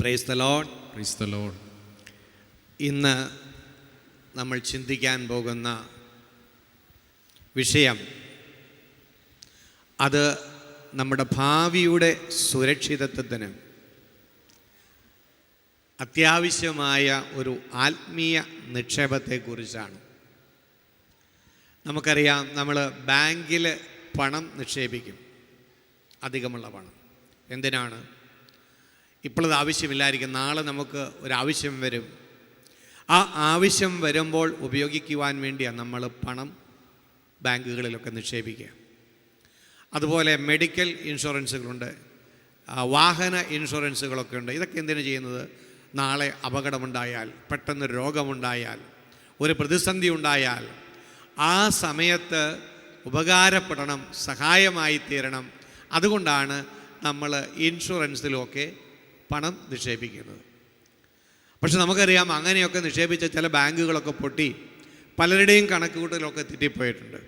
Price the Lord. Price the Lord. ഇന്ന് നമ്മൾ ചിന്തിക്കാൻ പോകുന്ന വിഷയം അത് നമ്മുടെ ഭാവിയുടെ സുരക്ഷിതത്വത്തിന് അത്യാവശ്യമായ ഒരു ആത്മീയ നിക്ഷേപത്തെക്കുറിച്ചാണ്. നമുക്കറിയാം, നമ്മൾ ബാങ്കിൽ പണം നിക്ഷേപിക്കും, അധികമുള്ള പണം. എന്തിനാണ്? ഇപ്പോഴത് ആവശ്യമില്ലായിരിക്കും, നാളെ നമുക്ക് ഒരാവശ്യം വരും. ആ ആവശ്യം വരുമ്പോൾ ഉപയോഗിക്കുവാൻ വേണ്ടിയാണ് നമ്മൾ പണം ബാങ്കുകളിലൊക്കെ നിക്ഷേപിക്കുക. അതുപോലെ മെഡിക്കൽ ഇൻഷുറൻസുകളുണ്ട്, വാഹന ഇൻഷുറൻസുകളൊക്കെ ഉണ്ട്. ഇതൊക്കെ എന്തിനു ചെയ്യുന്നത്? നാളെ അപകടമുണ്ടായാൽ, പെട്ടെന്ന് രോഗമുണ്ടായാൽ, ഒരു പ്രതിസന്ധി ഉണ്ടായാൽ ആ സമയത്ത് ഉപകാരപ്പെടണം, സഹായമായി തീരണം. അതുകൊണ്ടാണ് നമ്മൾ ഇൻഷുറൻസിലൊക്കെ പണം നിക്ഷേപിക്കുന്നത്. പക്ഷെ നമുക്കറിയാം, അങ്ങനെയൊക്കെ നിക്ഷേപിച്ച ചില ബാങ്കുകളൊക്കെ പൊട്ടി പലരുടെയും കണക്കുകൂട്ടലൊക്കെ തെറ്റിപ്പോയിട്ടുണ്ട്.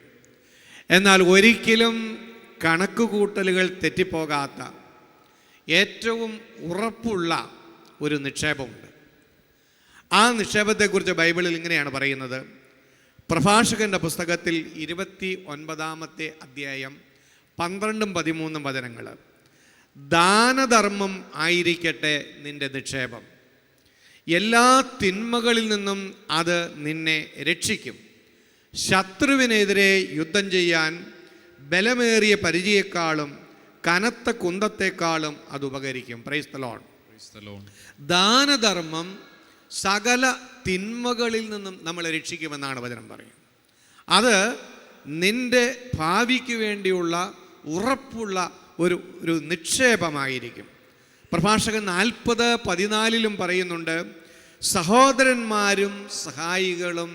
എന്നാൽ ഒരിക്കലും കണക്കുകൂട്ടലുകൾ തെറ്റിപ്പോകാത്ത ഏറ്റവും ഉറപ്പുള്ള ഒരു നിക്ഷേപമുണ്ട്. ആ നിക്ഷേപത്തെക്കുറിച്ച് ബൈബിളിൽ ഇങ്ങനെയാണ് പറയുന്നത്. പ്രഭാഷകൻ്റെ പുസ്തകത്തിൽ 29-ാമത്തെ അധ്യായം 12-13 വചനങ്ങൾ. ദാനധർമ്മം ആയിരിക്കട്ടെ നിന്റെ നിക്ഷേപം, എല്ലാ തിന്മകളിൽ നിന്നും അത് നിന്നെ രക്ഷിക്കും. ശത്രുവിനെതിരെ യുദ്ധം ചെയ്യാൻ ബലമേറിയ പരിചയേക്കാളും കനത്ത കുന്തത്തെക്കാളും അത് ഉപകരിക്കും. Praise the lord. ദാനധർമ്മം സകല തിന്മകളിൽ നിന്നും നമ്മളെ രക്ഷിക്കുമെന്നാണ് വചനം പറയുന്നത്. അത് നിന്റെ ഭാവിക്ക് വേണ്ടിയുള്ള ഉറപ്പുള്ള ഒരു നിക്ഷേപമായിരിക്കും. പ്രഭാഷകൻ 40:14 പറയുന്നുണ്ട്, സഹോദരന്മാരും സഹായികളും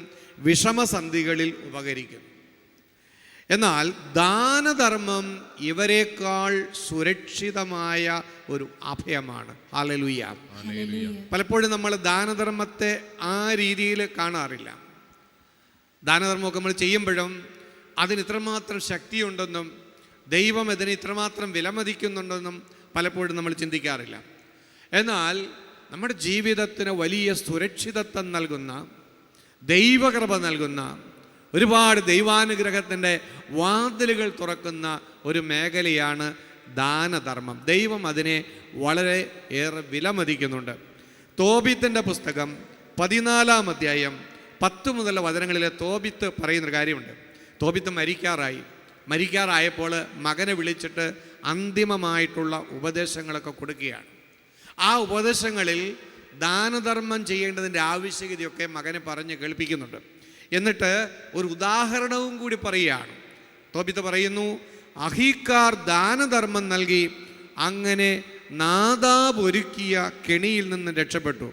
വിഷമസന്ധികളിൽ ഉപകരിക്കും. എന്നാൽ ദാനധർമ്മം ഇവരെക്കാൾ സുരക്ഷിതമായ ഒരു അഭയമാണ്. ഹല്ലേലൂയ. പലപ്പോഴും നമ്മൾ ദാനധർമ്മത്തെ ആ രീതിയിൽ കാണാറില്ല. ദാനധർമ്മമൊക്കെ നമ്മൾ ചെയ്യുമ്പോഴും അതിന് ഇത്രമാത്രം ശക്തിയുണ്ടെന്നും ദൈവം ഇതിന് ഇത്രമാത്രം വിലമതിക്കുന്നുണ്ടെന്നും പലപ്പോഴും നമ്മൾ ചിന്തിക്കാറില്ല. എന്നാൽ നമ്മുടെ ജീവിതത്തിന് വലിയ സുരക്ഷിതത്വം നൽകുന്ന, ദൈവകൃപ നൽകുന്ന, ഒരുപാട് ദൈവാനുഗ്രഹത്തിൻ്റെ വാതിലുകൾ തുറക്കുന്ന ഒരു മേഖലയാണ് ദാനധർമ്മം. ദൈവം അതിനെ വളരെ ഏറെ വിലമതിക്കുന്നുണ്ട്. തോബിത്തിൻ്റെ പുസ്തകം 14-ാം അധ്യായം 10 മുതലുള്ള വചനങ്ങളിലെ തോബിത്ത് പറയുന്നൊരു കാര്യമുണ്ട്. തോബിത്ത് മരിക്കാറായപ്പോൾ മകനെ വിളിച്ചിട്ട് അന്തിമമായിട്ടുള്ള ഉപദേശങ്ങളൊക്കെ കൊടുക്കുകയാണ്. ആ ഉപദേശങ്ങളിൽ ദാനധർമ്മം ചെയ്യേണ്ടതിൻ്റെ ആവശ്യകതയൊക്കെ മകനെ പറഞ്ഞ് കേൾപ്പിക്കുന്നുണ്ട്. എന്നിട്ട് ഒരു ഉദാഹരണവും കൂടി പറയുകയാണ്. തോബിത്ത് പറയുന്നു, അഹീക്കാർ ദാനധർമ്മം നൽകി അങ്ങനെ നാദാബ് ഒരുക്കിയ കെണിയിൽ നിന്ന് രക്ഷപ്പെട്ടു.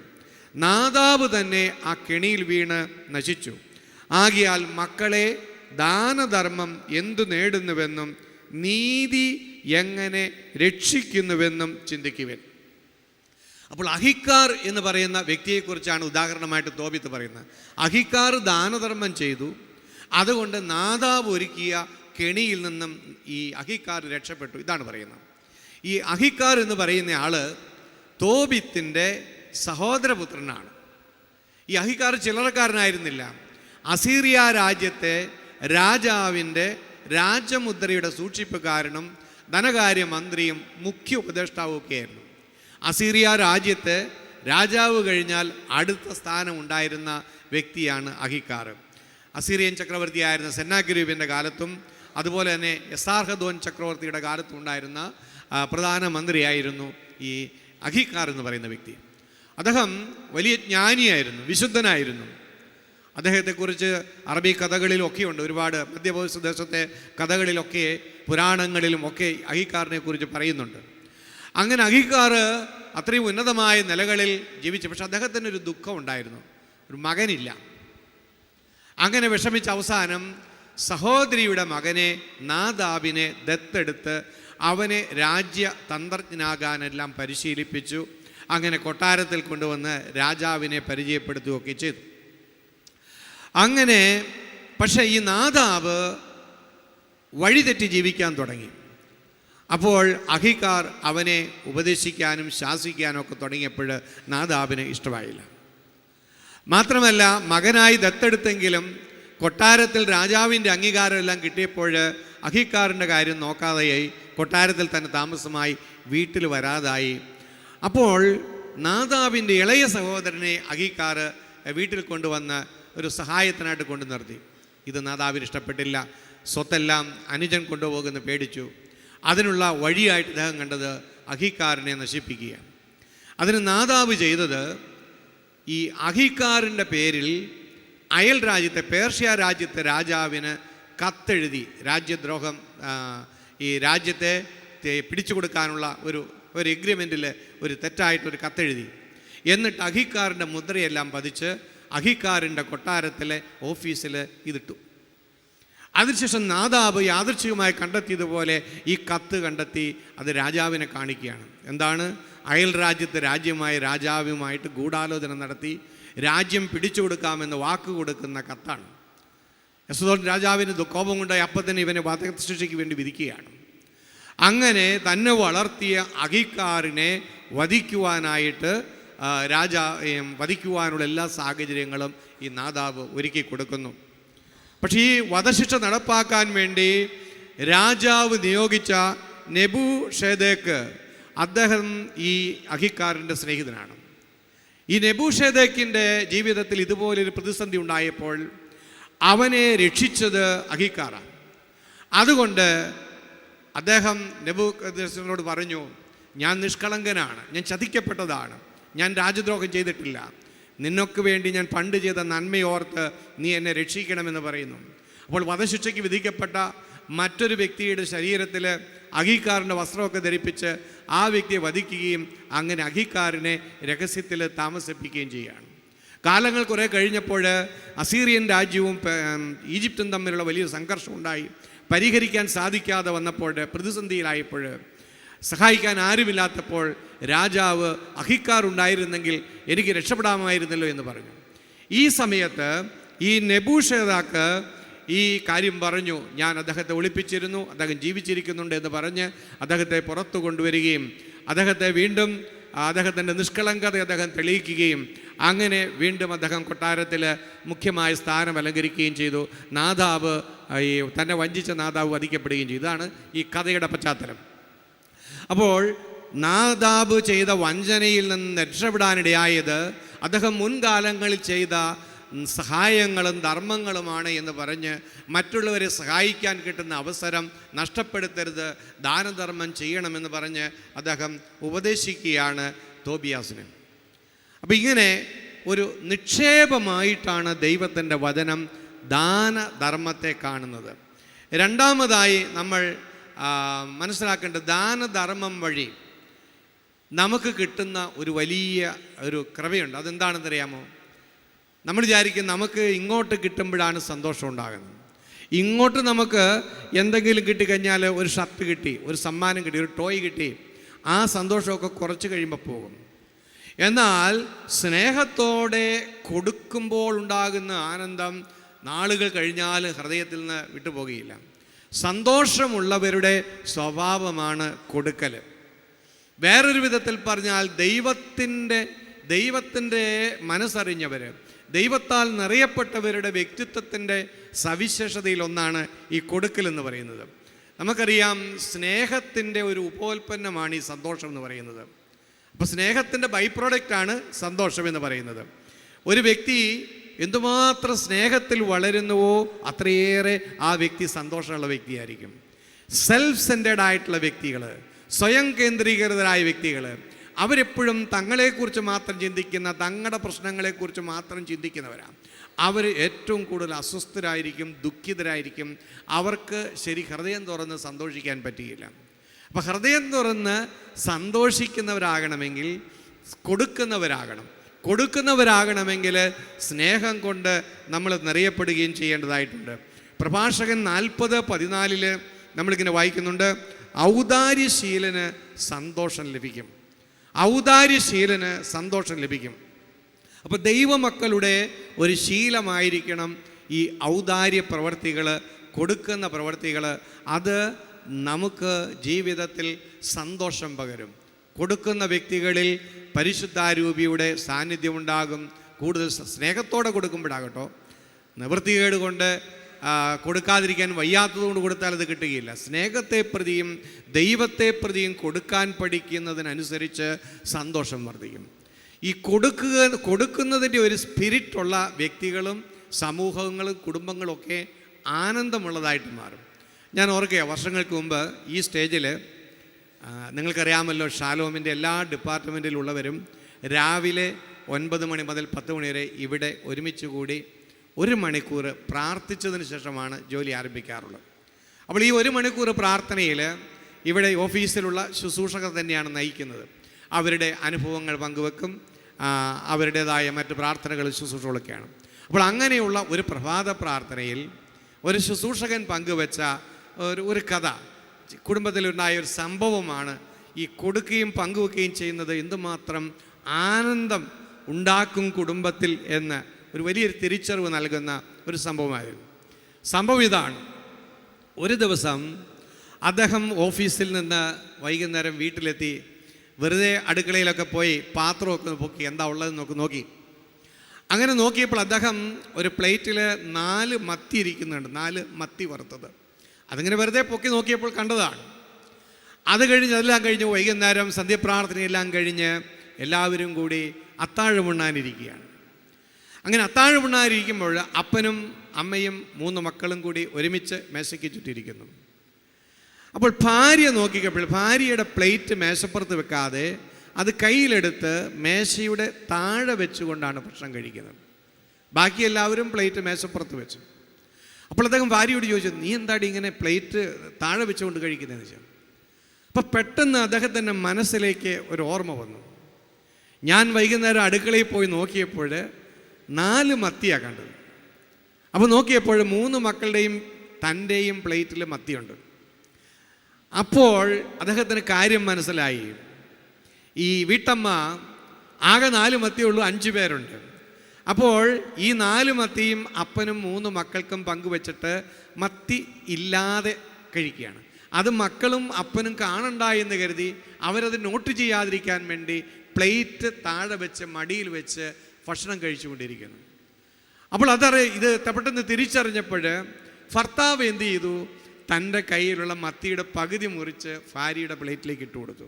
നാദാബ് തന്നെ ആ കെണിയിൽ വീണ് നശിച്ചു. ആകയാൽ മക്കളെ, ദാനധർമ്മം എന്തു നേടുന്നുവെന്നും നീതി എങ്ങനെ രക്ഷിക്കുന്നുവെന്നും ചിന്തിക്കുവിൻ. അപ്പോൾ അഹിക്കാർ എന്ന് പറയുന്ന വ്യക്തിയെക്കുറിച്ചാണ് ഉദാഹരണമായിട്ട് തോബിത്ത് പറയുന്നത്. അഹിക്കാർ ദാനധർമ്മം ചെയ്തു, അതുകൊണ്ട് നാദാബ് ഒരുക്കിയ കെണിയിൽ നിന്നും ഈ അഹിക്കാർ രക്ഷപ്പെട്ടു. ഇതാണ് പറയുന്നത്. ഈ അഹിക്കാർ എന്ന് പറയുന്ന ആള് തോബിത്തിൻ്റെ സഹോദരപുത്രനാണ്. ഈ അഹിക്കാർ ചില്ലറക്കാരനായിരുന്നില്ല. അസീറിയ രാജ്യത്തെ രാജാവിൻ്റെ രാജമുദ്രയുടെ സൂക്ഷിപ്പുകാരനും ധനകാര്യമന്ത്രിയും മുഖ്യ ഉപദേഷ്ടാവും ഒക്കെ ആയിരുന്നു. അസീറിയ രാജ്യത്ത് രാജാവ് കഴിഞ്ഞാൽ അടുത്ത സ്ഥാനം ഉണ്ടായിരുന്ന വ്യക്തിയാണ് അഹിക്കാർ. അസീറിയൻ ചക്രവർത്തിയായിരുന്ന സെന്നാകെരീബിൻ്റെ കാലത്തും അതുപോലെ തന്നെ എസാർഹദോൻ ചക്രവർത്തിയുടെ കാലത്തും ഉണ്ടായിരുന്ന പ്രധാനമന്ത്രിയായിരുന്നു ഈ അഹിക്കാർ എന്ന് പറയുന്ന വ്യക്തി. അദ്ദേഹം വലിയ ജ്ഞാനിയായിരുന്നു, വിശുദ്ധനായിരുന്നു. അദ്ദേഹത്തെക്കുറിച്ച് അറബി കഥകളിലൊക്കെ ഉണ്ട്. ഒരുപാട് മധ്യപ്രദേശത്തെ കഥകളിലൊക്കെ പുരാണങ്ങളിലും ഒക്കെ അഹിക്കാറിനെ കുറിച്ച് പറയുന്നുണ്ട്. അങ്ങനെ അഹിക്കാർ അത്രയും ഉന്നതമായ നിലകളിൽ ജീവിച്ചു. പക്ഷെ അദ്ദേഹത്തിന് ഒരു ദുഃഖം ഉണ്ടായിരുന്നു, ഒരു മകനില്ല. അങ്ങനെ വിഷമിച്ച അവസാനം സഹോദരിയുടെ മകനെ നാദാബിനെ ദത്തെടുത്ത് അവനെ രാജ്യതന്ത്രജ്ഞനാകാനെല്ലാം പരിശീലിപ്പിച്ചു. അങ്ങനെ കൊട്ടാരത്തിൽ കൊണ്ടുവന്ന് രാജാവിനെ പരിചയപ്പെടുത്തുകയൊക്കെ ചെയ്തു. അങ്ങനെ പക്ഷേ ഈ നാദാബ് വഴിതെറ്റി ജീവിക്കാൻ തുടങ്ങി. അപ്പോൾ അഹിക്കാർ അവനെ ഉപദേശിക്കാനും ശാസിക്കാനും ഒക്കെ തുടങ്ങിയപ്പോൾ നാദാബിന് ഇഷ്ടമായില്ല. മാത്രമല്ല, മകനായി ദത്തെടുത്തെങ്കിലും കൊട്ടാരത്തിൽ രാജാവിൻ്റെ അംഗീകാരം എല്ലാം കിട്ടിയപ്പോൾ അഹിക്കാറിൻ്റെ കാര്യം നോക്കാതെയായി, കൊട്ടാരത്തിൽ തന്നെ താമസമായി, വീട്ടിൽ വരാതായി. അപ്പോൾ നാദാബിൻ്റെ ഇളയ സഹോദരനെ അഹിക്കാർ വീട്ടിൽ കൊണ്ടുവന്ന് ഒരു സഹായത്തിനായിട്ട് കൊണ്ടു നിർത്തി. ഇത് നാദാബിന് ഇഷ്ടപ്പെട്ടില്ല. സ്വത്തെല്ലാം അനുജൻ കൊണ്ടുപോകുമെന്ന് പേടിച്ചു. അതിനുള്ള വഴിയായിട്ട് അദ്ദേഹം കണ്ടത് അഹിക്കാറിനെ നശിപ്പിക്കുക. അതിന് നാദാബ് ചെയ്തത്, ഈ അഹിക്കാറിൻ്റെ പേരിൽ അയൽ രാജ്യത്തെ, പേർഷ്യ രാജ്യത്തെ രാജാവിന് കത്തെഴുതി, രാജ്യദ്രോഹം, ഈ രാജ്യത്തെ പിടിച്ചു കൊടുക്കാനുള്ള ഒരു എഗ്രിമെൻറ്റിൽ ഒരു തെറ്റായിട്ടൊരു കത്തെഴുതി. എന്നിട്ട് അഹിക്കാറിൻ്റെ മുദ്രയെല്ലാം പതിച്ച് അഹിക്കാറിൻ്റെ കൊട്ടാരത്തിലെ ഓഫീസിൽ ഇതിട്ടു. അതിനുശേഷം നാദാബ് യാദൃച്ഛികമായി കണ്ടെത്തിയതുപോലെ ഈ കത്ത് കണ്ടെത്തി അത് രാജാവിനെ കാണിക്കുകയാണ്. എന്താണ്? അയൽ രാജ്യത്തെ രാജ്യമായ രാജാവുമായിട്ട് ഗൂഢാലോചന നടത്തി രാജ്യം പിടിച്ചു കൊടുക്കാമെന്ന് വാക്ക് കൊടുക്കുന്ന കത്താണ്. യസോദോൻ രാജാവിന് കോപം കൊണ്ടായി അപ്പം തന്നെ ഇവനെ വധശിക്ഷയ്ക്ക് വേണ്ടി വിധിക്കുകയാണ്. അങ്ങനെ തന്നെ വളർത്തിയ അഹിക്കാറിനെ വധിക്കുവാനായിട്ട് വധിക്കുവാനുള്ള എല്ലാ സാഹചര്യങ്ങളും ഈ നാദാബ് ഒരുക്കി കൊടുക്കുന്നു. പക്ഷേ ഈ വധശിക്ഷ നടപ്പാക്കാൻ വേണ്ടി രാജാവ് നിയോഗിച്ച നെബൂഷേദേക്ക്, അദ്ദേഹം ഈ അഹിക്കാറിൻ്റെ സ്നേഹിതനാണ്. ഈ നെബൂഷേദേക്കിൻ്റെ ജീവിതത്തിൽ ഇതുപോലൊരു പ്രതിസന്ധി ഉണ്ടായപ്പോൾ അവനെ രക്ഷിച്ചത് അഹിക്കാറാണ്. അതുകൊണ്ട് അദ്ദേഹം നെബൂഖദ്നേസറിനോട് പറഞ്ഞു, ഞാൻ നിഷ്കളങ്കനാണ്, ഞാൻ ചതിക്കപ്പെട്ടതാണ്, ഞാൻ രാജദ്രോഹം ചെയ്തിട്ടില്ല, നിനക്ക് വേണ്ടി ഞാൻ പണ്ട് ചെയ്ത നന്മയോർത്ത് നീ എന്നെ രക്ഷിക്കണമെന്ന് പറയുന്നു. അപ്പോൾ വധശിക്ഷയ്ക്ക് വിധിക്കപ്പെട്ട മറ്റൊരു വ്യക്തിയുടെ ശരീരത്തിൽ അഹിക്കാറിൻ്റെ വസ്ത്രമൊക്കെ ധരിപ്പിച്ച് ആ വ്യക്തിയെ വധിക്കുകയും അങ്ങനെ അഹിക്കാറിനെ രഹസ്യത്തിൽ താമസിപ്പിക്കുകയും ചെയ്യുകയാണ്. കാലങ്ങൾ കുറേ കഴിഞ്ഞപ്പോൾ അസീറിയൻ രാജ്യവും ഈജിപ്തും തമ്മിലുള്ള വലിയ സംഘർഷം ഉണ്ടായി. പരിഹരിക്കാൻ സാധിക്കാതെ വന്നപ്പോൾ, പ്രതിസന്ധിയിലായപ്പോൾ, സഹായിക്കാൻ ആരുമില്ലാത്തപ്പോൾ രാജാവ് അഹിക്കാർ ഉണ്ടായിരുന്നെങ്കിൽ എനിക്ക് രക്ഷപ്പെടാമായിരുന്നല്ലോ എന്ന് പറഞ്ഞു. ഈ സമയത്ത് ഈ നെബൂഷേദാക്ക് ഈ കാര്യം പറഞ്ഞു, ഞാൻ അദ്ദേഹത്തെ ഒളിപ്പിച്ചിരുന്നു, അദ്ദേഹം ജീവിച്ചിരിക്കുന്നുണ്ട് എന്ന് പറഞ്ഞ് അദ്ദേഹത്തെ പുറത്തു കൊണ്ടുവരികയും അദ്ദേഹത്തെ വീണ്ടും അദ്ദേഹത്തിൻ്റെ നിഷ്കളങ്കത അദ്ദേഹം തെളിയിക്കുകയും അങ്ങനെ വീണ്ടും അദ്ദേഹം കൊട്ടാരത്തിൽ മുഖ്യമായ സ്ഥാനം അലങ്കരിക്കുകയും ചെയ്തു. നാദാബ്, ഈ തന്നെ വഞ്ചിച്ച നാദാബ് വധിക്കപ്പെടുകയും ചെയ്തു. ഇതാണ് ഈ കഥയുടെ പശ്ചാത്തലം. അപ്പോൾ നാദാബ് ചെയ്ത വഞ്ചനയിൽ നിന്ന് രക്ഷപ്പെടാനിടയായത് അദ്ദേഹം മുൻകാലങ്ങളിൽ ചെയ്ത സഹായങ്ങളും ധർമ്മങ്ങളുമാണ് എന്ന് പറഞ്ഞ് മറ്റുള്ളവരെ സഹായിക്കാൻ കിട്ടുന്ന അവസരം നഷ്ടപ്പെടുത്തരുത്, ദാനധർമ്മം ചെയ്യണമെന്ന് പറഞ്ഞ് അദ്ദേഹം ഉപദേശിക്കുകയാണ് തോബിയാസിന്. അപ്പം ഇങ്ങനെ ഒരു നിക്ഷേപമായിട്ടാണ് ദൈവത്തിൻ്റെ വചനം ദാനധർമ്മത്തെ കാണുന്നത്. രണ്ടാമതായി നമ്മൾ മനസ്സിലാക്കേണ്ടത്, ദാനധർമ്മം വഴി നമുക്ക് കിട്ടുന്ന ഒരു വലിയ ഒരു കൃപയുണ്ട്. അതെന്താണെന്നറിയാമോ? നമ്മൾ വിചാരിക്കും നമുക്ക് ഇങ്ങോട്ട് കിട്ടുമ്പോഴാണ് സന്തോഷം ഉണ്ടാകുന്നത്. ഇങ്ങോട്ട് നമുക്ക് എന്തെങ്കിലും കിട്ടിക്കഴിഞ്ഞാൽ, ഒരു ഷർട്ട് കിട്ടി, ഒരു സമ്മാനം കിട്ടി, ഒരു ടോയ് കിട്ടി, ആ സന്തോഷമൊക്കെ കുറച്ച് കഴിയുമ്പോൾ പോകും. എന്നാൽ സ്നേഹത്തോടെ കൊടുക്കുമ്പോൾ ഉണ്ടാകുന്ന ആനന്ദം നാളുകൾ കഴിഞ്ഞാൽ ഹൃദയത്തിൽ നിന്ന് വിട്ടുപോകുകയില്ല. സന്തോഷമുള്ളവരുടെ സ്വഭാവമാണ് കൊടുക്കൽ. വേറൊരു വിധത്തിൽ പറഞ്ഞാൽ ദൈവത്തിൻ്റെ മനസ്സറിഞ്ഞവർ, ദൈവത്താൽ നിറയപ്പെട്ടവരുടെ വ്യക്തിത്വത്തിൻ്റെ സവിശേഷതയിലൊന്നാണ് ഈ കൊടുക്കൽ എന്ന് പറയുന്നത്. നമുക്കറിയാം, സ്നേഹത്തിൻ്റെ ഒരു ഉപോൽപ്പന്നമാണ് ഈ സന്തോഷം എന്ന് പറയുന്നത്. അപ്പോൾ സ്നേഹത്തിൻ്റെ ബൈ പ്രോഡക്റ്റാണ് സന്തോഷം എന്ന് പറയുന്നത്. ഒരു വ്യക്തി എന്തുമാത്രം സ്നേഹത്തിൽ വളരുന്നുവോ അത്രയേറെ ആ വ്യക്തി സന്തോഷമുള്ള വ്യക്തിയായിരിക്കും. സെൽഫ് സെൻറ്റേഡ് ആയിട്ടുള്ള വ്യക്തികൾ, സ്വയം കേന്ദ്രീകൃതരായ വ്യക്തികൾ, അവരെപ്പോഴും തങ്ങളെക്കുറിച്ച് മാത്രം ചിന്തിക്കുന്ന, തങ്ങളുടെ പ്രശ്നങ്ങളെക്കുറിച്ച് മാത്രം ചിന്തിക്കുന്നവരാണ്. അവർ ഏറ്റവും കൂടുതൽ അസ്വസ്ഥരായിരിക്കും, ദുഃഖിതരായിരിക്കും. അവർക്ക് ഹൃദയം തുറന്ന് സന്തോഷിക്കാൻ പറ്റുകയില്ല. അപ്പോൾ ഹൃദയം തുറന്ന് സന്തോഷിക്കുന്നവരാകണമെങ്കിൽ കൊടുക്കുന്നവരാകണമെങ്കിൽ സ്നേഹം കൊണ്ട് നമ്മൾ നിറയപ്പെടുകയും ചെയ്യേണ്ടതായിട്ടുണ്ട്. പ്രഭാഷകൻ 40:14 നമ്മളിങ്ങനെ വായിക്കുന്നുണ്ട്, ഔദാര്യശീലന് സന്തോഷം ലഭിക്കും. ഔദാര്യശീലന് സന്തോഷം ലഭിക്കും. അപ്പോൾ ദൈവമക്കളുടെ ഒരു ശീലമായിരിക്കണം ഈ ഔദാര്യ പ്രവർത്തികൾ, കൊടുക്കുന്ന പ്രവർത്തികൾ. അത് നമുക്ക് ജീവിതത്തിൽ സന്തോഷം പകരും. കൊടുക്കുന്ന വ്യക്തികളിൽ പരിശുദ്ധാരൂപിയുടെ സാന്നിധ്യമുണ്ടാകും. കൂടുതൽ സ്നേഹത്തോടെ കൊടുക്കുമ്പോഴാകട്ടോ, നിവൃത്തികേട് കൊണ്ട് കൊടുക്കാതിരിക്കാൻ വയ്യാത്തതുകൊണ്ട് കൊടുത്താൽ അത് കിട്ടുകയില്ല. സ്നേഹത്തെ പ്രതിയും ദൈവത്തെ പ്രതിയും കൊടുക്കാൻ പഠിക്കുന്നതിനനുസരിച്ച് സന്തോഷം വർദ്ധിക്കും. ഈ കൊടുക്കുന്നതിൻ്റെ ഒരു സ്പിരിറ്റുള്ള വ്യക്തികളും സമൂഹങ്ങളും കുടുംബങ്ങളൊക്കെ ആനന്ദമുള്ളതായിട്ട് മാറും. ഞാൻ ഓർക്കുക, വർഷങ്ങൾക്ക് മുമ്പ് ഈ സ്റ്റേജിൽ നിങ്ങൾക്കറിയാമല്ലോ, ഷാലോമിൻ്റെ എല്ലാ ഡിപ്പാർട്ട്മെൻറ്റിലുള്ളവരും രാവിലെ 9 മണി മുതൽ 10 മണി വരെ ഇവിടെ ഒരുമിച്ച് കൂടി 1 മണിക്കൂർ പ്രാർത്ഥിച്ചതിന് ശേഷമാണ് ജോലി ആരംഭിക്കാറുള്ളത്. അപ്പോൾ ഈ 1 മണിക്കൂർ പ്രാർത്ഥനയിൽ ഇവിടെ ഓഫീസിലുള്ള ശുശ്രൂഷകർ തന്നെയാണ് നയിക്കുന്നത്. അവരുടെ അനുഭവങ്ങൾ പങ്കുവെക്കും, അവരുടേതായ മറ്റ് പ്രാർത്ഥനകൾ ശുശ്രൂഷകളൊക്കെയാണ്. അപ്പോൾ അങ്ങനെയുള്ള ഒരു പ്രഭാത പ്രാർത്ഥനയിൽ ഒരു ശുശ്രൂഷകൻ പങ്കുവെച്ച ഒരു കഥ, കുടുംബത്തിലുണ്ടായ ഒരു സംഭവമാണ് ഈ കൊടുക്കുകയും പങ്കുവെക്കുകയും ചെയ്യുന്നത് എന്തുമാത്രം ആനന്ദം ഉണ്ടാക്കും കുടുംബത്തിൽ എന്ന് ഒരു വലിയൊരു തിരിച്ചറിവ് നൽകുന്ന ഒരു സംഭവമായിരുന്നു. സംഭവം ഇതാണ്: ഒരു ദിവസം അദ്ദേഹം ഓഫീസിൽ നിന്ന് വൈകുന്നേരം വീട്ടിലെത്തി വെറുതെ അടുക്കളയിലൊക്കെ പോയി പാത്രമൊക്കെ പൊക്കി എന്താ ഉള്ളതെന്ന് നോക്കി. അങ്ങനെ നോക്കിയപ്പോൾ അദ്ദേഹം ഒരു പ്ലേറ്റിൽ 4 മത്തി ഇരിക്കുന്നുണ്ട്, 4 മത്തി വറുത്തത്. അതിങ്ങനെ വെറുതെ പൊക്കി നോക്കിയപ്പോൾ കണ്ടതാണ്. അതെല്ലാം കഴിഞ്ഞ് വൈകുന്നേരം സന്ധ്യപ്രാർത്ഥനയെല്ലാം കഴിഞ്ഞ് എല്ലാവരും കൂടി അത്താഴമുണ്ണാനിരിക്കുകയാണ്. അങ്ങനെ അത്താഴമുണ്ണാനിരിക്കുമ്പോൾ അപ്പനും അമ്മയും 3 മക്കളും കൂടി ഒരുമിച്ച് മേശയ്ക്ക് ചുറ്റിയിരിക്കുന്നു. അപ്പോൾ ഭാര്യ നോക്കിക്കപ്പോൾ ഭാര്യയുടെ പ്ലേറ്റ് മേശപ്പുറത്ത് വെക്കാതെ അത് കയ്യിലെടുത്ത് മേശയുടെ താഴെ വെച്ചുകൊണ്ടാണ് ഭക്ഷണം കഴിക്കുന്നത്. ബാക്കി എല്ലാവരും പ്ലേറ്റ് മേശപ്പുറത്ത് വെച്ചു. അപ്പോൾ അദ്ദേഹം ഭാര്യയോട് ചോദിച്ചു, നീ എന്താടി ഇങ്ങനെ പ്ലേറ്റ് താഴെ വെച്ചുകൊണ്ട് കഴിക്കുന്നതെന്ന് ചോദിച്ചു. അപ്പം പെട്ടെന്ന് അദ്ദേഹത്തിൻ്റെ മനസ്സിലേക്ക് ഒരു ഓർമ്മ വന്നു. ഞാൻ വൈകുന്നേരം അടുക്കളയിൽ പോയി നോക്കിയപ്പോൾ 4 മത്തിയാണ് കണ്ടത്. അപ്പോൾ നോക്കിയപ്പോൾ 3 മക്കളുടെയും തൻ്റെയും പ്ലേറ്റിൽ മത്തിയുണ്ട്. അപ്പോൾ അദ്ദേഹത്തിന് കാര്യം മനസ്സിലായി. ഈ വീട്ടമ്മ ആകെ 4 മത്തിയുള്ളൂ, 5 പേരുണ്ട്. അപ്പോൾ ഈ 4 മത്തിയും അപ്പനും 3 മക്കൾക്കും പങ്കുവെച്ചിട്ട് മത്തി ഇല്ലാതെ കഴിക്കുകയാണ്. അത് മക്കളും അപ്പനും കാണണ്ട എന്ന് കരുതി അവരത് നോട്ട് ചെയ്യാതിരിക്കാൻ വേണ്ടി പ്ലേറ്റ് താഴെ വെച്ച് മടിയിൽ വെച്ച് ഭക്ഷണം കഴിച്ചുകൊണ്ടിരിക്കുന്നു. അപ്പോൾ ഇത് പെട്ടെന്ന് തിരിച്ചറിഞ്ഞപ്പോൾ ഭർത്താവ് എന്ത് ചെയ്തു? തൻ്റെ കയ്യിലുള്ള മത്തിയുടെ പകുതി മുറിച്ച് ഭാര്യയുടെ പ്ലേറ്റിലേക്ക് ഇട്ട് കൊടുത്തു.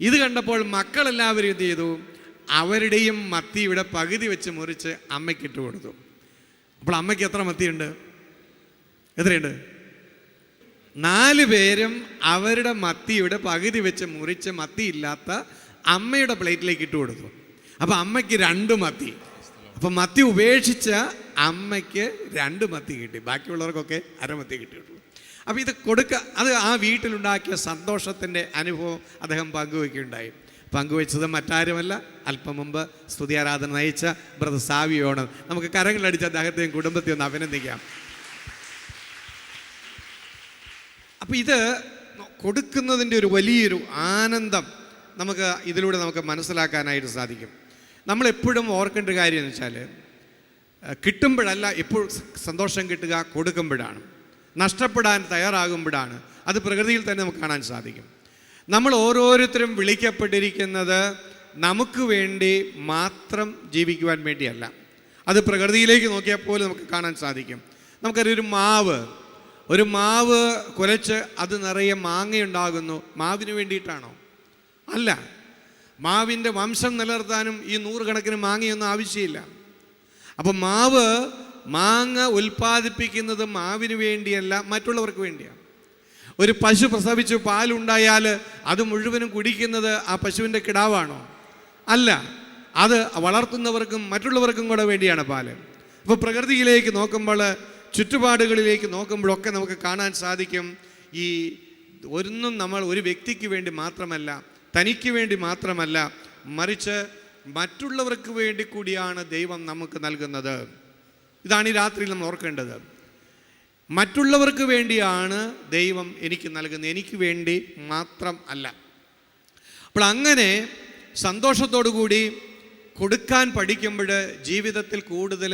ഇത് കണ്ടപ്പോൾ മക്കളെല്ലാവരും എന്ത് ചെയ്തു? അവരുടെയും മത്തിയുടെ പകുതി വെച്ച് മുറിച്ച് അമ്മയ്ക്ക് ഇട്ട് കൊടുത്തു. അപ്പോൾ അമ്മയ്ക്ക് എത്ര മത്തിയുണ്ട്? എത്രയുണ്ട്? 4 പേരും അവരുടെ മത്തിയുടെ പകുതി വെച്ച് മുറിച്ച് മത്തിയില്ലാത്ത അമ്മയുടെ പ്ലേറ്റിലേക്ക് ഇട്ട് കൊടുത്തു. അപ്പം അമ്മയ്ക്ക് 2 മത്തി. അപ്പം മത്തി ഉപേക്ഷിച്ച അമ്മയ്ക്ക് 2 മത്തി കിട്ടി. ബാക്കിയുള്ളവർക്കൊക്കെ 1/2 മത്തി കിട്ടിയിട്ടുള്ളൂ. അപ്പോൾ ഇത് അത് ആ വീട്ടിലുണ്ടാക്കിയ സന്തോഷത്തിൻ്റെ അനുഭവം അദ്ദേഹം പങ്കുവയ്ക്കുകയുണ്ടായി. പങ്കുവെച്ചത് മറ്റാരുമല്ല, അല്പം മുമ്പ് സ്തുതിയാരാധന നയിച്ച ബ്രദർ സാവിയോണ്. നമുക്ക് കരങ്ങളടിച്ച് അദ്ദേഹത്തെയും കുടുംബത്തെയും ഒന്ന് അഭിനന്ദിക്കാം. അപ്പോൾ ഇത് കൊടുക്കുന്നതിൻ്റെ ഒരു വലിയൊരു ആനന്ദം ഇതിലൂടെ നമുക്ക് മനസ്സിലാക്കാനായിട്ട് സാധിക്കും. നമ്മളെപ്പോഴും ഓർക്കേണ്ട കാര്യം എന്ന് വെച്ചാൽ, കിട്ടുമ്പോഴല്ല എപ്പോഴും സന്തോഷം കിട്ടുക, കൊടുക്കുമ്പോഴാണ്. നഷ്ടപ്പെടാൻ തയ്യാറാകുമ്പോഴാണ്. അത് പ്രകൃതിയിൽ തന്നെ നമുക്ക് കാണാൻ സാധിക്കും. നമ്മൾ ഓരോരുത്തരും വിളിക്കപ്പെട്ടിരിക്കുന്നത് നമുക്ക് വേണ്ടി മാത്രം ജീവിക്കുവാൻ വേണ്ടിയല്ല. അത് പ്രകൃതിയിലേക്ക് നോക്കിയാൽ പോലും നമുക്ക് കാണാൻ സാധിക്കും. നമുക്കറിയാം, ഒരു മാവ് കുലച്ച് അത് നിറയെ മാങ്ങയുണ്ടാകുന്നു. മാവിന് വേണ്ടിയിട്ടാണോ? അല്ല. മാവിൻ്റെ വംശം നിലനിർത്താനും ഈ 100 കണക്കിന് മാങ്ങയൊന്നും ആവശ്യമില്ല. അപ്പം മാങ്ങ ഉൽപ്പാദിപ്പിക്കുന്നത് മാവിന് വേണ്ടിയല്ല, മറ്റുള്ളവർക്ക് വേണ്ടിയാണ്. ഒരു പശു പ്രസവിച്ച് പാലുണ്ടായാൽ അത് മുഴുവനും കുടിക്കുന്നത് ആ പശുവിൻ്റെ കിടാവാണോ? അല്ല. അത് വളർത്തുന്നവർക്കും മറ്റുള്ളവർക്കും കൂടെ വേണ്ടിയാണ് പാല്. അപ്പോൾ പ്രകൃതിയിലേക്ക് നോക്കുമ്പോൾ, ചുറ്റുപാടുകളിലേക്ക് നോക്കുമ്പോഴൊക്കെ നമുക്ക് കാണാൻ സാധിക്കും, ഈ ഒന്നും നമ്മൾ ഒരു വ്യക്തിക്ക് വേണ്ടി മാത്രമല്ല, തനിക്ക് വേണ്ടി മാത്രമല്ല, മറിച്ച് മറ്റുള്ളവർക്ക് വേണ്ടി കൂടിയാണ് ദൈവം നമുക്ക് നൽകുന്നത്. ഇതാണ് ഈ രാത്രിയിൽ നമ്മൾ ഓർക്കേണ്ടത്. മറ്റുള്ളവർക്ക് വേണ്ടിയാണ് ദൈവം എനിക്ക് നൽകുന്നത്, എനിക്ക് വേണ്ടി മാത്രം അല്ല. അപ്പോൾ അങ്ങനെ സന്തോഷത്തോടു കൂടി കൊടുക്കാൻ പഠിക്കുമ്പോൾ ജീവിതത്തിൽ കൂടുതൽ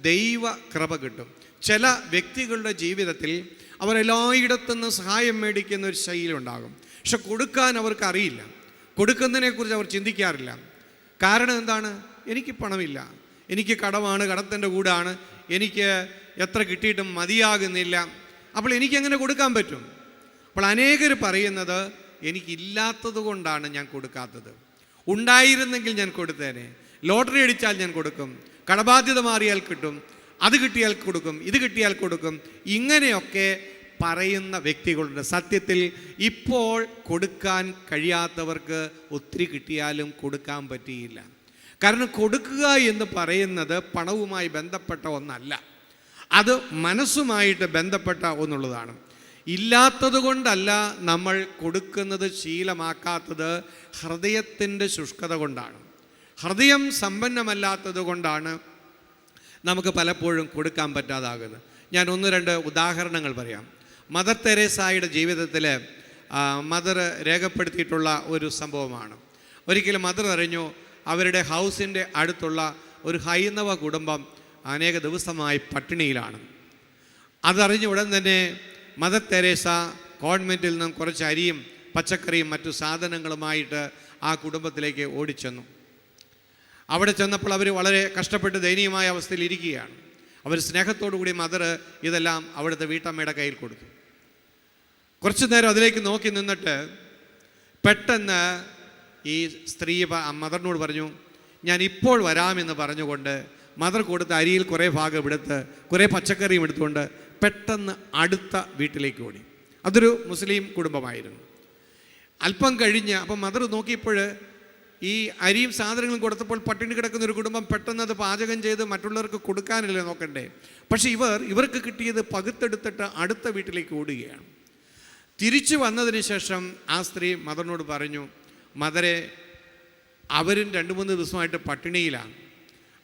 ദൈവ കൃപ കിട്ടും. ചില വ്യക്തികളുടെ ജീവിതത്തിൽ അവരെല്ലായിടത്തുനിന്ന് സഹായം മേടിക്കുന്ന ഒരു ശൈലി ഉണ്ടാകും. പക്ഷെ കൊടുക്കാൻ അവർക്ക് അറിയില്ല. കൊടുക്കുന്നതിനെക്കുറിച്ച് അവർ ചിന്തിക്കാറില്ല. കാരണം എന്താണ്? എനിക്ക് പണമില്ല, എനിക്ക് കടമാണ്, കടത്തിൻ്റെ കൂടാണ്, എനിക്ക് എത്ര കിട്ടിയിട്ടും മതിയാകുന്നില്ല, അപ്പോൾ എനിക്കെങ്ങനെ കൊടുക്കാൻ പറ്റും? അപ്പോൾ അനേകർ പറയുന്നത് എനിക്കില്ലാത്തത് കൊണ്ടാണ് ഞാൻ കൊടുക്കാത്തത്. ഉണ്ടായിരുന്നെങ്കിൽ ഞാൻ കൊടുത്തേനെ, ലോട്ടറി അടിച്ചാൽ ഞാൻ കൊടുക്കും, കടബാധ്യത മാറിയാൽ കിട്ടും, അത് കിട്ടിയാൽ കൊടുക്കും, ഇത് കിട്ടിയാൽ കൊടുക്കും, ഇങ്ങനെയൊക്കെ പറയുന്ന വ്യക്തികളുണ്ട്. സത്യത്തിൽ ഇപ്പോൾ കൊടുക്കാൻ കഴിയാത്തവർക്ക് ഒത്തിരി കിട്ടിയാലും കൊടുക്കാൻ പറ്റിയില്ല. കാരണം കൊടുക്കുക എന്ന് പറയുന്നത് പണവുമായി ബന്ധപ്പെട്ട ഒന്നല്ല, അത് മനസ്സുമായിട്ട് ബന്ധപ്പെട്ട ഒന്നുള്ളതാണ്. ഇല്ലാത്തത് കൊണ്ടല്ല നമ്മൾ കൊടുക്കുന്നത് ശീലമാക്കാത്തത്, ഹൃദയത്തിൻ്റെ ശുഷ്കത കൊണ്ടാണ്. ഹൃദയം സമ്പന്നമല്ലാത്തത് കൊണ്ടാണ് നമുക്ക് പലപ്പോഴും കൊടുക്കാൻ പറ്റാതാകുന്നത്. ഞാൻ 1-2 ഉദാഹരണങ്ങൾ പറയാം. മദർ തെരേസായുടെ ജീവിതത്തിൽ മദർ രേഖപ്പെടുത്തിയിട്ടുള്ള ഒരു സംഭവമാണ്. ഒരിക്കലും മദർ അറിഞ്ഞു അവരുടെ ഹൗസിൻ്റെ അടുത്തുള്ള ഒരു ഹൈന്ദവ കുടുംബം അനേക ദിവസമായി പട്ടിണിയിലാണ്. അതറിഞ്ഞ ഉടൻ തന്നെ മദർ തെരേസ കോൺവെൻറ്റിൽ നിന്നും കുറച്ച് അരിയും പച്ചക്കറിയും മറ്റു സാധനങ്ങളുമായിട്ട് ആ കുടുംബത്തിലേക്ക് ഓടിച്ചെന്നു. അവിടെ ചെന്നപ്പോൾ അവർ വളരെ കഷ്ടപ്പെട്ട് ദയനീയമായ അവസ്ഥയിൽ ഇരിക്കുകയാണ്. അവർ സ്നേഹത്തോടു കൂടി മദർ ഇതെല്ലാം അവിടുത്തെ വീട്ടമ്മയുടെ കയ്യിൽ കൊടുത്തു. കുറച്ചു നേരം അതിലേക്ക് നോക്കി നിന്നിട്ട് പെട്ടെന്ന് ഈ സ്ത്രീ മദറിനോട് പറഞ്ഞു, ഞാൻ ഇപ്പോൾ വരാമെന്ന് പറഞ്ഞുകൊണ്ട് മദർ കൊടുത്ത അരിയിൽ കുറേ ഭാഗം എടുത്ത് കുറേ പച്ചക്കറിയും എടുത്തുകൊണ്ട് പെട്ടെന്ന് അടുത്ത വീട്ടിലേക്ക് ഓടി. അതൊരു മുസ്ലിം കുടുംബമായിരുന്നു. അല്പം കഴിഞ്ഞ് അപ്പം മദർ നോക്കിയപ്പോൾ ഈ അരിയും സാധനങ്ങളും കൊടുത്തപ്പോൾ പട്ടിണി കിടക്കുന്ന ഒരു കുടുംബം പെട്ടെന്ന് അത് പാചകം ചെയ്ത് മറ്റുള്ളവർക്ക് കൊടുക്കാനല്ലേ നോക്കണ്ടേ. പക്ഷേ ഇവർക്ക് കിട്ടിയത് പകുത്തെടുത്തിട്ട് അടുത്ത വീട്ടിലേക്ക് ഓടുകയാണ്. തിരിച്ചു വന്നതിന് ശേഷം ആ സ്ത്രീ മദറിനോട് പറഞ്ഞു, മദറെ, അവരും 2-3 ദിവസമായിട്ട് പട്ടിണിയിലാണ്,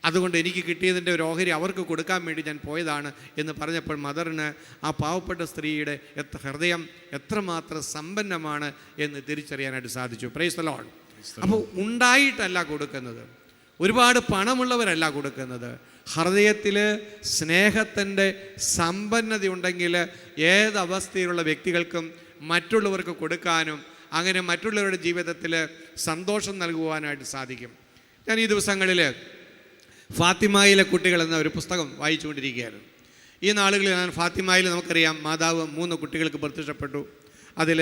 അതുകൊണ്ട് എനിക്ക് കിട്ടിയതിൻ്റെ ഒരു ഓഹരി അവർക്ക് കൊടുക്കാൻ വേണ്ടി ഞാൻ പോയതാണ് എന്ന് പറഞ്ഞപ്പോൾ മദറിന് ആ പാവപ്പെട്ട സ്ത്രീയുടെ ഹൃദയം എത്രമാത്രം സമ്പന്നമാണ് എന്ന് തിരിച്ചറിയാനായിട്ട് സാധിച്ചു. Price the Lord. അപ്പോൾ ഉണ്ടായിട്ടല്ല കൊടുക്കുന്നത്, ഒരുപാട് പണമുള്ളവരല്ല കൊടുക്കുന്നത്. ഹൃദയത്തിൽ സ്നേഹത്തിൻ്റെ സമ്പന്നത ഉണ്ടെങ്കിൽ ഏതവസ്ഥയിലുള്ള വ്യക്തികൾക്കും മറ്റുള്ളവർക്ക് കൊടുക്കാനും അങ്ങനെ മറ്റുള്ളവരുടെ ജീവിതത്തിൽ സന്തോഷം നൽകുവാനായിട്ട് സാധിക്കും. ഞാൻ ഈ ദിവസങ്ങളിൽ ഫാത്തിമയിലെ കുട്ടികൾ എന്ന ഒരു പുസ്തകം വായിച്ചുകൊണ്ടിരിക്കുകയായിരുന്നു. ഈ നാളുകളിൽ ഞാൻ ഫാത്തിമയിൽ നമുക്കറിയാം മാതാവ് 3 കുട്ടികൾക്ക് പ്രത്യക്ഷപ്പെട്ടു. അതിൽ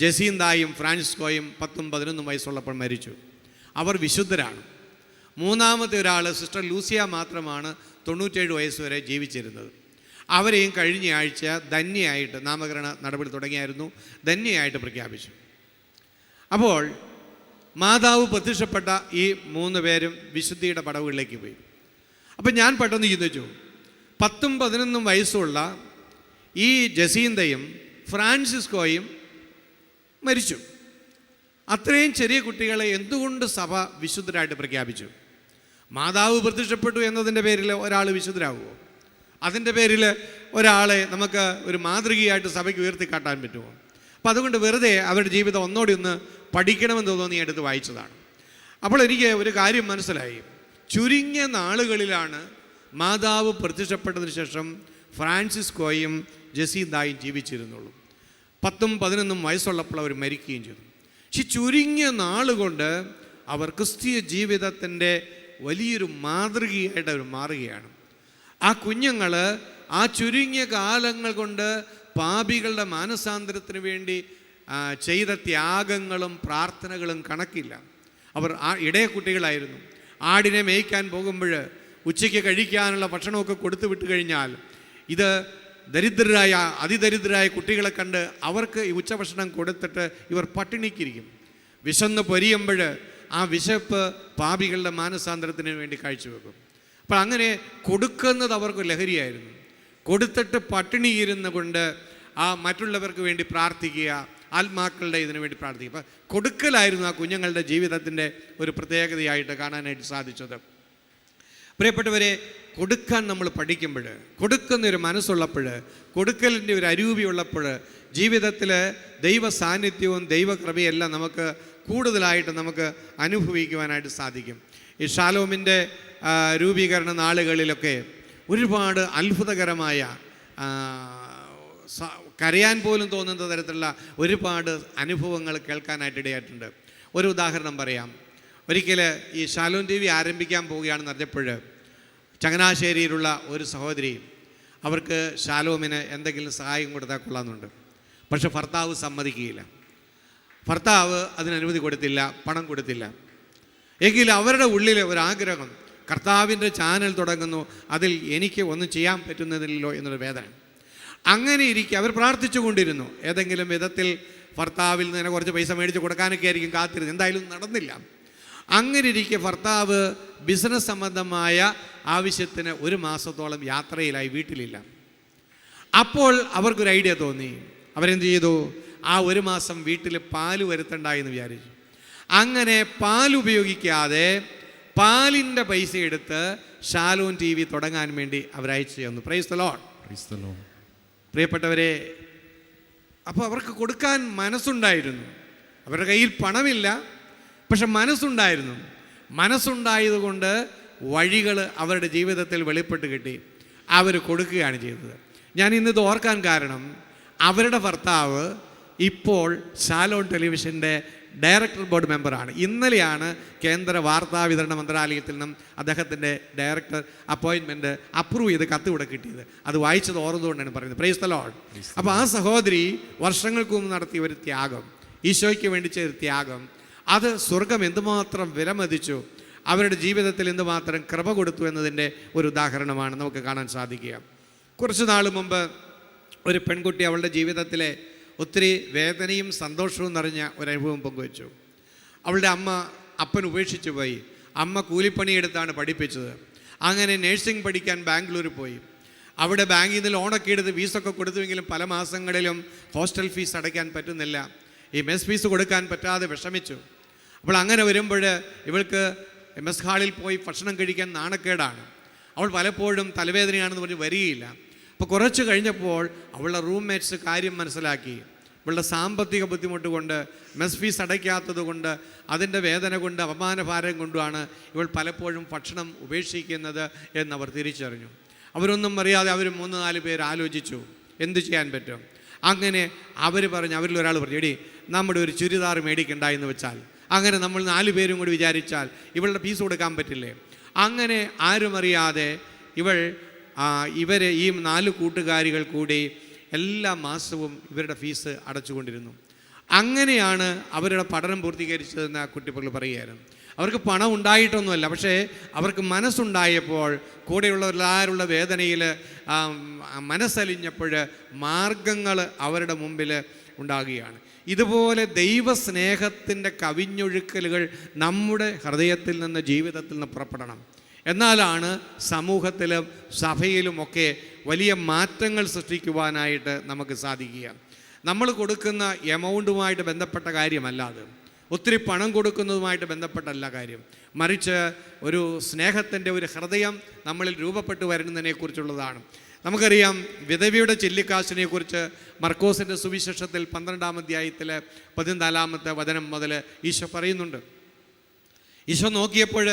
ജസീന്തായും ഫ്രാൻസിസ്കോയും 10-11 വയസ്സുള്ളപ്പോൾ മരിച്ചു. അവർ വിശുദ്ധരാണ്. 3-മത്തെ ഒരാൾ സിസ്റ്റർ ലൂസിയ മാത്രമാണ് 97 വയസ്സ് വരെ ജീവിച്ചിരുന്നത്. അവരെയും കഴിഞ്ഞ ആഴ്ച ധന്യയായിട്ട് നാമകരണ നടപടി തുടങ്ങിയായിരുന്നു, ധന്യയായിട്ട് പ്രഖ്യാപിച്ചു. അപ്പോൾ മാതാവ് പ്രത്യക്ഷപ്പെട്ട ഈ 3 പേരും വിശുദ്ധിയുടെ പടവുകളിലേക്ക് പോയി. അപ്പം ഞാൻ പെട്ടെന്ന് ചിന്തിച്ചു, 10-11 വയസ്സുള്ള ഈ ജസീന്തയും ഫ്രാൻസിസ്കോയും മരിച്ചു. അത്രയും ചെറിയ കുട്ടികളെ എന്തുകൊണ്ട് സഭ വിശുദ്ധരായിട്ട് പ്രഖ്യാപിച്ചു? മാതാവ് പ്രത്യക്ഷപ്പെട്ടു എന്നതിൻ്റെ പേരിൽ ഒരാൾ വിശുദ്ധരാകുമോ? അതിൻ്റെ പേരിൽ ഒരാളെ നമുക്ക് ഒരു മാതൃകയായിട്ട് സഭയ്ക്ക് ഉയർത്തിക്കാട്ടാൻ പറ്റുമോ? അപ്പം അതുകൊണ്ട് വെറുതെ അവരുടെ ജീവിതം ഒന്നോടി ഒന്ന് പഠിക്കണമെന്ന് തോന്നി എടുത്ത് വായിച്ചതാണ്. അപ്പോൾ എനിക്ക് ഒരു കാര്യം മനസ്സിലായി. ചുരുങ്ങിയ നാളുകളിലാണ് മാതാവ് പ്രത്യക്ഷപ്പെട്ടതിന് ശേഷം ഫ്രാൻസിസ്കോയും ജസീന്തായും ജീവിച്ചിരുന്നുള്ളൂ. 10-11 വയസ്സുള്ളപ്പോൾ അവർ മരിക്കുകയും ചെയ്തു. പക്ഷെ ചുരുങ്ങിയ നാളുകൊണ്ട് അവർ ക്രിസ്തീയ ജീവിതത്തിൻ്റെ വലിയൊരു മാതൃകയായിട്ട് അവർ മാറുകയാണ്. ആ കുഞ്ഞുങ്ങൾ ആ ചുരുങ്ങിയ കാലങ്ങൾ കൊണ്ട് പാപികളുടെ മാനസാന്തരത്തിന് വേണ്ടി ചെയ്ത ത്യാഗങ്ങളും പ്രാർത്ഥനകളും കണക്കില്ല. അവർ ഇടയ കുട്ടികളായിരുന്നു. ആടിനെ മേയ്ക്കാൻ പോകുമ്പോൾ ഉച്ചയ്ക്ക് കഴിക്കാനുള്ള ഭക്ഷണമൊക്കെ കൊടുത്തു വിട്ട് കഴിഞ്ഞാൽ ഇത് ദരിദ്രരായ അതിദരിദ്രരായ കുട്ടികളെ കണ്ട് അവർക്ക് ഈ ഉച്ചഭക്ഷണം കൊടുത്തിട്ട് ഇവർ പട്ടിണിക്കിരിക്കും. വിശന്ന് പൊരിയുമ്പോൾ ആ വിശപ്പ് പാപികളുടെ മാനസാന്തരത്തിന് വേണ്ടി കാഴ്ചവെക്കും. അപ്പോൾ അങ്ങനെ കൊടുക്കുന്നത് അവർക്ക് ലഹരിയായിരുന്നു. കൊടുത്തിട്ട് പട്ടിണി ഇരുന്ന് കൊണ്ട് ആ മറ്റുള്ളവർക്ക് വേണ്ടി പ്രാർത്ഥിക്കുക, ആത്മാക്കളുടെ ഇതിനു വേണ്ടി പ്രാർത്ഥിക്കുക. അപ്പം കൊടുക്കലായിരുന്നു ആ കുഞ്ഞുങ്ങളുടെ ജീവിതത്തിൻ്റെ ഒരു പ്രത്യേകതയായിട്ട് കാണാനായിട്ട് സാധിച്ചത്. പ്രിയപ്പെട്ടവരെ, കൊടുക്കാൻ നമ്മൾ പഠിക്കുമ്പോൾ, കൊടുക്കുന്നൊരു മനസ്സുള്ളപ്പോൾ, കൊടുക്കലിൻ്റെ ഒരു അരൂപിയുള്ളപ്പോൾ ജീവിതത്തിൽ ദൈവ സാന്നിധ്യവും ദൈവകൃപയെല്ലാം നമുക്ക് കൂടുതലായിട്ട് നമുക്ക് അനുഭവിക്കുവാനായിട്ട് സാധിക്കും. ഈ ഷാലോമിൻ്റെ രൂപീകരണ നാളുകളിലൊക്കെ ഒരുപാട് അത്ഭുതകരമായ കരയാൻ പോലും തോന്നുന്ന തരത്തിലുള്ള ഒരുപാട് അനുഭവങ്ങൾ കേൾക്കാനായിട്ട് ഇടയായിട്ടുണ്ട്. ഒരു ഉദാഹരണം പറയാം. ഒരിക്കൽ ഈ ഷാലോം TV ആരംഭിക്കാൻ പോവുകയാണെന്ന് അറിഞ്ഞപ്പോൾ ചങ്ങനാശ്ശേരിയിലുള്ള ഒരു സഹോദരി അവർക്ക് ഷാലോമിന് എന്തെങ്കിലും സഹായം കൊടുത്താൽ കൊള്ളാമെന്നുണ്ട്. പക്ഷെ ഭർത്താവ് സമ്മതിക്കുകയില്ല. ഭർത്താവ് അതിനനുമതി കൊടുത്തില്ല, പണം കൊടുത്തില്ല. എങ്കിലും അവരുടെ ഉള്ളിൽ ഒരാഗ്രഹം, കർത്താവിൻ്റെ ചാനൽ തുടങ്ങുന്നു, അതിൽ എനിക്ക് ഒന്നും ചെയ്യാൻ പറ്റുന്നതില്ലല്ലോ എന്നൊരു വേദന. അങ്ങനെ ഇരിക്കെ അവർ പ്രാർത്ഥിച്ചു കൊണ്ടിരുന്നു. ഏതെങ്കിലും വിധത്തിൽ ഭർത്താവിൽ നിന്ന് കുറച്ച് പൈസ മേടിച്ച് കൊടുക്കാനൊക്കെ ആയിരിക്കും കാത്തിരുന്നത്. എന്തായാലും നടന്നില്ല. അങ്ങനെ ഇരിക്കെ ഭർത്താവ് ബിസിനസ് സംബന്ധമായ ആവശ്യത്തിന് 1 മാസത്തോളം യാത്രയിലായി, വീട്ടിലില്ല. അപ്പോൾ അവർക്കൊരു ഐഡിയ തോന്നി. അവരെന്ത് ചെയ്തു? ആ 1 മാസം വീട്ടിൽ പാല് വരുത്തണ്ടായെന്ന് വിചാരിച്ചു. അങ്ങനെ പാൽ ഉപയോഗിക്കാതെ പാലിൻ്റെ പൈസ എടുത്ത് ഷാലോം TV തുടങ്ങാൻ വേണ്ടി അവരയച്ചു തന്നു. Price the lord. പ്രിയപ്പെട്ടവരെ, അപ്പോൾ അവർക്ക് കൊടുക്കാൻ മനസ്സുണ്ടായിരുന്നു. അവരുടെ കയ്യിൽ പണമില്ല, പക്ഷെ മനസ്സുണ്ടായിരുന്നു. മനസ്സുണ്ടായതുകൊണ്ട് വഴികൾ അവരുടെ ജീവിതത്തിൽ വെളിപ്പെട്ട് കിട്ടി. അവർ കൊടുക്കുകയാണ് ചെയ്തത്. ഞാൻ ഇന്നിത് ഓർക്കാൻ കാരണം, അവരുടെ ഭർത്താവ് ഇപ്പോൾ ഷാലോം ടെലിവിഷൻ്റെ ഡയറക്ടർ ബോർഡ് മെമ്പറാണ്. ഇന്നലെയാണ് കേന്ദ്ര വാർത്താ വിതരണ മന്ത്രാലയത്തിൽ നിന്നും അദ്ദേഹത്തിൻ്റെ ഡയറക്ടർ അപ്പോയിൻമെൻറ്റ് അപ്രൂവ് ചെയ്ത് കത്ത് ഇവിടെ കിട്ടിയത്. അത് വായിച്ചത് ഓർന്നുകൊണ്ടാണ് പറയുന്നത്. Price the Lord. അപ്പോൾ ആ സഹോദരി വർഷങ്ങൾക്ക് മുമ്പ് നടത്തിയ ഒരു ത്യാഗം, ഈശോയ്ക്ക് വേണ്ടി ചെയ്ത ത്യാഗം, അത് സ്വർഗം എന്തുമാത്രം വിലമതിച്ചു, അവരുടെ ജീവിതത്തിൽ എന്തുമാത്രം കൃപ കൊടുത്തു എന്നതിൻ്റെ ഒരു ഉദാഹരണമാണ് നമുക്ക് കാണാൻ സാധിക്കുക. കുറച്ച് നാൾ മുമ്പ് ഒരു പെൺകുട്ടി അവളുടെ ജീവിതത്തിലെ ഒത്തിരി വേദനയും സന്തോഷവും നിറഞ്ഞ ഒരനുഭവം പങ്കുവച്ചു. അവളുടെ അപ്പൻ ഉപേക്ഷിച്ചു പോയി. അമ്മ കൂലിപ്പണിയെടുത്താണ് പഠിപ്പിച്ചത്. അങ്ങനെ നേഴ്സിംഗ് പഠിക്കാൻ ബാംഗ്ലൂർ പോയി. അവിടെ ബാങ്കിൽ നിന്ന് ലോണൊക്കെ എടുത്ത് ഫീസൊക്കെ കൊടുത്തുവെങ്കിലും പല മാസങ്ങളിലും ഹോസ്റ്റൽ ഫീസ് അടയ്ക്കാൻ പറ്റുന്നില്ല. ഈ മെസ് ഫീസ് കൊടുക്കാൻ പറ്റാതെ വിഷമിച്ചു. അപ്പോൾ അങ്ങനെ വരുമ്പോൾ ഇവൾക്ക് MS ഹാളിൽ പോയി ഭക്ഷണം കഴിക്കാൻ നാണക്കേടാണ്. അവൾ പലപ്പോഴും തലവേദനയാണെന്ന് പറഞ്ഞ് വരികയില്ല. അപ്പോൾ കുറച്ച് കഴിഞ്ഞപ്പോൾ അവളുടെ റൂംമേറ്റ്സ് കാര്യം മനസ്സിലാക്കി. ഇവളുടെ സാമ്പത്തിക ബുദ്ധിമുട്ട് കൊണ്ട്, മെസ് ഫീസ് അടയ്ക്കാത്തത് കൊണ്ട്, അതിൻ്റെ വേദന കൊണ്ട്, അപമാനഭാരം കൊണ്ടുമാണ് ഇവൾ പലപ്പോഴും ഭക്ഷണം ഉപേക്ഷിക്കുന്നത് എന്നവർ തിരിച്ചറിഞ്ഞു. അവരൊന്നും അറിയാതെ അവർ 3-4 പേർ ആലോചിച്ചു എന്ത് ചെയ്യാൻ പറ്റും. അങ്ങനെ അവർ പറഞ്ഞു, അവരിൽ ഒരാൾ പറഞ്ഞു, എടി നമ്മുടെ ഒരു ചുരിദാർ മേടിക്കണ്ട എന്ന് വെച്ചാൽ, അങ്ങനെ നമ്മൾ 4 പേരും കൂടി വിചാരിച്ചാൽ ഇവളുടെ ഫീസ് കൊടുക്കാൻ പറ്റില്ലേ? അങ്ങനെ ആരും അറിയാതെ ഇവർ ഈ 4 കൂട്ടുകാരികൾ കൂടി എല്ലാ മാസവും ഇവരുടെ ഫീസ് അടച്ചുകൊണ്ടിരുന്നു. അങ്ങനെയാണ് അവരുടെ പഠനം പൂർത്തീകരിച്ചതെന്ന് ആ കുട്ടികൾ പറയുകയായിരുന്നു. അവർക്ക് പണം ഉണ്ടായിട്ടൊന്നുമല്ല, പക്ഷേ അവർക്ക് മനസ്സുണ്ടായപ്പോൾ, കൂടെയുള്ളവരെല്ലാവരുള്ള വേദനയിൽ മനസ്സലിഞ്ഞപ്പോൾ മാർഗങ്ങൾ അവരുടെ മുമ്പിൽ ഉണ്ടാകുകയാണ്. ഇതുപോലെ ദൈവസ്നേഹത്തിൻ്റെ കവിഞ്ഞൊഴുക്കലുകൾ നമ്മുടെ ഹൃദയത്തിൽ നിന്ന്, ജീവിതത്തിൽ നിന്ന് പുറപ്പെടണം. എന്നാലാണ് സമൂഹത്തിലും സഭയിലുമൊക്കെ വലിയ മാറ്റങ്ങൾ സൃഷ്ടിക്കുവാനായിട്ട് നമുക്ക് സാധിക്കുക. നമ്മൾ കൊടുക്കുന്ന എമൗണ്ടുമായിട്ട് ബന്ധപ്പെട്ട കാര്യമല്ല അത്, ഒത്തിരി പണം കൊടുക്കുന്നതുമായിട്ട് ബന്ധപ്പെട്ടല്ല കാര്യം, മറിച്ച് ഒരു സ്നേഹത്തിൻ്റെ ഒരു ഹൃദയം നമ്മളിൽ രൂപപ്പെട്ടു വരുന്നതിനെക്കുറിച്ചുള്ളതാണ്. നമുക്കറിയാം, വിധവയുടെ ചെല്ലിക്കാശിനെക്കുറിച്ച് മർക്കോസിൻ്റെ സുവിശേഷത്തിൽ 12-ാം അധ്യായത്തിൽ 14-ാമത്തെ വചനം മുതൽ ഈശോ പറയുന്നുണ്ട്. ഈശോ നോക്കിയപ്പോൾ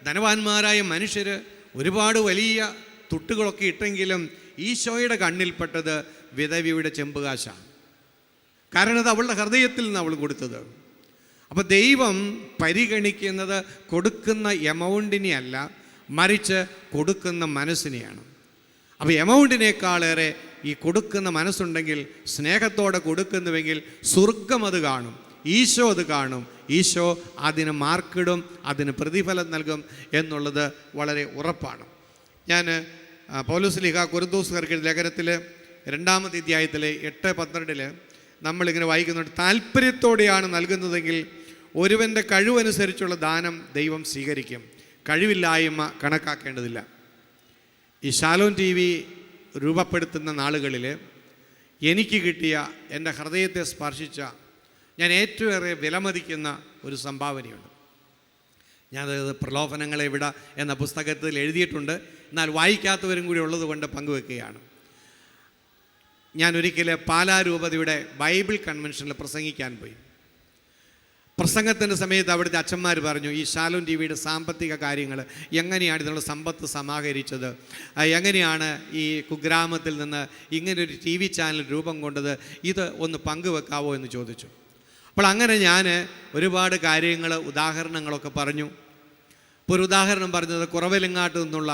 ധനവാന്മാരായ മനുഷ്യർ ഒരുപാട് വലിയ തുട്ടുകളൊക്കെ ഇട്ടെങ്കിലും ഈശോയുടെ കണ്ണിൽപ്പെട്ടത് വിധവയുടെ ചെമ്പുകാശാണ്. കാരണം അത് അവളുടെ ഹൃദയത്തിൽ നിന്ന് അവൾ കൊടുത്തത്. അപ്പോൾ ദൈവം പരിഗണിക്കുന്നത് കൊടുക്കുന്ന എമൗണ്ടിനെയല്ല, മറിച്ച് കൊടുക്കുന്ന മനസ്സിനെയാണ്. അപ്പോൾ എമൗണ്ടിനേക്കാളേറെ ഈ കൊടുക്കുന്ന മനസ്സുണ്ടെങ്കിൽ, സ്നേഹത്തോടെ കൊടുക്കുന്നുവെങ്കിൽ സ്വർഗം അത് കാണും, ഈശോ അത് കാണും. ഈശോ അതിന് മാർക്കിടും, അതിന് പ്രതിഫലം നൽകും എന്നുള്ളത് വളരെ ഉറപ്പാണ്. ഞാൻ പൗലോസ് കൊരിന്തോസുകാർക്ക് ലേഖനത്തിൽ 2-ാമത്തെ അധ്യായത്തിൽ 8-12 നമ്മളിങ്ങനെ വായിക്കുന്നുണ്ട്. താല്പര്യത്തോടെയാണ് നൽകുന്നതെങ്കിൽ ഒരുവൻ്റെ കഴിവനുസരിച്ചുള്ള ദാനം ദൈവം സ്വീകരിക്കും, കഴിവില്ലായ്മ കണക്കാക്കേണ്ടതില്ല. ഈ ഷാലോം TV രൂപപ്പെടുത്തുന്ന നാളുകളിൽ എനിക്ക് കിട്ടിയ, എൻ്റെ ഹൃദയത്തെ സ്പർശിച്ച, ഞാൻ ഏറ്റവും ഏറെ വിലമതിക്കുന്ന ഒരു സംഭാവനയുണ്ട്. ഞാനത് പ്രലോഭനങ്ങളെ വിട എന്ന പുസ്തകത്തിൽ എഴുതിയിട്ടുണ്ട്. എന്നാൽ വായിക്കാത്തവരും കൂടി ഉള്ളത് കൊണ്ട് പങ്കുവെക്കുകയാണ്. ഞാനൊരിക്കൽ പാലാ രൂപതയുടെ ബൈബിൾ കൺവെൻഷനിൽ പ്രസംഗിക്കാൻ പോയി. പ്രസംഗത്തിൻ്റെ സമയത്ത് അവിടുത്തെ അച്ഛന്മാർ പറഞ്ഞു, ഈ ഷാലോം ടി വിയുടെ സാമ്പത്തിക കാര്യങ്ങൾ എങ്ങനെയാണ് ഇതിനുള്ള സമ്പത്ത് സമാഹരിച്ചത്, എങ്ങനെയാണ് ഈ കുഗ്രാമത്തിൽ നിന്ന് ഇങ്ങനൊരു ടി വി ചാനൽ രൂപം കൊണ്ടത്, ഇത് ഒന്ന് പങ്കുവെക്കാവോ എന്ന് ചോദിച്ചു. അപ്പോൾ അങ്ങനെ ഞാൻ ഒരുപാട് കാര്യങ്ങൾ ഉദാഹരണങ്ങളൊക്കെ പറഞ്ഞു. ഇപ്പോൾ ഒരു ഉദാഹരണം പറഞ്ഞത് കുറവലങ്ങാട്ട് നിന്നുള്ള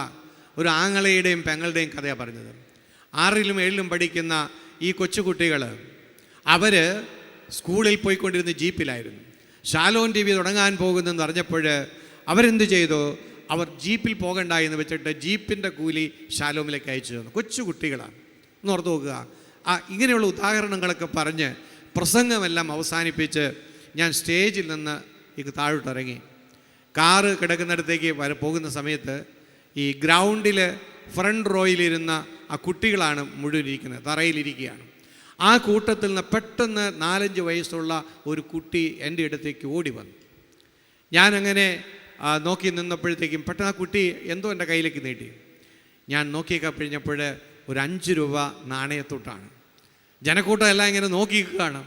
ഒരു ആങ്ങളയുടെയും പെങ്ങളുടെയും കഥയാണ് പറഞ്ഞത്. 6ലും 7ലും പഠിക്കുന്ന ഈ കൊച്ചുകുട്ടികൾ അവർ സ്കൂളിൽ പോയിക്കൊണ്ടിരുന്ന ജീപ്പിലായിരുന്നു. ഷാലോം ടി വി തുടങ്ങാൻ പോകുന്നെന്ന് അറിഞ്ഞപ്പോൾ അവരെന്ത് ചെയ്തു, അവർ ജീപ്പിൽ പോകണ്ട എന്ന് വെച്ചിട്ട് ജീപ്പിൻ്റെ കൂലി ഷാലോമിലേക്ക് അയച്ചു തന്നു. കൊച്ചു കുട്ടികളാണ്. ഒന്ന് ഓർത്ത് നോക്കുക. ഇങ്ങനെയുള്ള ഉദാഹരണങ്ങളൊക്കെ പറഞ്ഞ് പ്രസംഗമെല്ലാം അവസാനിപ്പിച്ച് ഞാൻ സ്റ്റേജിൽ നിന്ന് താഴോട്ടിറങ്ങി. കാറ് കിടക്കുന്നിടത്തേക്ക് പോകുന്ന സമയത്ത് ഈ ഗ്രൗണ്ടിൽ ഫ്രണ്ട് റോയിലിരുന്ന ആ കുട്ടികളാണ് മുഴുവൻ ഇരിക്കുന്നത്, തറയിലിരിക്കുകയാണ്. ആ കൂട്ടത്തിൽ നിന്ന് പെട്ടെന്ന് 4-5 വയസ്സുള്ള ഒരു കുട്ടി എൻ്റെ അടുത്തേക്ക് ഓടി വന്നു. ഞാനങ്ങനെ നോക്കി നിന്നപ്പോഴത്തേക്കും പെട്ടെന്ന് ആ കുട്ടി എന്തോ എൻ്റെ കയ്യിലേക്ക് നീട്ടി. ഞാൻ നോക്കിയൊക്കെ കഴിഞ്ഞപ്പോൾ ഒരു 5 രൂപ നാണയത്തൊട്ടാണ്. ജനക്കൂട്ടം എല്ലാം ഇങ്ങനെ നോക്കിയിരിക്കുകയാണ്.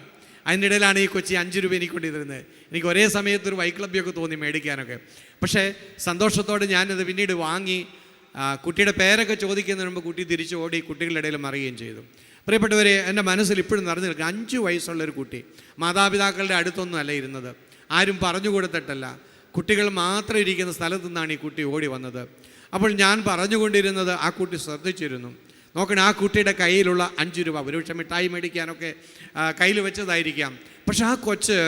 അതിൻ്റെ ഇടയിലാണ് ഈ കൊച്ചി 5 രൂപ എനിക്ക് കൊണ്ടിരുന്നത്. എനിക്ക് ഒരേ സമയത്ത് ഒരു വൈക്ലബ്യമൊക്കെ തോന്നി മേടിക്കാനൊക്കെ. പക്ഷേ സന്തോഷത്തോടെ ഞാനത് പിന്നീട് വാങ്ങി. കുട്ടിയുടെ പേരൊക്കെ ചോദിക്കുന്നതിന് മുമ്പ് കുട്ടി തിരിച്ചു ഓടി കുട്ടികളുടെ ഇടയിൽ മറിയുകയും ചെയ്തു. പ്രിയപ്പെട്ടവരെ, എൻ്റെ മനസ്സിൽ ഇപ്പോഴും നിറഞ്ഞു നിൽക്കുക, 5 വയസ്സുള്ളൊരു കുട്ടി മാതാപിതാക്കളുടെ അടുത്തൊന്നും അല്ല ഇരുന്നത്, ആരും പറഞ്ഞു കൊടുത്തിട്ടല്ല, കുട്ടികൾ മാത്രം ഇരിക്കുന്ന സ്ഥലത്തു നിന്നാണ് ഈ കുട്ടി ഓടി വന്നത്. അപ്പോൾ ഞാൻ പറഞ്ഞുകൊണ്ടിരുന്നത് ആ കുട്ടി ശ്രദ്ധിച്ചിരുന്നു. നോക്കണം, ആ കുട്ടിയുടെ കയ്യിലുള്ള 5 രൂപ ഒരുപക്ഷെ മിഠായി മേടിക്കാനൊക്കെ കയ്യിൽ വെച്ചതായിരിക്കാം. പക്ഷെ ആ കൊച്ച്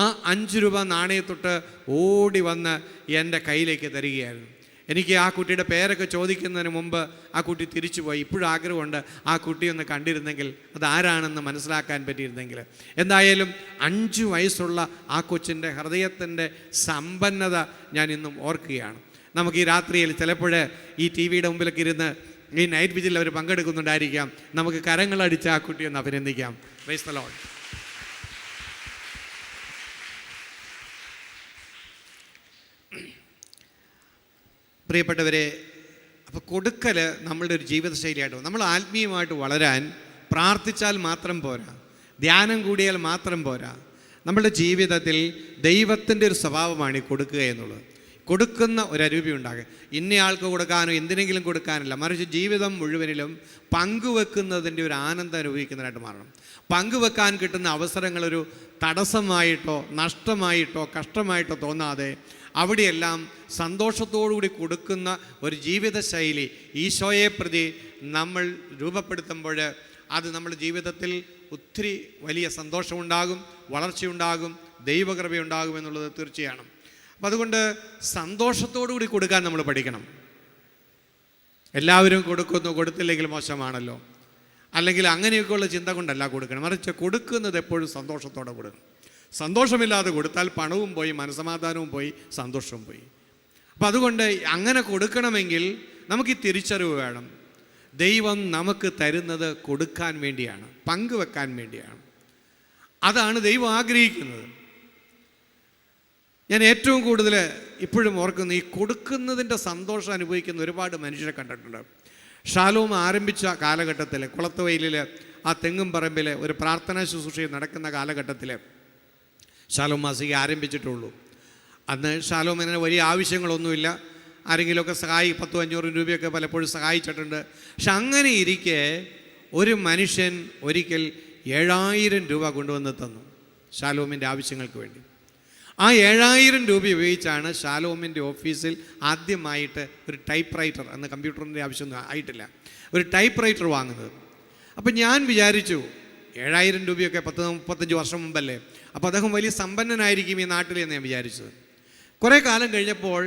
ആ 5 രൂപ നാണയത്തൊട്ട് ഓടി വന്ന് എൻ്റെ കയ്യിലേക്ക് തരികയായിരുന്നു. എനിക്ക് ആ കുട്ടിയുടെ പേരൊക്കെ ചോദിക്കുന്നതിന് മുമ്പ് ആ കുട്ടി തിരിച്ചു പോയി. ഇപ്പോഴും ആഗ്രഹമുണ്ട് ആ കുട്ടിയൊന്ന് കണ്ടിരുന്നെങ്കിൽ, അതാരാണെന്ന് മനസ്സിലാക്കാൻ പറ്റിയിരുന്നെങ്കിൽ. എന്തായാലും 5 വയസ്സുള്ള ആ കൊച്ചിൻ്റെ ഹൃദയത്തിൻ്റെ സമ്പന്നത ഞാൻ ഇന്നും ഓർക്കുകയാണ്. നമുക്ക് ഈ രാത്രിയിൽ ചിലപ്പോൾ ഈ ടി വിയുടെ മുമ്പിലൊക്കെ ഇരുന്ന് ഈ നൈറ്റ് വിജിൽ അവർ പങ്കെടുക്കുന്നുണ്ടായിരിക്കാം. നമുക്ക് കരങ്ങളടിച്ച് ആ കുട്ടിയൊന്ന് അഭിനന്ദിക്കാം. Praise the lord. പ്രിയപ്പെട്ടവരെ, അപ്പോൾ കൊടുക്കൽ നമ്മളുടെ ഒരു ജീവിതശൈലിയായിട്ട്, നമ്മൾ ആത്മീയമായിട്ട് വളരാൻ പ്രാർത്ഥിച്ചാൽ മാത്രം പോരാ, ധ്യാനം കൂടിയാൽ മാത്രം പോരാ. നമ്മളുടെ ജീവിതത്തിൽ ദൈവത്തിൻ്റെ ഒരു സ്വഭാവമാണ് ഈ കൊടുക്കുക എന്നുള്ളത്. കൊടുക്കുന്ന ഒരരൂപി ഉണ്ടാകുക, ഇന്നയാൾക്ക് കൊടുക്കാനോ എന്തിനെങ്കിലും കൊടുക്കാനല്ല, മറിച്ച് ജീവിതം മുഴുവനിലും പങ്കുവെക്കുന്നതിൻ്റെ ഒരു ആനന്ദം അനുഭവിക്കുന്നതിനായിട്ട് മാറണം. പങ്കുവെക്കാൻ കിട്ടുന്ന അവസരങ്ങളൊരു തടസ്സമായിട്ടോ നഷ്ടമായിട്ടോ കഷ്ടമായിട്ടോ തോന്നാതെ അവിടെയെല്ലാം സന്തോഷത്തോടുകൂടി കൊടുക്കുന്ന ഒരു ജീവിതശൈലി ഈശോയെ പ്രതി നമ്മൾ രൂപപ്പെടുത്തുമ്പോൾ അത് നമ്മുടെ ജീവിതത്തിൽ ഒത്തിരി വലിയ സന്തോഷമുണ്ടാകും, വളർച്ചയുണ്ടാകും, ദൈവകൃപയുണ്ടാകും എന്നുള്ളത് തീർച്ചയാണ്. അപ്പം അതുകൊണ്ട് സന്തോഷത്തോടുകൂടി കൊടുക്കാൻ നമ്മൾ പഠിക്കണം. എല്ലാവരും കൊടുക്കുന്നു, കൊടുത്തില്ലെങ്കിൽ മോശമാണല്ലോ, അല്ലെങ്കിൽ അങ്ങനെയൊക്കെയുള്ള ചിന്ത കൊണ്ടല്ല കൊടുക്കണം, മറിച്ച് കൊടുക്കുന്നത് എപ്പോഴും സന്തോഷത്തോടെ കൊടുക്കണം. സന്തോഷമില്ലാതെ കൊടുത്താൽ പണവും പോയി, മനസ്സമാധാനവും പോയി, സന്തോഷവും പോയി. അപ്പം അതുകൊണ്ട് അങ്ങനെ കൊടുക്കണമെങ്കിൽ നമുക്ക് ഈ തിരിച്ചറിവ് വേണം. ദൈവം നമുക്ക് തരുന്നത് കൊടുക്കാൻ വേണ്ടിയാണ്, പങ്കുവെക്കാൻ വേണ്ടിയാണ്. അതാണ് ദൈവം ആഗ്രഹിക്കുന്നത്. ഞാൻ ഏറ്റവും കൂടുതൽ ഇപ്പോഴും ഓർക്കുന്നു, ഈ കൊടുക്കുന്നതിൻ്റെ സന്തോഷം അനുഭവിക്കുന്ന ഒരുപാട് മനുഷ്യരെ കണ്ടിട്ടുണ്ട്. ഷാലോം ആരംഭിച്ച കാലഘട്ടത്തിൽ കുളത്തുവയലിൽ ആ തെങ്ങും പറമ്പിൽ ഒരു പ്രാർത്ഥനാ ശുശ്രൂഷ നടക്കുന്ന കാലഘട്ടത്തിൽ ഷാലോം മാസിക ആരംഭിച്ചിട്ടുള്ളൂ. അന്ന് ഷാലോമിന് വലിയ ആവശ്യങ്ങളൊന്നുമില്ല, ആരെങ്കിലുമൊക്കെ 10-500 രൂപയൊക്കെ പലപ്പോഴും സഹായിച്ചിട്ടുണ്ട്. പക്ഷെ അങ്ങനെ ഇരിക്കെ ഒരു മനുഷ്യൻ ഒരിക്കൽ 7000 രൂപ കൊണ്ടുവന്ന് തന്നു ഷാലോമിൻ്റെ ആവശ്യങ്ങൾക്ക് വേണ്ടി. ആ 7000 രൂപ ഉപയോഗിച്ചാണ് ഷാലോമിൻ്റെ ഓഫീസിൽ ആദ്യമായിട്ട് ഒരു ടൈപ്പ് റൈറ്റർ, അന്ന് കമ്പ്യൂട്ടറിൻ്റെ ആവശ്യമൊന്നും ആയിട്ടില്ല, ഒരു ടൈപ്പ് റൈറ്റർ വാങ്ങുന്നത്. അപ്പം ഞാൻ വിചാരിച്ചു 7000 രൂപയൊക്കെ 30-35 വർഷം മുമ്പല്ലേ, അപ്പോൾ അദ്ദേഹം വലിയ സമ്പന്നനായിരിക്കും ഈ നാട്ടിൽ എന്ന് ഞാൻ വിചാരിച്ചത്. കുറേ കാലം കഴിഞ്ഞപ്പോൾ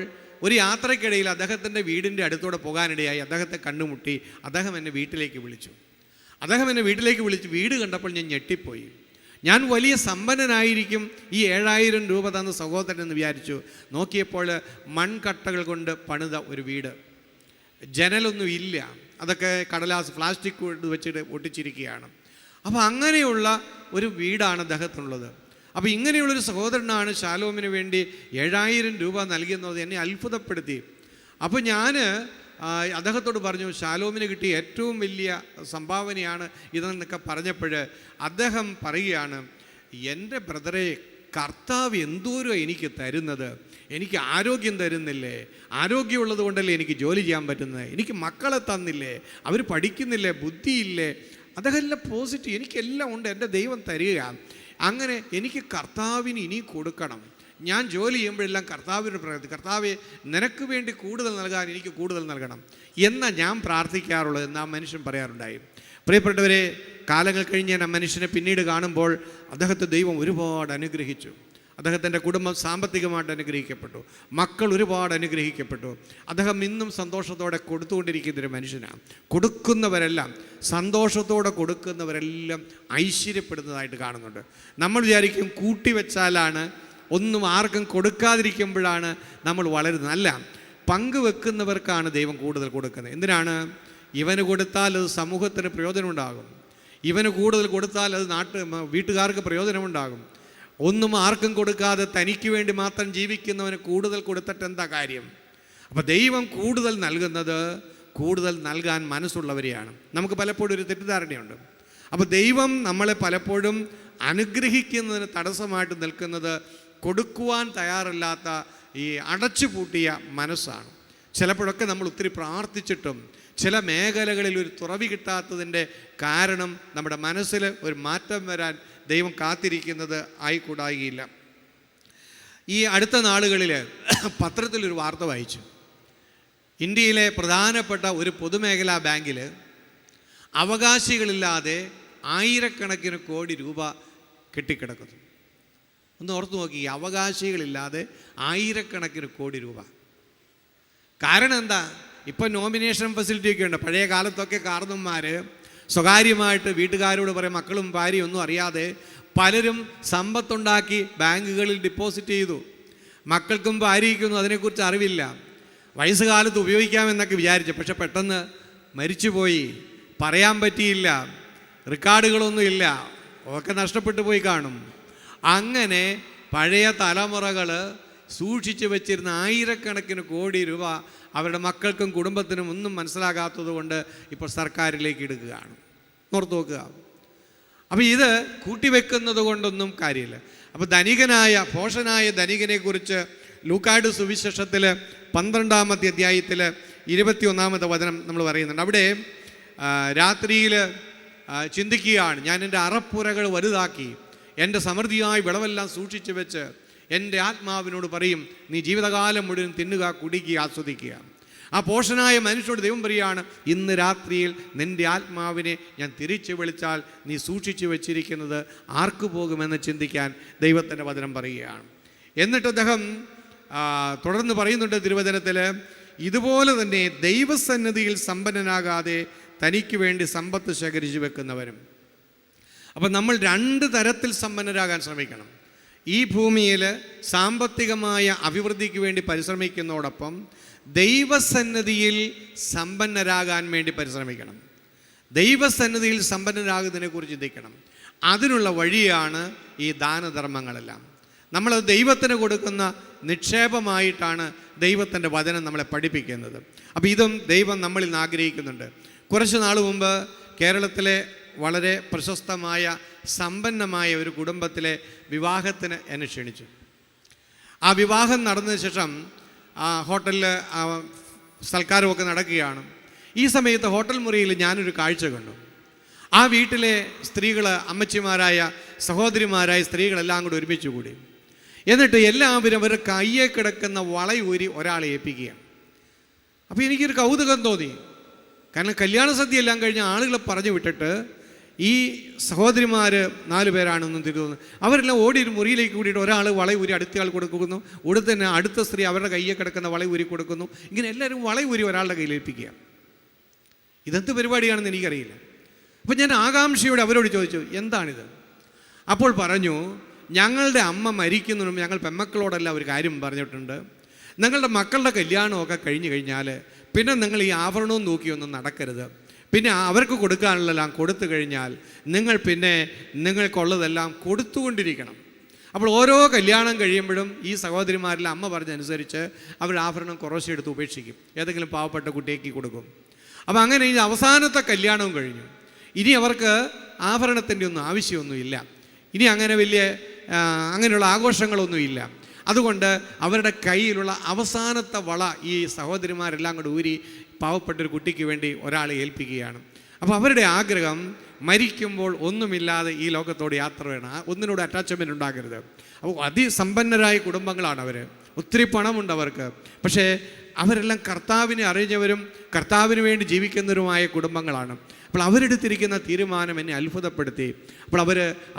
ഒരു യാത്രയ്ക്കിടയിൽ അദ്ദേഹത്തിൻ്റെ വീടിൻ്റെ അടുത്തൂടെ പോകാനിടയായി. അദ്ദേഹത്തെ കണ്ടുമുട്ടി. അദ്ദേഹം എന്നെ വീട്ടിലേക്ക് വിളിച്ചു. വീട് കണ്ടപ്പോൾ ഞാൻ ഞെട്ടിപ്പോയി. ഞാൻ വലിയ സമ്പന്നനായിരിക്കും, ഈ 7000 രൂപ തന്ന സഹോദരൻ എന്ന് വിചാരിച്ചു. നോക്കിയപ്പോൾ മൺകട്ടകൾ കൊണ്ട് പണിത ഒരു വീട്, ജനലൊന്നും ഇല്ല, അതൊക്കെ കടലാസ് പ്ലാസ്റ്റിക് വെച്ചിട്ട് ഒട്ടിച്ചിരിക്കുകയാണ്. അപ്പോൾ അങ്ങനെയുള്ള ഒരു വീടാണ് അദ്ദേഹത്തിനുള്ളത്. അപ്പോൾ ഇങ്ങനെയുള്ളൊരു സഹോദരനാണ് ഷാലോമിന് വേണ്ടി 7000 രൂപ നൽകിയെന്നത് എന്നെ അത്ഭുതപ്പെടുത്തി. അപ്പോൾ ഞാൻ അദ്ദേഹത്തോട് പറഞ്ഞു, ഷാലോമിന് കിട്ടിയ ഏറ്റവും വലിയ സംഭാവനയാണ് ഇതെന്നൊക്കെ പറഞ്ഞപ്പോൾ അദ്ദേഹം പറയുകയാണ്, എൻ്റെ ബ്രദറെ, കർത്താവ് എന്തോരോ എനിക്ക് തരുന്നത്, എനിക്ക് ആരോഗ്യം തരുന്നില്ലേ, ആരോഗ്യമുള്ളത് കൊണ്ടല്ലേ എനിക്ക് ജോലി ചെയ്യാൻ പറ്റുന്നത്, എനിക്ക് മക്കളെ തന്നില്ലേ, അവർ പഠിക്കുന്നില്ലേ, ബുദ്ധിയില്ലേ, അതെല്ലാം പോസിറ്റീവ്, എനിക്കെല്ലാം ഉണ്ട്, എൻ്റെ ദൈവം തരിക. അങ്ങനെ എനിക്ക് കർത്താവിന് ഇനി കൊടുക്കണം. ഞാൻ ജോലി ചെയ്യുമ്പോഴെല്ലാം കർത്താവിന് പ്രാർത്ഥിക്കും, കർത്താവെ നിനക്ക് വേണ്ടി കൂടുതൽ നൽകാൻ എനിക്ക് കൂടുതൽ നൽകണം എന്നാ ഞാൻ പ്രാർത്ഥിക്കാറുള്ളത് എന്ന് ആ മനുഷ്യൻ പറയാറുണ്ടായി. പ്രിയപ്പെട്ടവരെ, കാലങ്ങൾ കഴിഞ്ഞ് ഞാൻ ആ മനുഷ്യനെ പിന്നീട് കാണുമ്പോൾ അദ്ദേഹത്തെ ദൈവം ഒരുപാട് അനുഗ്രഹിച്ചു. അദ്ദേഹത്തിൻ്റെ കുടുംബം സാമ്പത്തികമായിട്ട് അനുഗ്രഹിക്കപ്പെട്ടു, മക്കൾ ഒരുപാട് അനുഗ്രഹിക്കപ്പെട്ടു. അദ്ദേഹം ഇന്നും സന്തോഷത്തോടെ കൊടുത്തുകൊണ്ടിരിക്കുന്നൊരു മനുഷ്യനാണ്. കൊടുക്കുന്നവരെല്ലാം, സന്തോഷത്തോടെ കൊടുക്കുന്നവരെല്ലാം ഐശ്വര്യപ്പെടുന്നതായിട്ട് കാണുന്നുണ്ട്. നമ്മൾ വിചാരിക്കും കൂട്ടിവെച്ചാലാണ്, ഒന്നും ആർക്കും കൊടുക്കാതിരിക്കുമ്പോഴാണ് നമ്മൾ വളരുന്നത്. അല്ല, പങ്കുവെക്കുന്നവർക്കാണ് ദൈവം കൂടുതൽ കൊടുക്കുന്നത്. എന്തിനാണ്? ഇവന് കൊടുത്താൽ അത് സമൂഹത്തിന് പ്രയോജനമുണ്ടാകും, ഇവന് കൂടുതൽ കൊടുത്താൽ അത് വീട്ടുകാർക്ക് പ്രയോജനമുണ്ടാകും. ഒന്നും ആർക്കും കൊടുക്കാതെ തനിക്ക് വേണ്ടി മാത്രം ജീവിക്കുന്നവന് കൂടുതൽ കൊടുത്തിട്ട് എന്താ കാര്യം? അപ്പോൾ ദൈവം കൂടുതൽ നൽകുന്നത് കൂടുതൽ നൽകാൻ മനസ്സുള്ളവരെയാണ്. നമുക്ക് പലപ്പോഴും ഒരു തെറ്റിദ്ധാരണയുണ്ട്. അപ്പോൾ ദൈവം നമ്മളെ പലപ്പോഴും അനുഗ്രഹിക്കുന്നതിന് തടസ്സമായിട്ട് നിൽക്കുന്നത് കൊടുക്കുവാൻ തയ്യാറില്ലാത്ത ഈ അടച്ചുപൂട്ടിയ മനസ്സാണ്. ചിലപ്പോഴൊക്കെ നമ്മൾ ഒത്തിരി പ്രാർത്ഥിച്ചിട്ടും ചില മേഖലകളിൽ ഒരു തുറവി കിട്ടാത്തതിൻ്റെ കാരണം നമ്മുടെ മനസ്സിൽ ഒരു മാറ്റം വരാൻ ദൈവം കാത്തിരിക്കുന്നത് ആയിക്കൂടായില്ല. ഈ അടുത്ത നാളുകളിൽ പത്രത്തിലൊരു വാർത്ത വായിച്ചു. ഇന്ത്യയിലെ പ്രധാനപ്പെട്ട ഒരു പൊതുമേഖലാ ബാങ്കിൽ അവകാശികളില്ലാതെ ആയിരക്കണക്കിന് കോടി രൂപ കെട്ടിക്കിടക്കുന്നു. ഒന്ന് ഓർത്തു നോക്കി, അവകാശികളില്ലാതെ ആയിരക്കണക്കിന് കോടി രൂപ. കാരണം എന്താ? ഇപ്പം നോമിനേഷൻ ഫെസിലിറ്റിയൊക്കെ ഉണ്ട്. പഴയ കാലത്തൊക്കെ കാർന്നന്മാർ സ്വകാര്യമായിട്ട് വീട്ടുകാരോട് പറയും, മക്കളും ഭാര്യയും ഒന്നും അറിയാതെ പലരും സമ്പത്തുണ്ടാക്കി ബാങ്കുകളിൽ ഡിപ്പോസിറ്റ് ചെയ്തു. മക്കൾക്കും ഭാര്യയ്ക്കൊന്നും അതിനെക്കുറിച്ച് അറിവില്ല. വയസ്സുകാലത്ത് ഉപയോഗിക്കാമെന്നൊക്കെ വിചാരിച്ചു, പക്ഷെ പെട്ടെന്ന് മരിച്ചുപോയി, പറയാൻ പറ്റിയില്ല, റെക്കോർഡുകളൊന്നുമില്ല, ഒക്കെ നഷ്ടപ്പെട്ടു പോയി കാണും. അങ്ങനെ പഴയ തലമുറകൾ സൂക്ഷിച്ചു വെച്ചിരുന്ന ആയിരക്കണക്കിന് കോടി രൂപ അവരുടെ മക്കൾക്കും കുടുംബത്തിനും ഒന്നും മനസ്സിലാകാത്തത് കൊണ്ട് ഇപ്പോൾ സർക്കാരിലേക്ക് ഇടുകയാണ്. ഓർത്ത് നോക്കുക. അപ്പോൾ ഇത് കൂട്ടിവെക്കുന്നത് കൊണ്ടൊന്നും കാര്യമില്ല. അപ്പോൾ ഭോഷനായ ധനികനെക്കുറിച്ച് ലൂക്കായുടെ സുവിശേഷത്തിൽ 12-ാമത്തെ അധ്യായത്തിൽ 21-ാമത്തെ വചനം നമ്മൾ പറയുന്നുണ്ട്. അവിടെ രാത്രിയിൽ ചിന്തിക്കുകയാണ്, ഞാൻ എൻ്റെ അറപ്പുരകൾ വലുതാക്കി എൻ്റെ സമൃദ്ധിയായ വിളവെല്ലാം സൂക്ഷിച്ചു വെച്ച് എൻ്റെ ആത്മാവിനോട് പറയും, നീ ജീവിതകാലം മുഴുവൻ തിന്നുക, കുടിക്കുക, ആസ്വദിക്കുക. ആ പോഷനായ മനുഷ്യനോട് ദൈവം പറയുകയാണ്, ഇന്ന് രാത്രിയിൽ നിൻ്റെ ആത്മാവിനെ ഞാൻ തിരിച്ചു വിളിച്ചാൽ നീ സൂക്ഷിച്ചു വെച്ചിരിക്കുന്നത് ആർക്ക് പോകുമെന്ന് ചിന്തിക്കാൻ ദൈവത്തിൻ്റെ വചനം പറയുകയാണ്. എന്നിട്ട് അദ്ദേഹം തുടർന്ന് പറയുന്നുണ്ട് തിരുവചനത്തിൽ, ഇതുപോലെ തന്നെ ദൈവസന്നിധിയിൽ സമ്പന്നനാകാതെ തനിക്ക് വേണ്ടി സമ്പത്ത് ശേഖരിച്ചു വെക്കുന്നവരും. അപ്പം നമ്മൾ 2 തരത്തിൽ സമ്പന്നരാകാൻ ശ്രമിക്കണം. ഈ ഭൂമിയിൽ സാമ്പത്തികമായ അഭിവൃദ്ധിക്ക് വേണ്ടി പരിശ്രമിക്കുന്നതോടൊപ്പം ദൈവസന്നിധിയിൽ സമ്പന്നരാകാൻ വേണ്ടി പരിശ്രമിക്കണം. ദൈവസന്നിധിയിൽ സമ്പന്നരാകുന്നതിനെക്കുറിച്ച് ചിന്തിക്കണം. അതിനുള്ള വഴിയാണ് ഈ ദാനധർമ്മങ്ങളെല്ലാം. നമ്മളത് ദൈവത്തിന് കൊടുക്കുന്ന നിക്ഷേപമായിട്ടാണ് ദൈവത്തിൻ്റെ വചനം നമ്മളെ പഠിപ്പിക്കുന്നത്. അപ്പോൾ ഇതും ദൈവം നമ്മളിൽ നിന്ന് ആഗ്രഹിക്കുന്നുണ്ട്. കുറച്ച് നാൾ മുമ്പ് കേരളത്തിലെ വളരെ പ്രശസ്തമായ സമ്പന്നമായ ഒരു കുടുംബത്തിലെ വിവാഹത്തിന് എന്നെ ക്ഷണിച്ചു. ആ വിവാഹം നടന്നതിന് ശേഷം ഹോട്ടലിൽ സൽക്കാരമൊക്കെ നടക്കുകയാണ്. ഈ സമയത്ത് ഹോട്ടൽ മുറിയിൽ ഞാനൊരു കാഴ്ച കണ്ടു. ആ വീട്ടിലെ സ്ത്രീകൾ, അമ്മച്ചിമാരായ സഹോദരിമാരായ സ്ത്രീകളെല്ലാം കൂടി ഒരുമിച്ച് കൂടി. എന്നിട്ട് എല്ലാവരും അവരുടെ കയ്യെ കിടക്കുന്ന വളയൂരി ഒരാളെ ഏൽപ്പിക്കുകയാണ്. അപ്പോൾ എനിക്കൊരു കൗതുകം തോന്നി. കാരണം കല്യാണ സദ്യ എല്ലാം കഴിഞ്ഞ ആളുകളെ പറഞ്ഞു വിട്ടിട്ട് ഈ സഹോദരിമാർ 4 പേരാണെന്നും തിരുതുന്നു. അവരെല്ലാം ഓടി ഒരു മുറിയിലേക്ക് കൂടിയിട്ട് ഒരാൾ വളയൂരി അടുത്തയാൾ കൊടുക്കുന്നു, ഉടനെ തന്നെ അടുത്ത സ്ത്രീ അവരുടെ കയ്യെ കിടക്കുന്ന വളയൂരി കൊടുക്കുന്നു. ഇങ്ങനെ എല്ലാവരും വളയൂരി ഒരാളുടെ കയ്യിൽ ഏൽപ്പിക്കുക. ഇതെന്ത് പരിപാടിയാണെന്ന് എനിക്കറിയില്ല. അപ്പോൾ ഞാൻ ആകാംക്ഷയോടെ അവരോട് ചോദിച്ചു, എന്താണിത്? അപ്പോൾ പറഞ്ഞു, ഞങ്ങളുടെ അമ്മ മരിക്കുന്നതിനും ഞങ്ങൾ പെമ്മക്കളോടെല്ലാം ഒരു കാര്യം പറഞ്ഞിട്ടുണ്ട്. നിങ്ങളുടെ മക്കളുടെ കല്യാണമൊക്കെ കഴിഞ്ഞു കഴിഞ്ഞാൽ പിന്നെ നിങ്ങൾ ഈ ആഭരണവും നോക്കിയൊന്നും നടക്കരുത്. പിന്നെ അവർക്ക് കൊടുക്കാനുള്ളതെല്ലാം കൊടുത്തു കഴിഞ്ഞാൽ നിങ്ങൾക്കുള്ളതെല്ലാം കൊടുത്തുകൊണ്ടിരിക്കണം. അപ്പോൾ ഓരോ കല്യാണം കഴിയുമ്പോഴും ഈ സഹോദരിമാരിലെ അമ്മ പറഞ്ഞനുസരിച്ച് അവർ ആഭരണം കുറച്ചെടുത്ത് ഉപേക്ഷിക്കും, ഏതെങ്കിലും പാവപ്പെട്ട കുട്ടിയേക്ക് കൊടുക്കും. അപ്പോൾ അങ്ങനെ ഈ അവസാനത്തെ കല്യാണവും കഴിഞ്ഞു. ഇനി അവർക്ക് ആഭരണത്തിൻ്റെ ഒന്നും ആവശ്യമൊന്നുമില്ല. ഇനി അങ്ങനെ വലിയ അങ്ങനെയുള്ള ആഘോഷങ്ങളൊന്നുമില്ല. അതുകൊണ്ട് അവരുടെ കയ്യിലുള്ള അവസാനത്തെ വള ഈ സഹോദരിമാരെല്ലാം കൂടെ ഊരി പാവപ്പെട്ടൊരു കുട്ടിക്ക് വേണ്ടി ഒരാളെ ഏൽപ്പിക്കുകയാണ്. അപ്പോൾ അവരുടെ ആഗ്രഹം മരിക്കുമ്പോൾ ഒന്നുമില്ലാതെ ഈ ലോകത്തോട് യാത്ര വേണം, ഒന്നിനോട് അറ്റാച്ച്മെൻ്റ് ഉണ്ടാകരുത്. അപ്പോൾ അതിസമ്പന്നരായ കുടുംബങ്ങളാണ് അവർ, ഒത്തിരി പണമുണ്ട് അവർക്ക്. പക്ഷേ അവരെല്ലാം കർത്താവിനെ അറിഞ്ഞവരും കർത്താവിന് വേണ്ടി ജീവിക്കുന്നവരുമായ കുടുംബങ്ങളാണ്. അപ്പോൾ അവരെടുത്തിരിക്കുന്ന തീരുമാനം എന്നെ അത്ഭുതപ്പെടുത്തി. അപ്പോൾ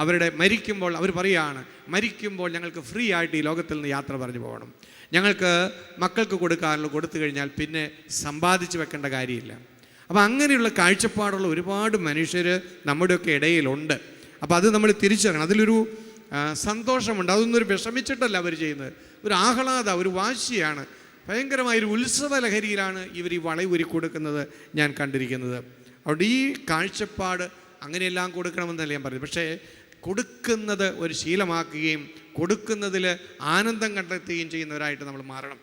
അവരുടെ മരിക്കുമ്പോൾ അവർ പറയുകയാണ്, മരിക്കുമ്പോൾ ഞങ്ങൾക്ക് ഫ്രീ ആയിട്ട് ഈ ലോകത്തിൽ നിന്ന് യാത്ര പറഞ്ഞു പോകണം. ഞങ്ങൾക്ക് മക്കൾക്ക് കൊടുക്കാനുള്ള കൊടുത്തു കഴിഞ്ഞാൽ പിന്നെ സമ്പാദിച്ച് വെക്കേണ്ട കാര്യമില്ല. അപ്പോൾ അങ്ങനെയുള്ള കാഴ്ചപ്പാടുള്ള ഒരുപാട് മനുഷ്യർ നമ്മുടെയൊക്കെ ഇടയിലുണ്ട്. അപ്പോൾ അത് നമ്മൾ തിരിച്ചറിയണം. അതിലൊരു സന്തോഷമുണ്ട്. അതൊന്നും ഒരു വിഷമിച്ചിട്ടല്ല അവർ ചെയ്യുന്നത്, ഒരു ആഹ്ലാദ, ഒരു വാശിയാണ്. ഭയങ്കരമായൊരു ഉത്സവ ലഹരിയിലാണ് ഇവർ ഈ വളയൂരി കൊടുക്കുന്നത് ഞാൻ കണ്ടിരിക്കുന്നത്. അതുകൊണ്ട് ഈ കാഴ്ചപ്പാട് അങ്ങനെയെല്ലാം കൊടുക്കണമെന്നല്ല ഞാൻ പറയുന്നത്. പക്ഷേ കൊടുക്കുന്നത് ഒരു ശീലമാക്കുകയും കൊടുക്കുന്നതിൽ ആനന്ദം കണ്ടെത്തുകയും ചെയ്യുന്നവരായിട്ട് നമ്മൾ മാറണം.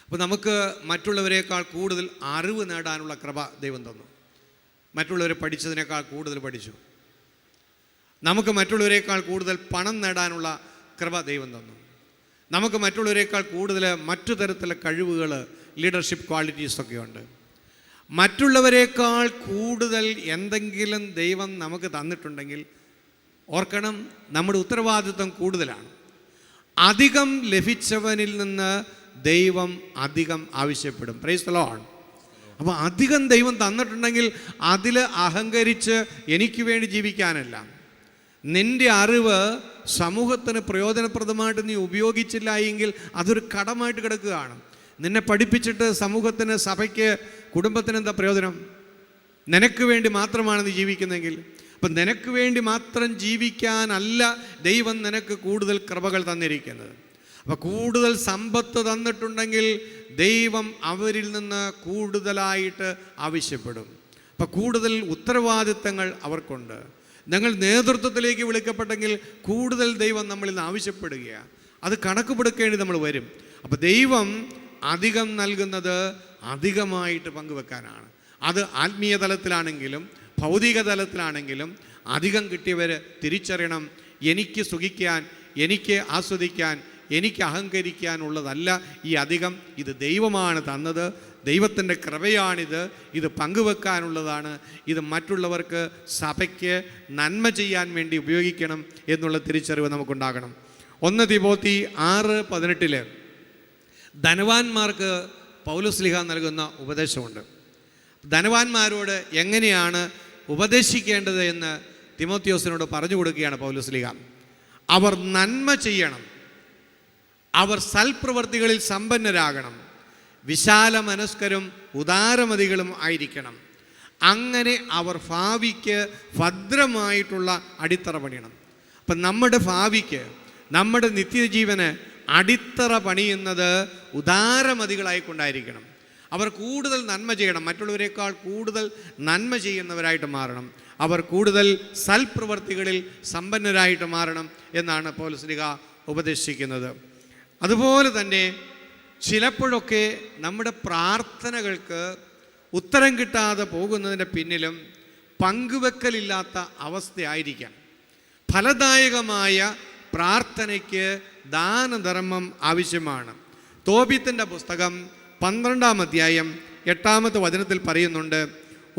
അപ്പോൾ നമുക്ക് മറ്റുള്ളവരെക്കാൾ കൂടുതൽ അറിവ് നേടാനുള്ള കൃപ ദൈവം തന്നു. മറ്റുള്ളവർ പഠിച്ചതിനേക്കാൾ കൂടുതൽ പഠിച്ചു. നമുക്ക് മറ്റുള്ളവരെക്കാൾ കൂടുതൽ പണം നേടാനുള്ള കൃപ ദൈവം തന്നു. നമുക്ക് മറ്റുള്ളവരെക്കാൾ കൂടുതൽ മറ്റു തരത്തിലുള്ള കഴിവുകൾ, ലീഡർഷിപ്പ് ക്വാളിറ്റീസൊക്കെ ഉണ്ട്. മറ്റുള്ളവരെക്കാൾ കൂടുതൽ എന്തെങ്കിലും ദൈവം നമുക്ക് തന്നിട്ടുണ്ടെങ്കിൽ ഓർക്കണം, നമ്മുടെ ഉത്തരവാദിത്വം കൂടുതലാണ്. അധികം ലഭിച്ചവനിൽ നിന്ന് ദൈവം അധികം ആവശ്യപ്പെടും. Price the Lord. അപ്പോൾ അധികം ദൈവം തന്നിട്ടുണ്ടെങ്കിൽ അതിൽ അഹങ്കരിച്ച് എനിക്ക് വേണ്ടി ജീവിക്കാനല്ല. നിൻ്റെ അറിവ് സമൂഹത്തിന് പ്രയോജനപ്രദമായിട്ട് നീ ഉപയോഗിച്ചില്ല എങ്കിൽ അതൊരു കടമായിട്ട് കിടക്കുകയാണ്. നിന്നെ പഠിപ്പിച്ചിട്ട് സമൂഹത്തിന്, സഭയ്ക്ക്, കുടുംബത്തിന് എന്താ പ്രയോജനം? നിനക്ക് വേണ്ടി മാത്രമാണ് നീ ജീവിക്കുന്നതെങ്കിൽ. അപ്പം നിനക്ക് വേണ്ടി മാത്രം ജീവിക്കാനല്ല ദൈവം നിനക്ക് കൂടുതൽ കൃപകൾ തന്നിരിക്കുന്നത്. അപ്പോൾ കൂടുതൽ സമ്പത്ത് തന്നിട്ടുണ്ടെങ്കിൽ ദൈവം അവരിൽ നിന്ന് കൂടുതലായിട്ട് ആവശ്യപ്പെടും. അപ്പം കൂടുതൽ ഉത്തരവാദിത്തങ്ങൾ അവർക്കുണ്ട്. ഞങ്ങൾ നേതൃത്വത്തിലേക്ക് വിളിക്കപ്പെട്ടെങ്കിൽ കൂടുതൽ ദൈവം നമ്മളിൽ നിന്ന് ആവശ്യപ്പെടുകയാണ്. അത് കണക്ക് കൊടുക്കേണ്ടി നമ്മൾ വരും. അപ്പോൾ ദൈവം അധികം നൽകുന്നത് അധികമായിട്ട് പങ്കുവെക്കാനാണ്. അത് ആത്മീയ തലത്തിലാണെങ്കിലും ഭൗതിക തലത്തിലാണെങ്കിലും അധികം കിട്ടിയവർ തിരിച്ചറിയണം, എനിക്ക് സുഖിക്കാൻ, എനിക്ക് ആസ്വദിക്കാൻ, എനിക്ക് അഹങ്കരിക്കാനുള്ളതല്ല ഈ അധികം. ഇത് ദൈവമാണ് തന്നത്, ദൈവത്തിൻ്റെ കൃപയാണിത്. ഇത് പങ്കുവെക്കാനുള്ളതാണ്. ഇത് മറ്റുള്ളവർക്ക്, സഭയ്ക്ക് നന്മ ചെയ്യാൻ വേണ്ടി ഉപയോഗിക്കണം എന്നുള്ള തിരിച്ചറിവ് നമുക്കുണ്ടാകണം. 1 തിമോത്തി 6:18 ധനവാന്മാർക്ക് പൗലോസ്ലീഹ നൽകുന്ന ഉപദേശമുണ്ട്. ധനവാന്മാരോട് എങ്ങനെയാണ് ഉപദേശിക്കേണ്ടത് എന്ന് തിമോത്തിയോസിനോട് പറഞ്ഞു കൊടുക്കുകയാണ് പൗലോസ്ലീഹ. അവർ നന്മ ചെയ്യണം, അവർ സൽപ്രവർത്തികളിൽ സമ്പന്നരാകണം, വിശാല മനസ്കരും ഉദാരമതികളും ആയിരിക്കണം. അങ്ങനെ അവർ ഭാവിക്ക് ഭദ്രമായിട്ടുള്ള അടിത്തറ പണിയണം. അപ്പം നമ്മുടെ ഭാവിക്ക്, നമ്മുടെ നിത്യജീവന് അടിത്തറ പണിയുന്നത് ഉദാരമതികളായിക്കൊണ്ടായിരിക്കണം. അവർ കൂടുതൽ നന്മ ചെയ്യണം, മറ്റുള്ളവരെക്കാൾ കൂടുതൽ നന്മ ചെയ്യുന്നവരായിട്ട് മാറണം. അവർ കൂടുതൽ സൽപ്രവർത്തികളിൽ സമ്പന്നരായിട്ട് മാറണം എന്നാണ് പൗലോസ്ലീഹ ഉപദേശിക്കുന്നത്. അതുപോലെ തന്നെ ചിലപ്പോഴൊക്കെ നമ്മുടെ പ്രാർത്ഥനകൾക്ക് ഉത്തരം കിട്ടാതെ പോകുന്നതിൻ്റെ പിന്നിലും പങ്കുവെക്കലില്ലാത്ത അവസ്ഥയായിരിക്കാം. ഫലദായകമായ പ്രാർത്ഥനയ്ക്ക് ദാനധർമ്മം ആവശ്യമാണ്. തോബീത്തിൻ്റെ പുസ്തകം 12-ാം അധ്യായം 8-ാമത്തെ വചനത്തിൽ പറയുന്നുണ്ട്,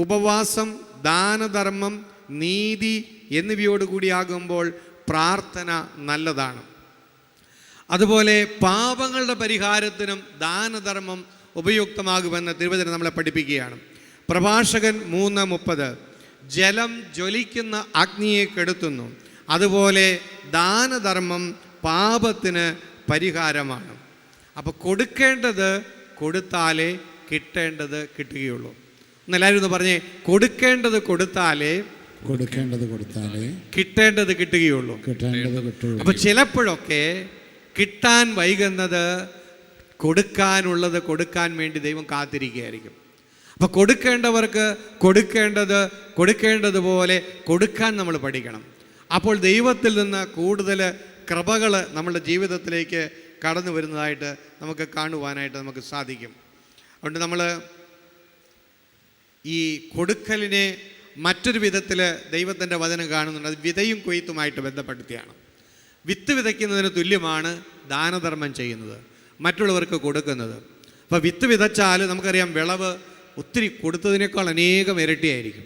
ഉപവാസം, ദാനധർമ്മം, നീതി എന്നിവയോടുകൂടിയാകുമ്പോൾ പ്രാർത്ഥന നല്ലതാണ്. അതുപോലെ പാപങ്ങളുടെ പരിഹാരത്തിനും ദാനധർമ്മം ഉപയുക്തമാകുമെന്ന് തിരുവചനം നമ്മളെ പഠിപ്പിക്കുകയാണ്. പ്രഭാഷകൻ 3:30 ജലം ജ്വലിക്കുന്ന അഗ്നിയെ കെടുത്തുന്നു, അതുപോലെ ദാനധർമ്മം പാപത്തിന് പരിഹാരമാണ്. അപ്പോൾ കൊടുക്കേണ്ടത് കൊടുത്താലേ കിട്ടേണ്ടത് കിട്ടുകയുള്ളൂ. എന്നെല്ലാവരും ഒന്ന് പറഞ്ഞേ, കൊടുക്കേണ്ടത് കൊടുത്താലേ കിട്ടേണ്ടത് കിട്ടുകയുള്ളൂ. അപ്പോൾ ചിലപ്പോഴൊക്കെ കിട്ടാൻ വൈകുന്നത് കൊടുക്കാനുള്ളത് കൊടുക്കാൻ വേണ്ടി ദൈവം കാത്തിരിക്കുകയായിരിക്കും. അപ്പോൾ കൊടുക്കേണ്ടവർക്ക് കൊടുക്കേണ്ടതുപോലെ കൊടുക്കാൻ നമ്മൾ പഠിക്കണം. അപ്പോൾ ദൈവത്തിൽ നിന്ന് കൂടുതൽ കൃപകൾ നമ്മുടെ ജീവിതത്തിലേക്ക് കടന്നു വരുന്നതായിട്ട് നമുക്ക് കാണുവാനായിട്ട് നമുക്ക് സാധിക്കും. അതുകൊണ്ട് നമ്മൾ ഈ കൊടുക്കലിനെ മറ്റൊരു വിധത്തിൽ ദൈവത്തിൻ്റെ വചനം കാണുന്നുണ്ട്. അത് വിതയും കൊയ്ത്തുമായിട്ട് ബന്ധപ്പെടുത്തിയാണ്. വിത്ത് വിതയ്ക്കുന്നതിന് തുല്യമാണ് ദാനധർമ്മം ചെയ്യുന്നത്, മറ്റുള്ളവർക്ക് കൊടുക്കുന്നത്. അപ്പോൾ വിത്ത് വിതച്ചാൽ നമുക്കറിയാം വിളവ് ഒത്തിരി കൊടുത്തതിനേക്കാൾ അനേകം ഇരട്ടിയായിരിക്കും.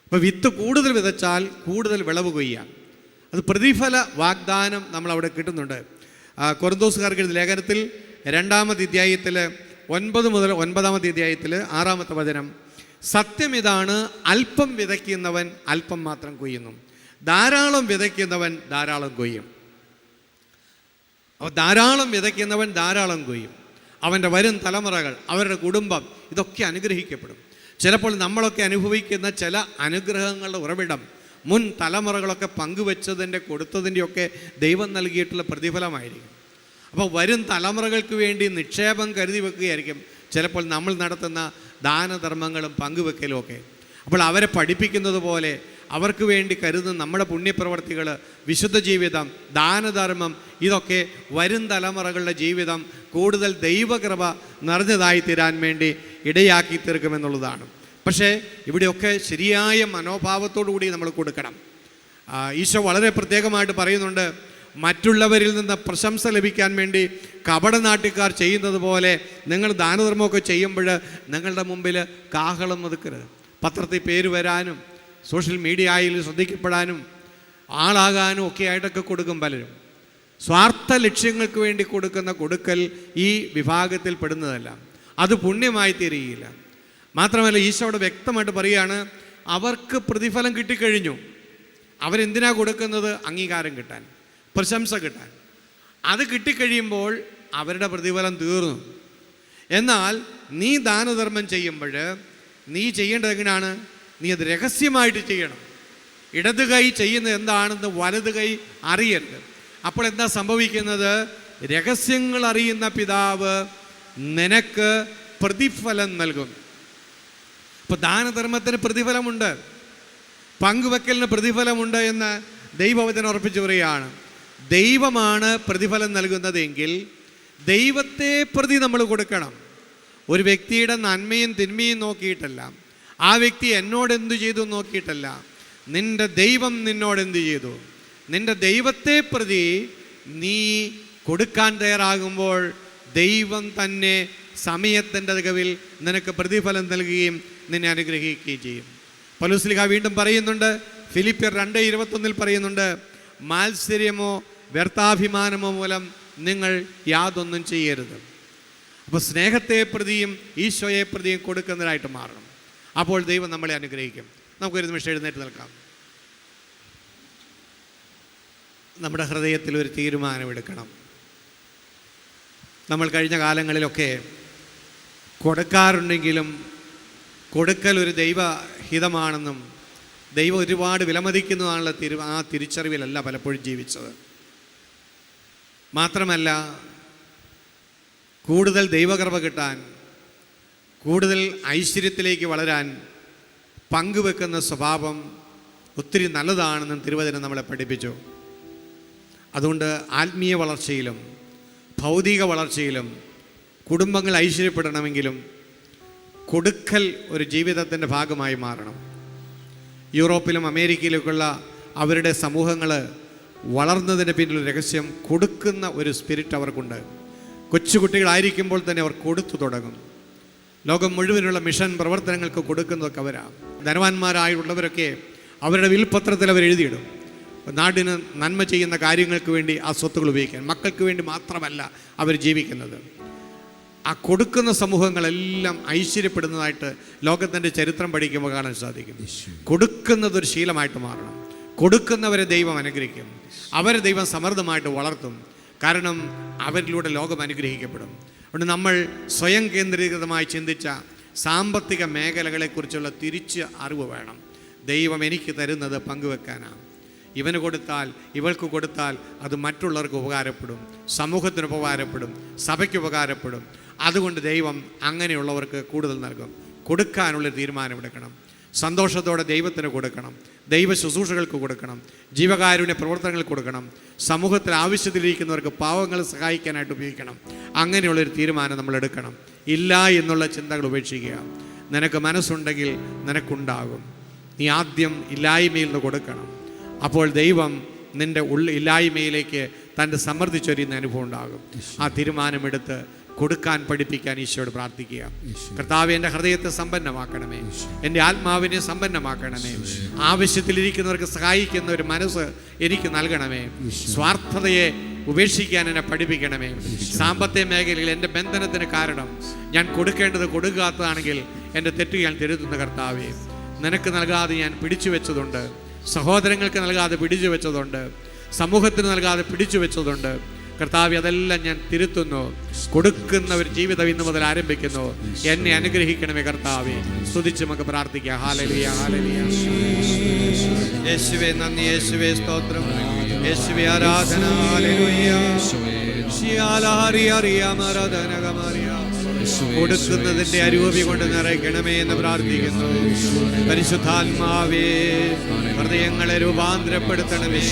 അപ്പോൾ വിത്ത് കൂടുതൽ വിതച്ചാൽ കൂടുതൽ വിളവ് കൊയ്യാം. അത് പ്രതിഫല വാഗ്ദാനം നമ്മളവിടെ കിട്ടുന്നുണ്ട്. കൊരിന്തോസുകാർക്ക് എഴുതിയ ലേഖനത്തിൽ 2-ാമത്തെ അധ്യായത്തിൽ 9 മുതൽ 9-ാമത്തെ അധ്യായത്തിൽ 6-ാമത്തെ വചനം, സത്യം ഇതാണ്, അല്പം വിതയ്ക്കുന്നവൻ അല്പം മാത്രം കൊയ്യുന്നു, ധാരാളം വിതയ്ക്കുന്നവൻ ധാരാളം കൊയ്യും. അപ്പോൾ ധാരാളം വിതയ്ക്കുന്നവൻ ധാരാളം കൊയ്യും. അവൻ്റെ വരും തലമുറകൾ, അവരുടെ കുടുംബം, ഇതൊക്കെ അനുഗ്രഹിക്കപ്പെടും. ചിലപ്പോൾ നമ്മളൊക്കെ അനുഭവിക്കുന്ന ചില അനുഗ്രഹങ്ങളുടെ ഉറവിടം മുൻ തലമുറകളൊക്കെ പങ്കുവെച്ചതിൻ്റെ കൊടുത്തതിൻ്റെയൊക്കെ ദൈവം നൽകിയിട്ടുള്ള പ്രതിഫലമായിരിക്കും. അപ്പോൾ വരും തലമുറകൾക്ക് വേണ്ടി നിക്ഷേപം കരുതി വെക്കുകയായിരിക്കും ചിലപ്പോൾ നമ്മൾ നടത്തുന്ന ദാനധർമ്മങ്ങളും പങ്കുവെക്കലും ഒക്കെ. അപ്പോൾ അവരെ പഠിപ്പിക്കുന്നത് പോലെ അവർക്ക് വേണ്ടി കരുതുന്ന നമ്മുടെ പുണ്യപ്രവർത്തികൾ, വിശുദ്ധ ജീവിതം, ദാനധർമ്മം, ഇതൊക്കെ വരും തലമുറകളുടെ ജീവിതം കൂടുതൽ ദൈവകൃപ നിറഞ്ഞതായി തീരാൻ വേണ്ടി ഇടയാക്കി തീർക്കുമെന്നുള്ളതാണ്. പക്ഷേ ഇവിടെയൊക്കെ ശരിയായ മനോഭാവത്തോടു കൂടി നമ്മൾ കൊടുക്കണം. ഈശോ വളരെ പ്രത്യേകമായിട്ട് പറയുന്നുണ്ട്, മറ്റുള്ളവരിൽ നിന്ന് പ്രശംസ ലഭിക്കാൻ വേണ്ടി കപടനാട്യക്കാർ ചെയ്യുന്നത് പോലെ നിങ്ങൾ ദാനധർമ്മമൊക്കെ ചെയ്യുമ്പോൾ നിങ്ങളുടെ മുമ്പിൽ കാഹളം ഒതുക്കരുത്. പത്രത്തിൽ പേര് വരാനും സോഷ്യൽ മീഡിയയിൽ ശ്രദ്ധിക്കപ്പെടാനും ആളാകാനും ഒക്കെ ആയിട്ടൊക്കെ കൊടുക്കും പലരും. സ്വാർത്ഥ ലക്ഷ്യങ്ങൾക്ക് വേണ്ടി കൊടുക്കുന്ന കൊടുക്കൽ ഈ വിഭാഗത്തിൽ പെടുന്നതല്ല, അത് പുണ്യമായി തീരുകയില്ല. മാത്രമല്ല ഈശോയോട് വ്യക്തമായിട്ട് പറയുകയാണ്, അവർക്ക് പ്രതിഫലം കിട്ടിക്കഴിഞ്ഞു. അവരെന്തിനാ കൊടുക്കുന്നത്? അംഗീകാരം കിട്ടാൻ, പ്രശംസ കിട്ടാൻ. അത് കിട്ടിക്കഴിയുമ്പോൾ അവരുടെ പ്രതിഫലം തീർന്നു. എന്നാൽ നീ ദാനധർമ്മം ചെയ്യുമ്പോൾ നീ ചെയ്യേണ്ടത് എങ്ങനെയാണ്? നീ അത് രഹസ്യമായിട്ട് ചെയ്യണം. ഇടത് കൈ ചെയ്യുന്നത് എന്താണെന്ന് വലത് കൈ അറിയരുത്. അപ്പോൾ എന്താ സംഭവിക്കുന്നത്? രഹസ്യങ്ങൾ അറിയുന്ന പിതാവ് നിനക്ക് പ്രതിഫലം നൽകും. ഇപ്പോൾ ദാനധർമ്മത്തിന് പ്രതിഫലമുണ്ട്, പങ്കുവെക്കലിന് പ്രതിഫലമുണ്ട് എന്ന് ദൈവവചനം ഉറപ്പിച്ചു പറയുകയാണ്. ദൈവമാണ് പ്രതിഫലം നൽകുന്നതെങ്കിൽ ദൈവത്തെ പ്രതി നമ്മൾ കൊടുക്കണം. ഒരു വ്യക്തിയുടെ നന്മയും തിന്മയും നോക്കിയിട്ടല്ല, ആ വ്യക്തി എന്നോട് എന്തു ചെയ്തു നോക്കിയിട്ടല്ല, നിൻ്റെ ദൈവം നിന്നോട് എന്തു ചെയ്തു. നിൻ്റെ ദൈവത്തെ പ്രതി നീ കൊടുക്കാൻ തയ്യാറാകുമ്പോൾ ദൈവം തന്നെ സമയത്തിൻ്റെ തികവിൽ നിനക്ക് പ്രതിഫലം നൽകുകയും നിന്നെ അനുഗ്രഹിക്കുകയും ചെയ്യും. പൗലോസ് വീണ്ടും പറയുന്നുണ്ട്, ഫിലിപ്പിയർ 2:21 പറയുന്നുണ്ട്, മാത്സര്യമോ വ്യർത്ഥാഭിമാനമോ മൂലം നിങ്ങൾ യാതൊന്നും ചെയ്യരുത്. അപ്പോൾ സ്നേഹത്തെ പ്രതിയും ഈശോയെ പ്രതിയും കൊടുക്കുന്നതിനായിട്ട് മാറണം. അപ്പോൾ ദൈവം നമ്മളെ അനുഗ്രഹിക്കും. നമുക്കൊരു നിമിഷം എഴുന്നേറ്റ് നിൽക്കാം. നമ്മുടെ ഹൃദയത്തിൽ ഒരു തീരുമാനമെടുക്കണം. നമ്മൾ കഴിഞ്ഞ കാലങ്ങളിലൊക്കെ കൊടുക്കാറുണ്ടെങ്കിലും കൊടുക്കൽ ഒരു ദൈവഹിതമാണെന്നും ദൈവം ഒരുപാട് വിലമതിക്കുന്നതാണുള്ള ആ തിരിച്ചറിവിലല്ല പലപ്പോഴും ജീവിച്ചത്. മാത്രമല്ല, കൂടുതൽ ദൈവകൃപ കിട്ടാൻ, കൂടുതൽ ഐശ്വര്യത്തിലേക്ക് വളരാൻ പങ്കുവെക്കുന്ന സ്വഭാവം ഒത്തിരി നല്ലതാണെന്നും തിരുവചനം നമ്മളെ പഠിപ്പിച്ചു. അതുകൊണ്ട് ആത്മീയ വളർച്ചയിലും ഭൗതിക വളർച്ചയിലും കുടുംബങ്ങൾ ഐശ്വര്യപ്പെടണമെങ്കിലും കൊടുക്കൽ ഒരു ജീവിതത്തിൻ്റെ ഭാഗമായി മാറണം. യൂറോപ്പിലും അമേരിക്കയിലൊക്കെയുള്ള അവരുടെ സമൂഹങ്ങൾ വളർന്നതിന് പിന്നിൽ രഹസ്യം കൊടുക്കുന്ന ഒരു സ്പിരിറ്റ് അവർക്കുണ്ട്. കൊച്ചുകുട്ടികളായിരിക്കുമ്പോൾ തന്നെ അവർ കൊടുത്തു തുടങ്ങും. ലോകം മുഴുവനുള്ള മിഷൻ പ്രവർത്തനങ്ങൾക്ക് കൊടുക്കുന്നതൊക്കെ അവരാണ്. ധനവാന്മാരായുള്ളവരൊക്കെ അവരുടെ വിൽപത്രത്തിൽ അവർ എഴുതിയിടും, നാടിന് നന്മ ചെയ്യുന്ന കാര്യങ്ങൾക്ക് വേണ്ടി ആ സ്വത്തുകൾ ഉപയോഗിക്കാൻ. മക്കൾക്ക് വേണ്ടി മാത്രമല്ല അവർ ജീവിക്കുന്നത്. ആ കൊടുക്കുന്ന സമൂഹങ്ങളെല്ലാം ഐശ്വര്യപ്പെടുന്നതായിട്ട് ലോകത്തിൻ്റെ ചരിത്രം പഠിക്കുമ്പോൾ കാണാൻ സാധിക്കും. കൊടുക്കുന്നതൊരു ശീലമായിട്ട് മാറണം. കൊടുക്കുന്നവരെ ദൈവം അനുഗ്രഹിക്കും, അവരെ ദൈവം സമൃദ്ധമായിട്ട് വളർത്തും. കാരണം അവരിലൂടെ ലോകം അനുഗ്രഹിക്കപ്പെടും. അതുകൊണ്ട് നമ്മൾ സ്വയം കേന്ദ്രീകൃതമായി ചിന്തിച്ച സാമ്പത്തിക മേഖലകളെക്കുറിച്ചുള്ള തിരിച്ച് അറിവ് വേണം. ദൈവം എനിക്ക് തരുന്നത് പങ്കുവെക്കാനാണ്. ഇവന് കൊടുത്താൽ, ഇവൾക്ക് കൊടുത്താൽ അത് മറ്റുള്ളവർക്ക് ഉപകാരപ്പെടും, സമൂഹത്തിന് ഉപകാരപ്പെടും, സഭയ്ക്ക് ഉപകാരപ്പെടും. അതുകൊണ്ട് ദൈവം അങ്ങനെയുള്ളവർക്ക് കൂടുതൽ നൽകും. കൊടുക്കാനുള്ളൊരു തീരുമാനമെടുക്കണം. സന്തോഷത്തോടെ ദൈവത്തിന് കൊടുക്കണം, ദൈവ ശുശ്രൂഷകൾക്ക് കൊടുക്കണം, ജീവകാരുണ്യ പ്രവർത്തനങ്ങൾ കൊടുക്കണം, സമൂഹത്തിൽ ആവശ്യത്തിലിരിക്കുന്നവർക്ക് പാവങ്ങളെ സഹായിക്കാനായിട്ട് ഉപയോഗിക്കണം. അങ്ങനെയുള്ളൊരു തീരുമാനം നമ്മൾ എടുക്കണം. ഇല്ല എന്നുള്ള ചിന്തകൾ ഉപേക്ഷിക്കുക. നിനക്ക് മനസ്സുണ്ടെങ്കിൽ നിനക്കുണ്ടാകും. നീ ആദ്യം ഇല്ലായ്മയിൽ നിന്ന് കൊടുക്കണം. അപ്പോൾ ദൈവം നിൻ്റെ ഇല്ലായ്മയിലേക്ക് തൻ്റെ സമൃദ്ധി ചൊരിയുന്ന അനുഭവം ഉണ്ടാകും. ആ തീരുമാനമെടുത്ത് കൊടുക്കാൻ പഠിപ്പിക്കാൻ ഈശോയോട് പ്രാർത്ഥിക്കുക. കർത്താവേ, എൻ്റെ ഹൃദയത്തെ സമ്പന്നമാക്കണമേ, എൻ്റെ ആത്മാവിനെ സമ്പന്നമാക്കണമേ. ആവശ്യത്തിലിരിക്കുന്നവർക്ക് സഹായിക്കുന്ന ഒരു മനസ്സ് എനിക്ക് നൽകണമേ. സ്വാർത്ഥതയെ ഉപേക്ഷിക്കാൻ എന്നെ പഠിപ്പിക്കണമേ. സാമ്പത്തിക മേഖലയിൽ എൻ്റെ ബന്ധനത്തിന് കാരണം ഞാൻ കൊടുക്കേണ്ടത് കൊടുക്കാത്തതാണെങ്കിൽ എൻ്റെ തെറ്റ് ഞാൻ തിരുത്തുന്ന കർത്താവേ, നിനക്ക് നൽകാതെ ഞാൻ പിടിച്ചു വെച്ചതുണ്ട്, സഹോദരങ്ങൾക്ക് നൽകാതെ പിടിച്ചു വെച്ചതുണ്ട്, സമൂഹത്തിന് നൽകാതെ പിടിച്ചു വെച്ചതുണ്ട്. കർത്താവേ, അതെല്ലാം ഞാൻ തിരുത്തുന്നു. കൊടുക്കുന്ന ഒരു ജീവിതം ഇന്ന് മുതൽ ആരംഭിക്കുന്നു. എന്നെ അനുഗ്രഹിക്കണമേ കർത്താവേ. സ്തുതിച്ച് നമുക്ക് പ്രാർത്ഥിക്കാം. Hallelujah, hallelujah. യേശുവേ നന്ദി, യേശുവേ സ്തോത്രം, യേശുവേ ആരാധന. ഹല്ലേലൂയ. കൊടുക്കുന്നതിന്റെ അരൂപി കൊണ്ട് നിറയ്ക്കണമേ എന്ന് പ്രാർത്ഥിക്കുന്നു. പരിശുദ്ധാത്മാവേ, ഹൃദയങ്ങളെ രൂപാന്തരപ്പെടുത്തണമേ.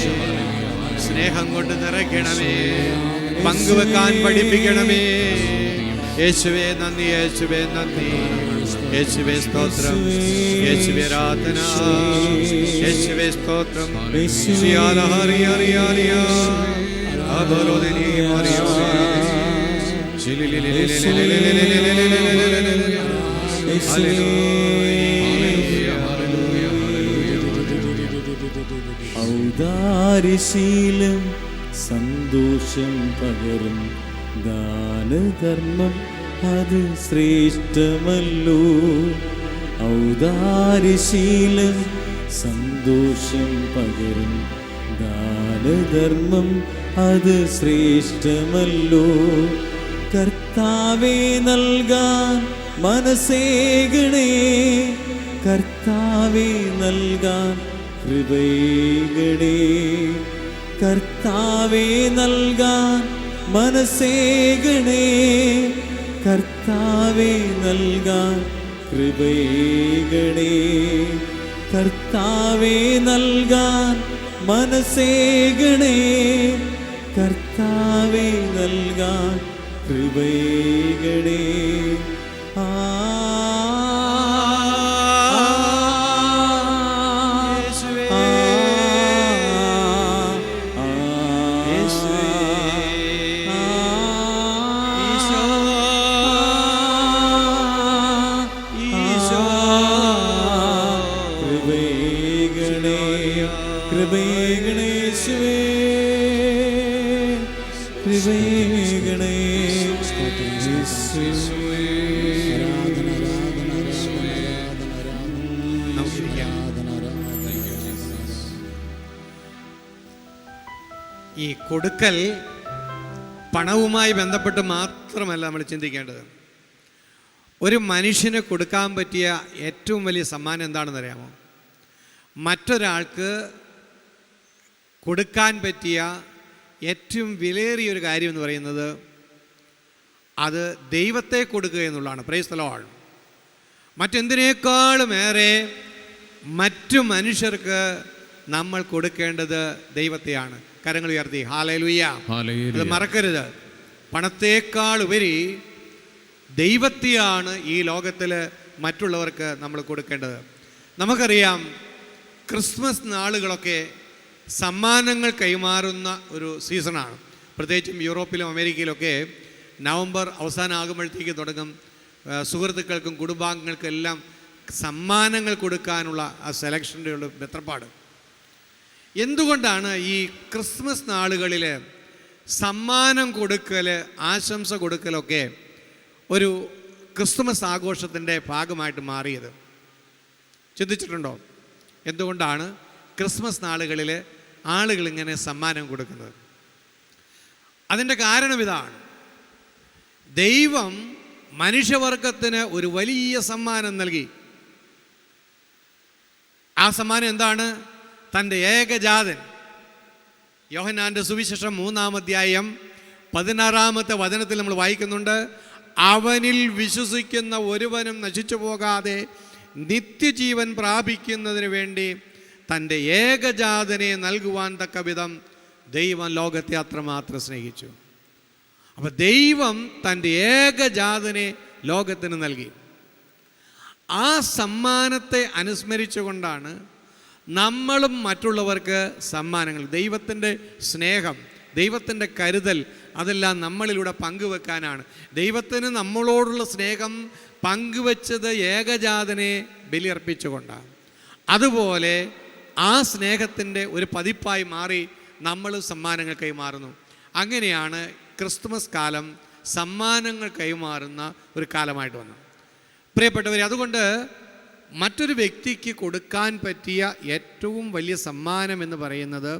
സ്നേഹം കൊണ്ട് നിറയ്ക്കണമേ. പങ്കുവെക്കാൻ പഠിപ്പിക്കണമേ. യേശുവേ നന്ദി, യേശുവേ നന്ദി, യേശുവേ സ്തോത്രം, യേശുവേ ആരാധന, യേശുവേ സ്തോത്രം. ഔദാര്യശീലം സന്തോഷം പകരും ദാനധർമ്മം അത് ശ്രേഷ്ഠമല്ലോ. ഔദാര്യശീലം സന്തോഷം പകരും ദാനധർമ്മം അത് ശ്രേഷ്ഠമല്ലോ. കർത്താവേ നൽകാൻ മനസ്സേകണേ, കർത്താവേ നൽകാൻ കൃപയേകണേ, കർത്താവേ നൽകാൻ മനസ്സേകണേ, കർത്താവേ നൽകാൻ കൃപയേകണേ, കർത്താവേ നൽകാൻ മനസ്സേകണേ, കർത്താവേ നൽകാൻ കൃപയേകണേ. ഈ കൊടുക്കൽ പണവുമായി ബന്ധപ്പെട്ട് മാത്രമല്ല നമ്മൾ ചിന്തിക്കേണ്ടത്. ഒരു മനുഷ്യന് കൊടുക്കാൻ പറ്റിയ ഏറ്റവും വലിയ സമ്മാനം എന്താണെന്ന് അറിയാമോ? മറ്റൊരാൾക്ക് കൊടുക്കാൻ പറ്റിയ ഏറ്റവും വിലയേറിയൊരു കാര്യം എന്ന് പറയുന്നത് അത് ദൈവത്തെ കൊടുക്കുക എന്നുള്ളതാണ്. Price the Lord. മറ്റെന്തിനേക്കാളും ഏറെ മറ്റു മനുഷ്യർക്ക് നമ്മൾ കൊടുക്കേണ്ടത് ദൈവത്തെയാണ്. കരങ്ങൾ ഉയർത്തി ഹല്ലേലൂയ. അത് മറക്കരുത്. പണത്തേക്കാൾ ഉപരി ദൈവത്തെയാണ് ഈ ലോകത്തിൽ മറ്റുള്ളവർക്ക് നമ്മൾ കൊടുക്കേണ്ടത്. നമുക്കറിയാം, ക്രിസ്മസ് നാളുകളൊക്കെ സമ്മാനങ്ങൾ കൈമാറുന്ന ഒരു സീസണാണ്. പ്രത്യേകിച്ചും യൂറോപ്പിലും അമേരിക്കയിലൊക്കെ നവംബർ അവസാനമാകുമ്പോഴത്തേക്ക് തുടങ്ങും സുഹൃത്തുക്കൾക്കും കുടുംബാംഗങ്ങൾക്കും എല്ലാം സമ്മാനങ്ങൾ കൊടുക്കാനുള്ള ആ സെലക്ഷൻ്റെ ഉള്ള ബെത്രപ്പാട്. എന്തുകൊണ്ടാണ് ഈ ക്രിസ്മസ് നാളുകളിൽ സമ്മാനം കൊടുക്കൽ, ആശംസ കൊടുക്കലൊക്കെ ഒരു ക്രിസ്മസ് ആഘോഷത്തിൻ്റെ ഭാഗമായിട്ട് മാറിയത്? ചിന്തിച്ചിട്ടുണ്ടോ? എന്തുകൊണ്ടാണ് ക്രിസ്മസ് നാളുകളിൽ ആളുകൾ ഇങ്ങനെ സമ്മാനം കൊടുക്കുന്നത്? അതിൻ്റെ കാരണം ഇതാണ്. ദൈവം മനുഷ്യവർഗത്തിന് ഒരു വലിയ സമ്മാനം നൽകി. ആ സമ്മാനം എന്താണ്? തൻ്റെ ഏകജാതൻ. യോഹന്നാൻ്റെ സുവിശേഷം 3-ാം അധ്യായം 16-ാമത്തെ വചനത്തിൽ നമ്മൾ വായിക്കുന്നുണ്ട്, അവനിൽ വിശ്വസിക്കുന്ന ഒരുവനും നശിച്ചു പോകാതെ നിത്യജീവൻ പ്രാപിക്കുന്നതിന് വേണ്ടി തൻ്റെ ഏകജാതനെ നൽകുവാൻ തക്ക വിധം ദൈവം ലോകത്തെ അത്രമാത്രം സ്നേഹിച്ചു. അപ്പം ദൈവം തൻ്റെ ഏകജാതനെ ലോകത്തിന് നൽകി. ആ സമ്മാനത്തെ അനുസ്മരിച്ചുകൊണ്ടാണ് നമ്മളും മറ്റുള്ളവർക്ക് സമ്മാനങ്ങൾ, ദൈവത്തിൻ്റെ സ്നേഹം, ദൈവത്തിൻ്റെ കരുതൽ, അതെല്ലാം നമ്മളിലൂടെ പങ്കുവെക്കാനാണ്. ദൈവത്തിന് നമ്മളോടുള്ള സ്നേഹം പങ്കുവെച്ചത് ഏകജാതനെ ബലിയർപ്പിച്ചുകൊണ്ടാണ്. അതുപോലെ ആ സ്നേഹത്തിൻ്റെ ഒരു പതിപ്പായി മാറി നമ്മൾ സമ്മാനങ്ങൾ കൈമാറുന്നു. അങ്ങനെയാണ് ക്രിസ്തുമസ് കാലം സമ്മാനങ്ങൾ കൈമാറുന്ന ഒരു കാലമായിട്ട് വന്നത്. പ്രിയപ്പെട്ടവരെ, അതുകൊണ്ട് മറ്റൊരു വ്യക്തിക്ക് കൊടുക്കാൻ പറ്റിയ ഏറ്റവും വലിയ സമ്മാനം എന്ന് പറയുന്നത്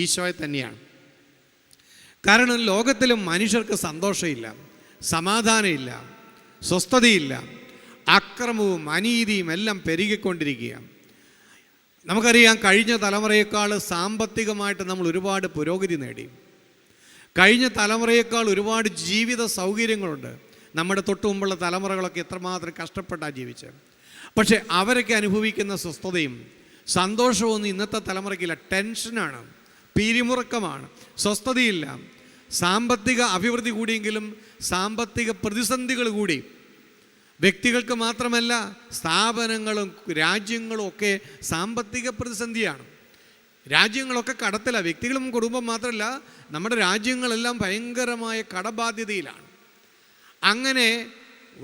ഈശോയെ തന്നെയാണ്. കാരണം ലോകത്തിലും മനുഷ്യർക്ക് സന്തോഷമില്ല, സമാധാനമില്ല, സ്വസ്ഥതയില്ല, അക്രമവും അനീതിയും എല്ലാം പെരുകിക്കൊണ്ടിരിക്കുകയാണ്. നമുക്കറിയാം, കഴിഞ്ഞ തലമുറയേക്കാൾ സാമ്പത്തികമായിട്ട് നമ്മൾ ഒരുപാട് പുരോഗതി നേടി. കഴിഞ്ഞ തലമുറയേക്കാൾ ഒരുപാട് ജീവിത സൗകര്യങ്ങളുണ്ട്. നമ്മുടെ തൊട്ടു മുമ്പുള്ള തലമുറകളൊക്കെ എത്രമാത്രം കഷ്ടപ്പെട്ടാണ് ജീവിച്ചത്. പക്ഷേ അവരൊക്കെ അനുഭവിക്കുന്ന സ്വസ്ഥതയും സന്തോഷമൊന്നും ഇന്നത്തെ തലമുറയ്ക്കില്ല. ടെൻഷനാണ്, പിരിമുറുക്കമാണ്, സ്വസ്ഥതയില്ല. സാമ്പത്തിക അഭിവൃദ്ധി കൂടിയെങ്കിലും സാമ്പത്തിക പ്രതിസന്ധികൾ കൂടി. വ്യക്തികൾക്ക് മാത്രമല്ല, സ്ഥാപനങ്ങളും രാജ്യങ്ങളും ഒക്കെ സാമ്പത്തിക പ്രതിസന്ധിയാണ്. രാജ്യങ്ങളൊക്കെ കടത്തിലാണ്. വ്യക്തികളും കുടുംബം മാത്രമല്ല, നമ്മുടെ രാജ്യങ്ങളെല്ലാം ഭയങ്കരമായ കടബാധ്യതയിലാണ്. അങ്ങനെ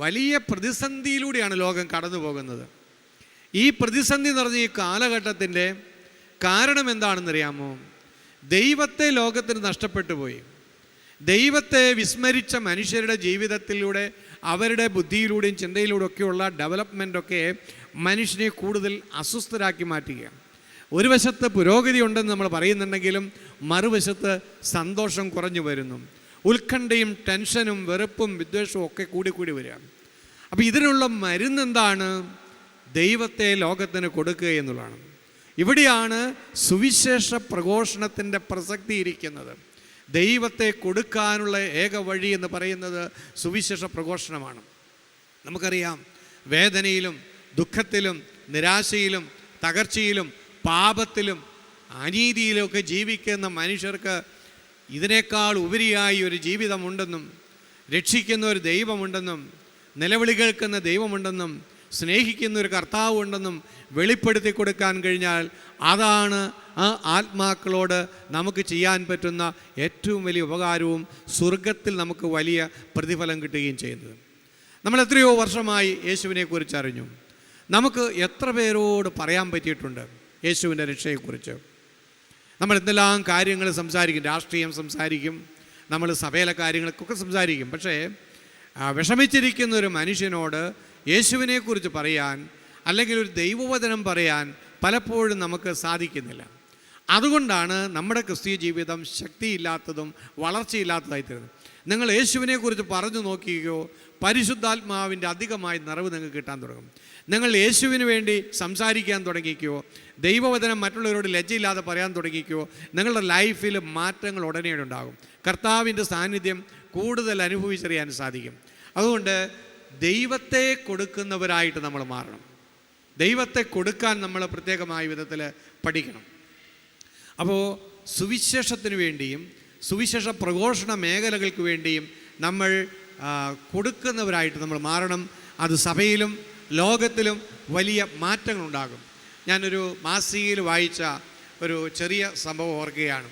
വലിയ പ്രതിസന്ധിയിലൂടെയാണ് ലോകം കടന്നു പോകുന്നത്. ഈ പ്രതിസന്ധി നിറഞ്ഞ ഈ കാലഘട്ടത്തിൻ്റെ കാരണം എന്താണെന്നറിയാമോ? ദൈവത്തെ ലോകത്തിന് നഷ്ടപ്പെട്ടു പോയി. ദൈവത്തെ വിസ്മരിച്ച മനുഷ്യരുടെ ജീവിതത്തിലൂടെ, അവരുടെ ബുദ്ധിയിലൂടെയും ചിന്തയിലൂടെയും ഒക്കെയുള്ള ഡെവലപ്മെൻറ്റൊക്കെ മനുഷ്യനെ കൂടുതൽ അസ്വസ്ഥരാക്കി മാറ്റുകയാണ്. ഒരു വശത്ത് പുരോഗതി ഉണ്ടെന്ന് നമ്മൾ പറയുന്നുണ്ടെങ്കിലും മറുവശത്ത് സന്തോഷം കുറഞ്ഞു വരുന്നു. ഉത്കണ്ഠയും ടെൻഷനും വെറുപ്പും വിദ്വേഷവും ഒക്കെ കൂടി വരിക. അപ്പോൾ ഇതിനുള്ള മരുന്നെന്താണ്? ദൈവത്തെ ലോകത്തിന് കൊടുക്കുക എന്നുള്ളതാണ്. ഇവിടെയാണ് സുവിശേഷ പ്രഘോഷണത്തിൻ്റെ പ്രസക്തി ഇരിക്കുന്നത്. ദൈവത്തെ കൊടുക്കാനുള്ള ഏക വഴി എന്ന് പറയുന്നത് സുവിശേഷ പ്രഘോഷണമാണ്. നമുക്കറിയാം, വേദനയിലും ദുഃഖത്തിലും നിരാശയിലും തകർച്ചയിലും പാപത്തിലും അനീതിയിലുമൊക്കെ ജീവിക്കുന്ന മനുഷ്യർക്ക് ഇതിനേക്കാൾ ഉപരിയായി ഒരു ജീവിതമുണ്ടെന്നും, രക്ഷിക്കുന്ന ഒരു ദൈവമുണ്ടെന്നും, നിലവിളി കേൾക്കുന്ന ദൈവമുണ്ടെന്നും, സ്നേഹിക്കുന്ന ഒരു കർത്താവ് ഉണ്ടെന്നും വെളിപ്പെടുത്തി കൊടുക്കാൻ കഴിഞ്ഞാൽ അതാണ് ആ ആത്മാക്കളോട് നമുക്ക് ചെയ്യാൻ പറ്റുന്ന ഏറ്റവും വലിയ ഉപകാരവും സ്വർഗത്തിൽ നമുക്ക് വലിയ പ്രതിഫലം കിട്ടുകയും ചെയ്യുന്നത്. നമ്മൾ എത്രയോ വർഷമായി യേശുവിനെക്കുറിച്ച് അറിഞ്ഞു. നമുക്ക് എത്ര പേരോട് പറയാൻ പറ്റിയിട്ടുണ്ട് യേശുവിൻ്റെ രക്ഷയെക്കുറിച്ച്? നമ്മൾ എന്തെല്ലാം കാര്യങ്ങൾ സംസാരിക്കും, രാഷ്ട്രീയം സംസാരിക്കും, നമ്മൾ സഭയിലെ കാര്യങ്ങളൊക്കെ സംസാരിക്കും. പക്ഷേ വിഷമിച്ചിരിക്കുന്ന ഒരു മനുഷ്യനോട് യേശുവിനെക്കുറിച്ച് പറയാൻ, അല്ലെങ്കിൽ ഒരു ദൈവവചനം പറയാൻ പലപ്പോഴും നമുക്ക് സാധിക്കുന്നില്ല. അതുകൊണ്ടാണ് നമ്മുടെ ക്രിസ്തീയ ജീവിതം ശക്തിയില്ലാത്തതും വളർച്ചയില്ലാത്തതായി തീരുന്നത്. നിങ്ങൾ യേശുവിനെക്കുറിച്ച് പറഞ്ഞു നോക്കിയോ, പരിശുദ്ധാത്മാവിൻ്റെ അധികമായി നിറവ് നിങ്ങൾക്ക് കിട്ടാൻ തുടങ്ങും. നിങ്ങൾ യേശുവിന് വേണ്ടി സംസാരിക്കാൻ തുടങ്ങിക്കോ, ദൈവവചനം മറ്റുള്ളവരോട് ലജ്ജയില്ലാതെ പറയാൻ തുടങ്ങിക്കോ, നിങ്ങളുടെ ലൈഫിൽ മാറ്റങ്ങൾ ഉടനെ ഉണ്ടാകും. കർത്താവിൻ്റെ സാന്നിധ്യം കൂടുതൽ അനുഭവിച്ചറിയാൻ സാധിക്കും. അതുകൊണ്ട് ദൈവത്തെ കൊടുക്കുന്നവരായിട്ട് നമ്മൾ മാറണം. ദൈവത്തെ കൊടുക്കാൻ നമ്മൾ പ്രത്യേകമായ വിധത്തിൽ പഠിക്കണം. അപ്പോൾ സുവിശേഷത്തിന് വേണ്ടിയും സുവിശേഷ പ്രഘോഷണ മേഖലകൾക്ക് വേണ്ടിയും നമ്മൾ കൊടുക്കുന്നവരായിട്ട് നമ്മൾ മാറണം. അത് സഭയിലും ലോകത്തിലും വലിയ മാറ്റങ്ങളുണ്ടാകും. ഞാനൊരു മാസികയിൽ വായിച്ച ഒരു ചെറിയ സംഭവം ഓർക്കുകയാണ്.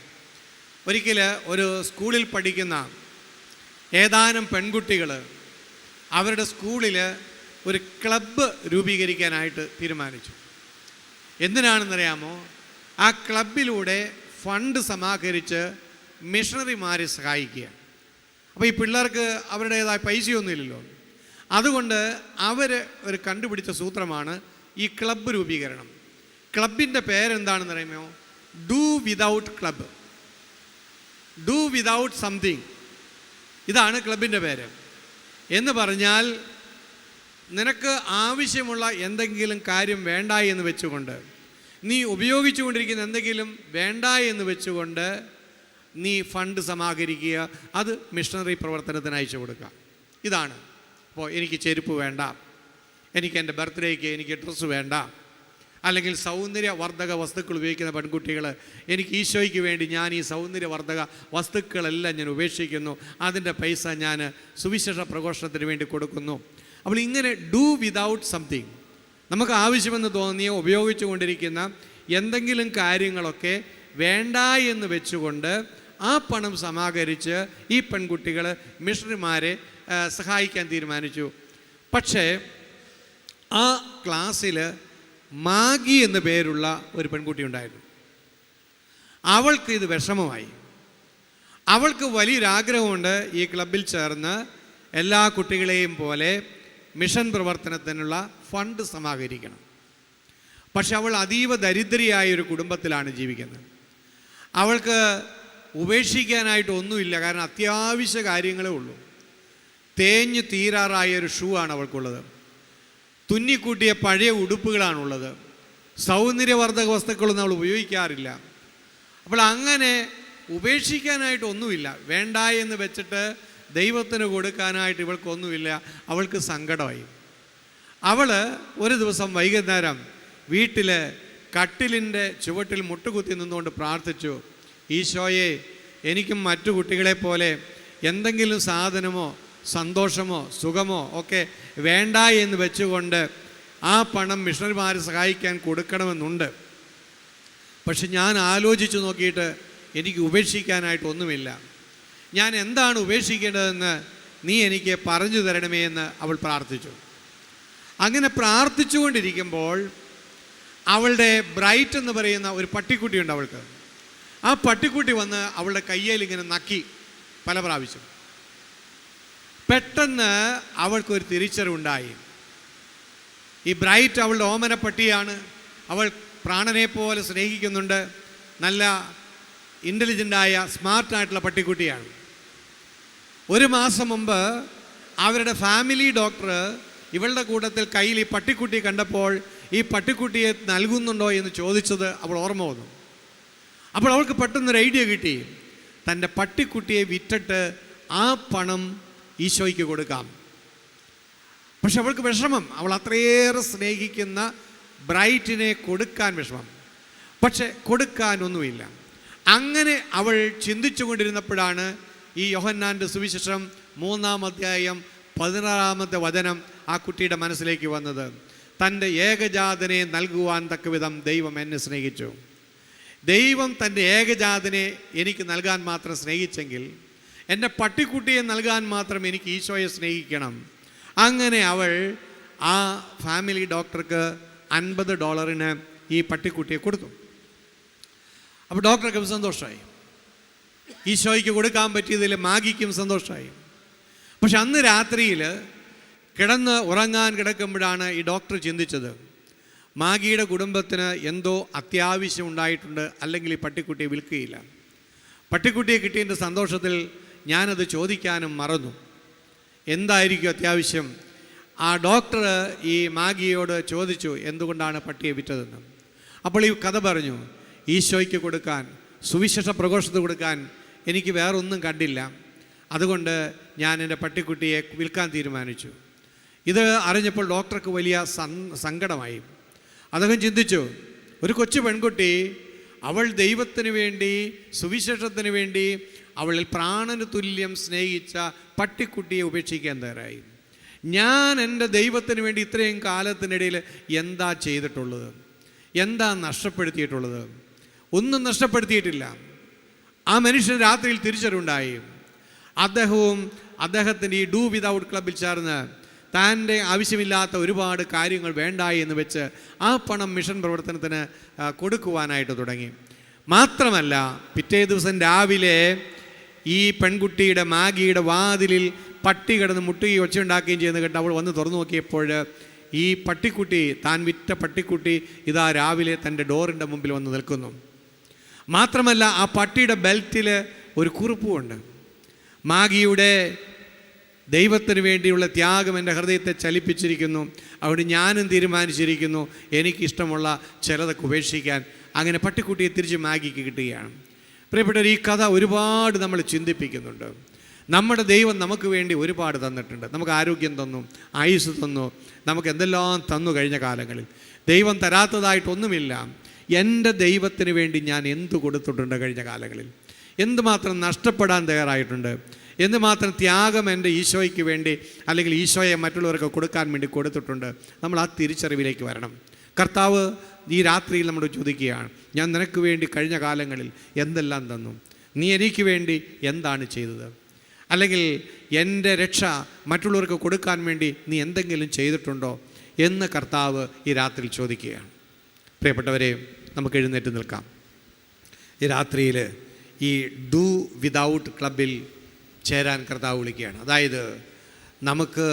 ഒരിക്കൽ ഒരു സ്കൂളിൽ പഠിക്കുന്ന ഏതാനും പെൺകുട്ടികൾ അവരുടെ സ്കൂളിൽ ഒരു ക്ലബ്ബ് രൂപീകരിക്കാനായിട്ട് തീരുമാനിച്ചു. എന്തിനാണെന്നറിയാമോ? ആ ക്ലബിലൂടെ ഫണ്ട് സമാഹരിച്ച് മിഷണറിമാരെ സഹായിക്കുക. അപ്പോൾ ഈ പിള്ളേർക്ക് അവരുടേതായ പൈസയൊന്നുമില്ലല്ലോ. അതുകൊണ്ട് അവർ ഒരു കണ്ടുപിടിച്ച സൂത്രമാണ് ഈ ക്ലബ്ബ് രൂപീകരണം. ക്ലബിൻ്റെ പേരെന്താണെന്ന് അറിയുമോ? Do without club, do without something. ഇതാണ് ക്ലബിൻ്റെ പേര്. എന്ന് പറഞ്ഞാൽ, നിനക്ക് ആവശ്യമുള്ള എന്തെങ്കിലും കാര്യം വേണ്ട എന്ന് വെച്ചുകൊണ്ട്, നീ ഉപയോഗിച്ചുകൊണ്ടിരിക്കുന്ന എന്തെങ്കിലും വേണ്ട എന്ന് വെച്ചുകൊണ്ട് നീ ഫണ്ട് സമാഹരിക്കുക, അത് മിഷണറി പ്രവർത്തനത്തിന് അയച്ചു കൊടുക്കുക. ഇതാണ്. അപ്പോൾ എനിക്ക് ചെരുപ്പ് വേണ്ട, എനിക്ക് എൻ്റെ ബർത്ത്ഡേക്ക് എനിക്ക് ഡ്രസ്സ് വേണ്ട, അല്ലെങ്കിൽ സൗന്ദര്യവർദ്ധക വസ്തുക്കൾ ഉപയോഗിക്കുന്ന പെൺകുട്ടികൾ, എനിക്ക് ഈശോയ്ക്ക് വേണ്ടി ഞാൻ ഈ സൗന്ദര്യവർദ്ധക വസ്തുക്കളെല്ലാം ഞാൻ ഉപേക്ഷിക്കുന്നു, അതിൻ്റെ പൈസ ഞാൻ സുവിശേഷ പ്രഘോഷണത്തിന് വേണ്ടി കൊടുക്കുന്നു. അപ്പോൾ ഇങ്ങനെ ഡു വിതൗട്ട് സംതിങ്, നമുക്ക് ആവശ്യമെന്ന് തോന്നിയ ഉപയോഗിച്ചു കൊണ്ടിരിക്കുന്ന എന്തെങ്കിലും കാര്യങ്ങളൊക്കെ വേണ്ട എന്ന് വെച്ചുകൊണ്ട് ആ പണം സമാഹരിച്ച് ഈ പെൺകുട്ടികൾ മിഷണറിമാരെ സഹായിക്കാൻ തീരുമാനിച്ചു. പക്ഷേ ആ ക്ലാസ്സിൽ മാഗി എന്ന പേരുള്ള ഒരു പെൺകുട്ടി ഉണ്ടായിരുന്നു. അവൾക്ക് ഇത് വിഷമമായി. അവൾക്ക് വലിയൊരാഗ്രഹമുണ്ട് ഈ ക്ലബിൽ ചേർന്ന് എല്ലാ കുട്ടികളെയും പോലെ മിഷൻ പ്രവർത്തനത്തിനുള്ള ഫണ്ട് സമാഹരിക്കണം. പക്ഷെ അവൾ അതീവ ദരിദ്രയായ ഒരു കുടുംബത്തിലാണ് ജീവിക്കുന്നത്. അവൾക്ക് ഉപേക്ഷിക്കാനായിട്ട് ഒന്നുമില്ല, കാരണം അത്യാവശ്യ കാര്യങ്ങളേ ഉള്ളൂ. തേഞ്ഞു തീരാറായ ഒരു ഷൂ ആണ് അവൾക്കുള്ളത്. തുന്നിക്കൂട്ടിയ പഴയ ഉടുപ്പുകളാണുള്ളത്. സൗന്ദര്യവർദ്ധക വസ്തുക്കളൊന്നും അവൾ ഉപയോഗിക്കാറില്ല. അപ്പോൾ അങ്ങനെ ഉപേക്ഷിക്കാനായിട്ട് ഒന്നുമില്ല. വേണ്ട എന്ന് വെച്ചിട്ട് ദൈവത്തിന് കൊടുക്കാനായിട്ട് ഇവൾക്കൊന്നുമില്ല. അവൾക്ക് സങ്കടമായി. അവൾ ഒരു ദിവസം വൈകുന്നേരം വീട്ടിൽ കട്ടിലിൻ്റെ ചുവട്ടിൽ മുട്ടുകുത്തി നിന്നുകൊണ്ട് പ്രാർത്ഥിച്ചു, ഈശോയെ, എനിക്കും മറ്റു കുട്ടികളെ പോലെ എന്തെങ്കിലും സാധനമോ സന്തോഷമോ സുഖമോ ഒക്കെ വേണ്ട എന്ന് വെച്ചുകൊണ്ട് ആ പണം മിഷണറിമാരെ സഹായിക്കാൻ കൊടുക്കണമെന്നുണ്ട്. പക്ഷെ ഞാൻ ആലോചിച്ചു നോക്കിയിട്ട് എനിക്ക് ഉപേക്ഷിക്കാനായിട്ട് ഒന്നുമില്ല. ഞാൻ എന്താണ് ഉപേക്ഷിക്കേണ്ടതെന്ന് നീ എനിക്ക് പറഞ്ഞു തരണമേ എന്ന് അവൾ പ്രാർത്ഥിച്ചു. അങ്ങനെ പ്രാർത്ഥിച്ചുകൊണ്ടിരിക്കുമ്പോൾ അവളുടെ ബ്രൈറ്റ് എന്ന് പറയുന്ന ഒരു പട്ടിക്കുട്ടിയുണ്ട് അവൾക്ക്. ആ പട്ടിക്കുട്ടി വന്ന് അവളുടെ കയ്യിൽ ഇങ്ങനെ നക്കി പല പ്രാവശ്യം. പെട്ടെന്ന് അവൾക്കൊരു തിരിച്ചറിവുണ്ടായി. ഈ ബ്രൈറ്റ് അവളുടെ ഓമന പട്ടിയാണ്. അവൾ പ്രാണനെ പോലെ സ്നേഹിക്കുന്നുണ്ട്. നല്ല ഇൻ്റലിജൻ്റായ സ്മാർട്ടായിട്ടുള്ള പട്ടിക്കുട്ടിയാണ്. ഒരു മാസം മുമ്പ് അവരുടെ ഫാമിലി ഡോക്ടർ ഇവളുടെ കൂട്ടത്തിൽ കയ്യിൽ ഈ പട്ടിക്കുട്ടി കണ്ടപ്പോൾ ഈ പട്ടിക്കുട്ടിയെ നൽകുന്നുണ്ടോ എന്ന് ചോദിച്ചത് അവൾ ഓർമ്മ വന്നു. അപ്പോൾ അവൾക്ക് പെട്ടെന്നൊരു ഐഡിയ കിട്ടി. തൻ്റെ പട്ടിക്കുട്ടിയെ വിറ്റിട്ട് ആ പണം ഈശോയ്ക്ക് കൊടുക്കാം. പക്ഷെ അവൾക്ക് വിഷമം. അവൾ അത്രയേറെ സ്നേഹിക്കുന്ന ബ്രൈറ്റിനെ കൊടുക്കാൻ വിഷമം. പക്ഷെ കൊടുക്കാനൊന്നുമില്ല. അങ്ങനെ അവൾ ചിന്തിച്ചു കൊണ്ടിരുന്നപ്പോഴാണ് ഈ യോഹന്നാൻ്റെ സുവിശേഷം 3-ാം അധ്യായം 16-ാമത്തെ വചനം ആ കുട്ടിയുടെ മനസ്സിലേക്ക് വന്നത്. തൻ്റെ ഏകജാതനെ നൽകുവാൻ തക്കവിധം ദൈവം എന്നെ സ്നേഹിച്ചു. ദൈവം തൻ്റെ ഏകജാതനെ എനിക്ക് നൽകാൻ മാത്രം സ്നേഹിച്ചെങ്കിൽ എൻ്റെ പട്ടിക്കുട്ടിയെ നൽകാൻ മാത്രം എനിക്ക് ഈശോയെ സ്നേഹിക്കണം. അങ്ങനെ അവൾ ആ ഫാമിലി ഡോക്ടർക്ക് $50 ഈ പട്ടിക്കുട്ടിയെ കൊടുത്തു. അപ്പോൾ ഡോക്ടർക്ക് സന്തോഷമായി. ഈശോയ്ക്ക് കൊടുക്കാൻ പറ്റിയതിൽ മാഗിക്കും സന്തോഷമായി. പക്ഷെ അന്ന് രാത്രിയിൽ കിടന്ന് ഉറങ്ങാൻ കിടക്കുമ്പോഴാണ് ഈ ഡോക്ടർ ചിന്തിച്ചത്, മാഗിയുടെ കുടുംബത്തിന് എന്തോ അത്യാവശ്യം ഉണ്ടായിട്ടുണ്ട്, അല്ലെങ്കിൽ ഈ പട്ടിക്കുട്ടിയെ വിൽക്കുകയില്ല. പട്ടിക്കുട്ടിയെ കിട്ടിയതിൻ്റെ സന്തോഷത്തിൽ ഞാനത് ചോദിക്കാനും മറന്നു. എന്തായിരിക്കും അത്യാവശ്യം? ആ ഡോക്ടർ ഈ മാഗിയോട് ചോദിച്ചു, എന്തുകൊണ്ടാണ് പട്ടിയെ വിറ്റതെന്ന്. അപ്പോൾ ഈ കഥ പറഞ്ഞു, ഈശോയ്ക്ക് കൊടുക്കാൻ, സുവിശേഷ പ്രഘോഷത്തിന് കൊടുക്കാൻ എനിക്ക് വേറൊന്നും കണ്ടില്ല. അതുകൊണ്ട് ഞാൻ എൻ്റെ പട്ടിക്കുട്ടിയെ വിൽക്കാൻ തീരുമാനിച്ചു. ഇത് അറിഞ്ഞപ്പോൾ ഡോക്ടർക്ക് വലിയ സങ്കടമായി. അദ്ദേഹം ചിന്തിച്ചു, ഒരു കൊച്ചു പെൺകുട്ടി, അവൾ ദൈവത്തിന് വേണ്ടി, സുവിശേഷത്തിന് വേണ്ടി അവളിൽ പ്രാണന് തുല്യം സ്നേഹിച്ച പട്ടിക്കുട്ടിയെ ഉപേക്ഷിക്കാൻ തയ്യാറായി. ഞാൻ എൻ്റെ ദൈവത്തിന് വേണ്ടി ഇത്രയും കാലത്തിനിടയിൽ എന്താ ചെയ്തിട്ടുള്ളത്? എന്താ നഷ്ടപ്പെടുത്തിയിട്ടുള്ളത്? ഒന്നും നഷ്ടപ്പെടുത്തിയിട്ടില്ല. ആ മനുഷ്യൻ രാത്രിയിൽ തിരിച്ചറിവുണ്ടായി. അദ്ദേഹവും അദ്ദേഹത്തിൻ്റെ ഈ ഡു വിതൗട്ട് ക്ലബിൽ ചേർന്ന് തൻ്റെ ആവശ്യമില്ലാത്ത ഒരുപാട് കാര്യങ്ങൾ വേണ്ട എന്ന് വെച്ച് ആ പണം മിഷൻ പ്രവർത്തനത്തിന് കൊടുക്കുവാനായിട്ട് തുടങ്ങി. മാത്രമല്ല, പിറ്റേ ദിവസം രാവിലെ ഈ പെൺകുട്ടിയുടെ മാഗിയുടെ വാതിലിൽ പട്ടി കിടന്ന് മുട്ടുകയും ഒച്ചയുണ്ടാക്കുകയും ചെയ്യുന്ന കേട്ട് അവൾ വന്ന് തുറന്നു നോക്കിയപ്പോൾ ഈ പട്ടിക്കുട്ടി, താൻ വിറ്റ പട്ടിക്കുട്ടി ഇതാ രാവിലെ തൻ്റെ ഡോറിൻ്റെ മുമ്പിൽ വന്ന് നിൽക്കുന്നു. മാത്രമല്ല, ആ പട്ടിയുടെ ബെൽറ്റിൽ ഒരു കുറിപ്പുമുണ്ട്. മാഗിയുടെ ദൈവത്തിന് വേണ്ടിയുള്ള ത്യാഗം എൻ്റെ ഹൃദയത്തെ ചലിപ്പിച്ചിരിക്കുന്നു. അവിടെ ഞാനും തീരുമാനിച്ചിരിക്കുന്നു എനിക്കിഷ്ടമുള്ള ചിലതൊക്കെ ഉപേക്ഷിക്കാൻ. അങ്ങനെ പട്ടിക്കുട്ടിയെ തിരിച്ച് മാഗിക്ക് കിട്ടുകയാണ്. പ്രിയപ്പെട്ടവർ, ഈ കഥ ഒരുപാട് നമ്മൾ ചിന്തിപ്പിക്കുന്നുണ്ട്. നമ്മുടെ ദൈവം നമുക്ക് വേണ്ടി ഒരുപാട് തന്നിട്ടുണ്ട്. നമുക്ക് ആരോഗ്യം തന്നു, ആയുസ് തന്നു, നമുക്ക് എന്തെല്ലാം തന്നു. കഴിഞ്ഞ കാലങ്ങളിൽ ദൈവം തരാത്തതായിട്ടൊന്നുമില്ല. എൻ്റെ ദൈവത്തിന് വേണ്ടി ഞാൻ എന്തു കൊടുത്തിട്ടുണ്ട്? കഴിഞ്ഞ കാലങ്ങളിൽ എന്തുമാത്രം നഷ്ടപ്പെടാൻ തയ്യാറായിട്ടുണ്ട്, എന്തുമാത്രം ത്യാഗം എൻ്റെ ഈശോയ്ക്ക് വേണ്ടി അല്ലെങ്കിൽ ഈശോയെ മറ്റുള്ളവർക്ക് കൊടുക്കാൻ വേണ്ടി കൊടുത്തിട്ടുണ്ട്. നമ്മൾ ആ തിരിച്ചറിവിലേക്ക് വരണം. കർത്താവ് ഈ രാത്രിയിൽ നമ്മോട് ചോദിക്കുകയാണ്, ഞാൻ നിനക്ക് വേണ്ടി കഴിഞ്ഞ കാലങ്ങളിൽ എന്തെല്ലാം തന്നു? നീ എനിക്ക് വേണ്ടി എന്താണ് ചെയ്തത്? അല്ലെങ്കിൽ എൻ്റെ രക്ഷ മറ്റുള്ളവർക്ക് കൊടുക്കാൻ വേണ്ടി നീ എന്തെങ്കിലും ചെയ്തിട്ടുണ്ടോ എന്ന് കർത്താവ് ഈ രാത്രിയിൽ ചോദിക്കുകയാണ്. പ്രിയപ്പെട്ടവരെ, നമുക്ക് എഴുന്നേറ്റ് നിൽക്കാം. ഈ രാത്രിയിൽ ഈ ഡു വിതൗട്ട് ക്ലബിൽ ചേരാൻ കർത്താവ് വിളിക്കുകയാണ്. അതായത് നമുക്ക്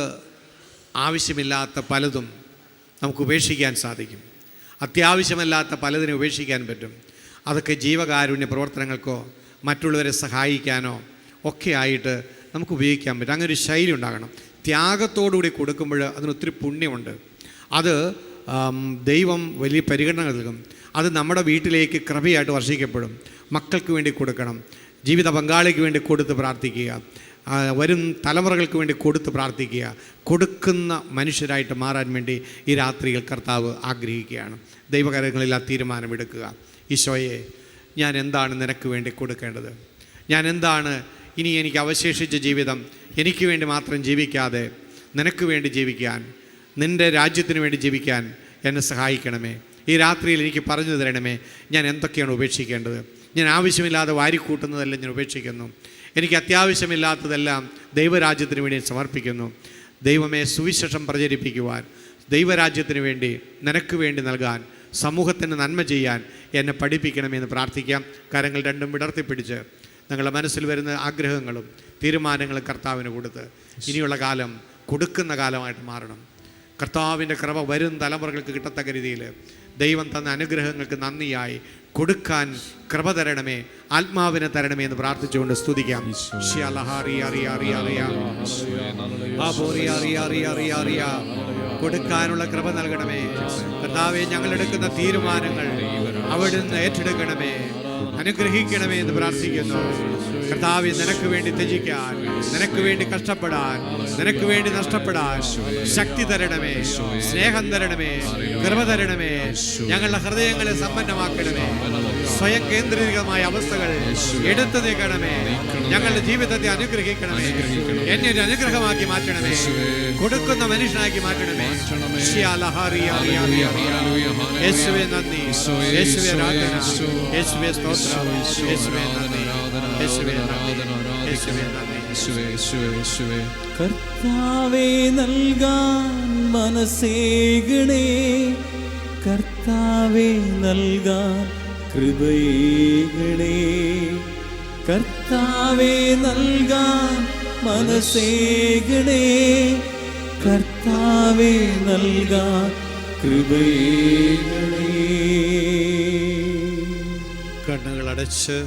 ആവശ്യമില്ലാത്ത പലതും നമുക്ക് ഉപേക്ഷിക്കാൻ സാധിക്കും. അത്യാവശ്യമല്ലാത്ത പലതിനെ ഉപേക്ഷിക്കാൻ പറ്റും. അതൊക്കെ ജീവകാരുണ്യ പ്രവർത്തനങ്ങൾക്കോ മറ്റുള്ളവരെ സഹായിക്കാനോ ഒക്കെ ആയിട്ട് നമുക്ക് ഉപയോഗിക്കാൻ പറ്റും. അങ്ങനെ ഒരു ശൈലി ഉണ്ടാകണം. ത്യാഗത്തോടുകൂടി കൊടുക്കുമ്പോൾ അതിനൊത്തിരി പുണ്യമുണ്ട്. അത് ദൈവം വലിയ പരിഗണന നൽകും. അത് നമ്മുടെ വീട്ടിലേക്ക് കൃപയായിട്ട് വർഷിക്കപ്പെടും. മക്കൾക്ക് വേണ്ടി കൊടുക്കണം, ജീവിത പങ്കാളിക്ക് വേണ്ടി കൊടുത്ത് പ്രാർത്ഥിക്കുക, വരും തലമുറകൾക്ക് വേണ്ടി കൊടുത്ത് പ്രാർത്ഥിക്കുക. കൊടുക്കുന്ന മനുഷ്യരായിട്ട് മാറാൻ വേണ്ടി ഈ രാത്രിയിൽ കർത്താവ് ആഗ്രഹിക്കുകയാണ്. ദൈവകരങ്ങളിൽ ആ തീരുമാനമെടുക്കുക. ഈശോയെ, ഞാൻ എന്താണ് നിനക്ക് വേണ്ടി കൊടുക്കേണ്ടത്? ഞാൻ എന്താണ് ഇനി എനിക്ക് അവശേഷിച്ച ജീവിതം എനിക്ക് വേണ്ടി മാത്രം ജീവിക്കാതെ നിനക്ക് വേണ്ടി ജീവിക്കാൻ, നിൻ്റെ രാജ്യത്തിന് വേണ്ടി ജീവിക്കാൻ എന്നെ സഹായിക്കണമേ. ഈ രാത്രിയിൽ എനിക്ക് പറഞ്ഞു തരണമേ, ഞാൻ എന്തൊക്കെയാണ് ഉപേക്ഷിക്കേണ്ടത്? ഞാൻ ആവശ്യമില്ലാതെ വാരിക്കൂട്ടുന്നതെല്ലാം ഞാൻ ഉപേക്ഷിക്കുന്നു. എനിക്ക് അത്യാവശ്യമില്ലാത്തതെല്ലാം ദൈവരാജ്യത്തിന് വേണ്ടി സമർപ്പിക്കുന്നു. ദൈവമേ, സുവിശേഷം പ്രചരിപ്പിക്കുവാൻ, ദൈവരാജ്യത്തിന് വേണ്ടി നിനക്ക് വേണ്ടി നൽകാൻ, സമൂഹത്തിന് നന്മ ചെയ്യാൻ എന്നെ പഠിപ്പിക്കണമെന്ന് പ്രാർത്ഥിക്കാം. കരങ്ങൾ രണ്ടും വിടർത്തിപ്പിടിച്ച് നിങ്ങളുടെ മനസ്സിൽ വരുന്ന ആഗ്രഹങ്ങളും തീരുമാനങ്ങളും കർത്താവിന് കൊടുത്ത് ഇനിയുള്ള കാലം കൊടുക്കുന്ന കാലമായിട്ട് മാറണം. കർത്താവിൻ്റെ കൃപ വരും തലമുറകൾക്ക് കിട്ടത്തക്ക രീതിയിൽ ദൈവം തന്ന അനുഗ്രഹങ്ങൾക്ക് നന്ദിയായി കൊടുക്കാൻ കൃപ തരണമേ, ആത്മാവിനെ തരണമേ എന്ന് പ്രാർത്ഥിച്ചുകൊണ്ട് സ്തുതിക്കാം. കൊടുക്കാനുള്ള കൃപ നൽകണമേ കർത്താവേ. ഞങ്ങളെടുക്കുന്ന തീരുമാനങ്ങൾ അവിടുന്ന് ഏറ്റെടുക്കണമേ, അനുഗ്രഹിക്കണമേ എന്ന് പ്രാർത്ഥിക്കുന്നു. കർത്താവേ, നിനക്ക് വേണ്ടി ത്യജിക്കാൻ, നിനക്ക് വേണ്ടി കഷ്ടപ്പെടാൻ, നിനക്ക് വേണ്ടി നഷ്ടപ്പെടാൻ ശക്തി തരണമേ, സ്നേഹം തരണമേ, കൃപ തരണമേ. ഞങ്ങളുടെ ഹൃദയങ്ങളെ സമ്പന്നമാക്കണമേ. സ്വയം കേന്ദ്രീകൃതമായ അവസ്ഥകൾ എടുത്തു നീക്കണമേ. ഞങ്ങളുടെ ജീവിതത്തെ അനുഗ്രഹിക്കണമേ. എന്നെ ഒരു അനുഗ്രഹമാക്കി മാറ്റണമേ. കൊടുക്കുന്ന മനുഷ്യനാക്കി മാറ്റണമേ. യേശുവേ നന്ദി, യേശുവേ ആരാധന, യേശുവേ സ്തോത്രം, യേശുവേ നന്ദി, യേശുവേ നന്ദി, യേശുവേ നന്ദി. കർത്താവേ, നൽകാൻ മനസ്സേകണേ. കർത്താവേ, നൽകാൻ കൃപയേകണേ. കർത്താവേ, നൽകാൻ മനസ്സേകണേ. കർത്താവേ, നൽകാൻ കൃപയേകണേ. കണ്ണുകളടച്ച്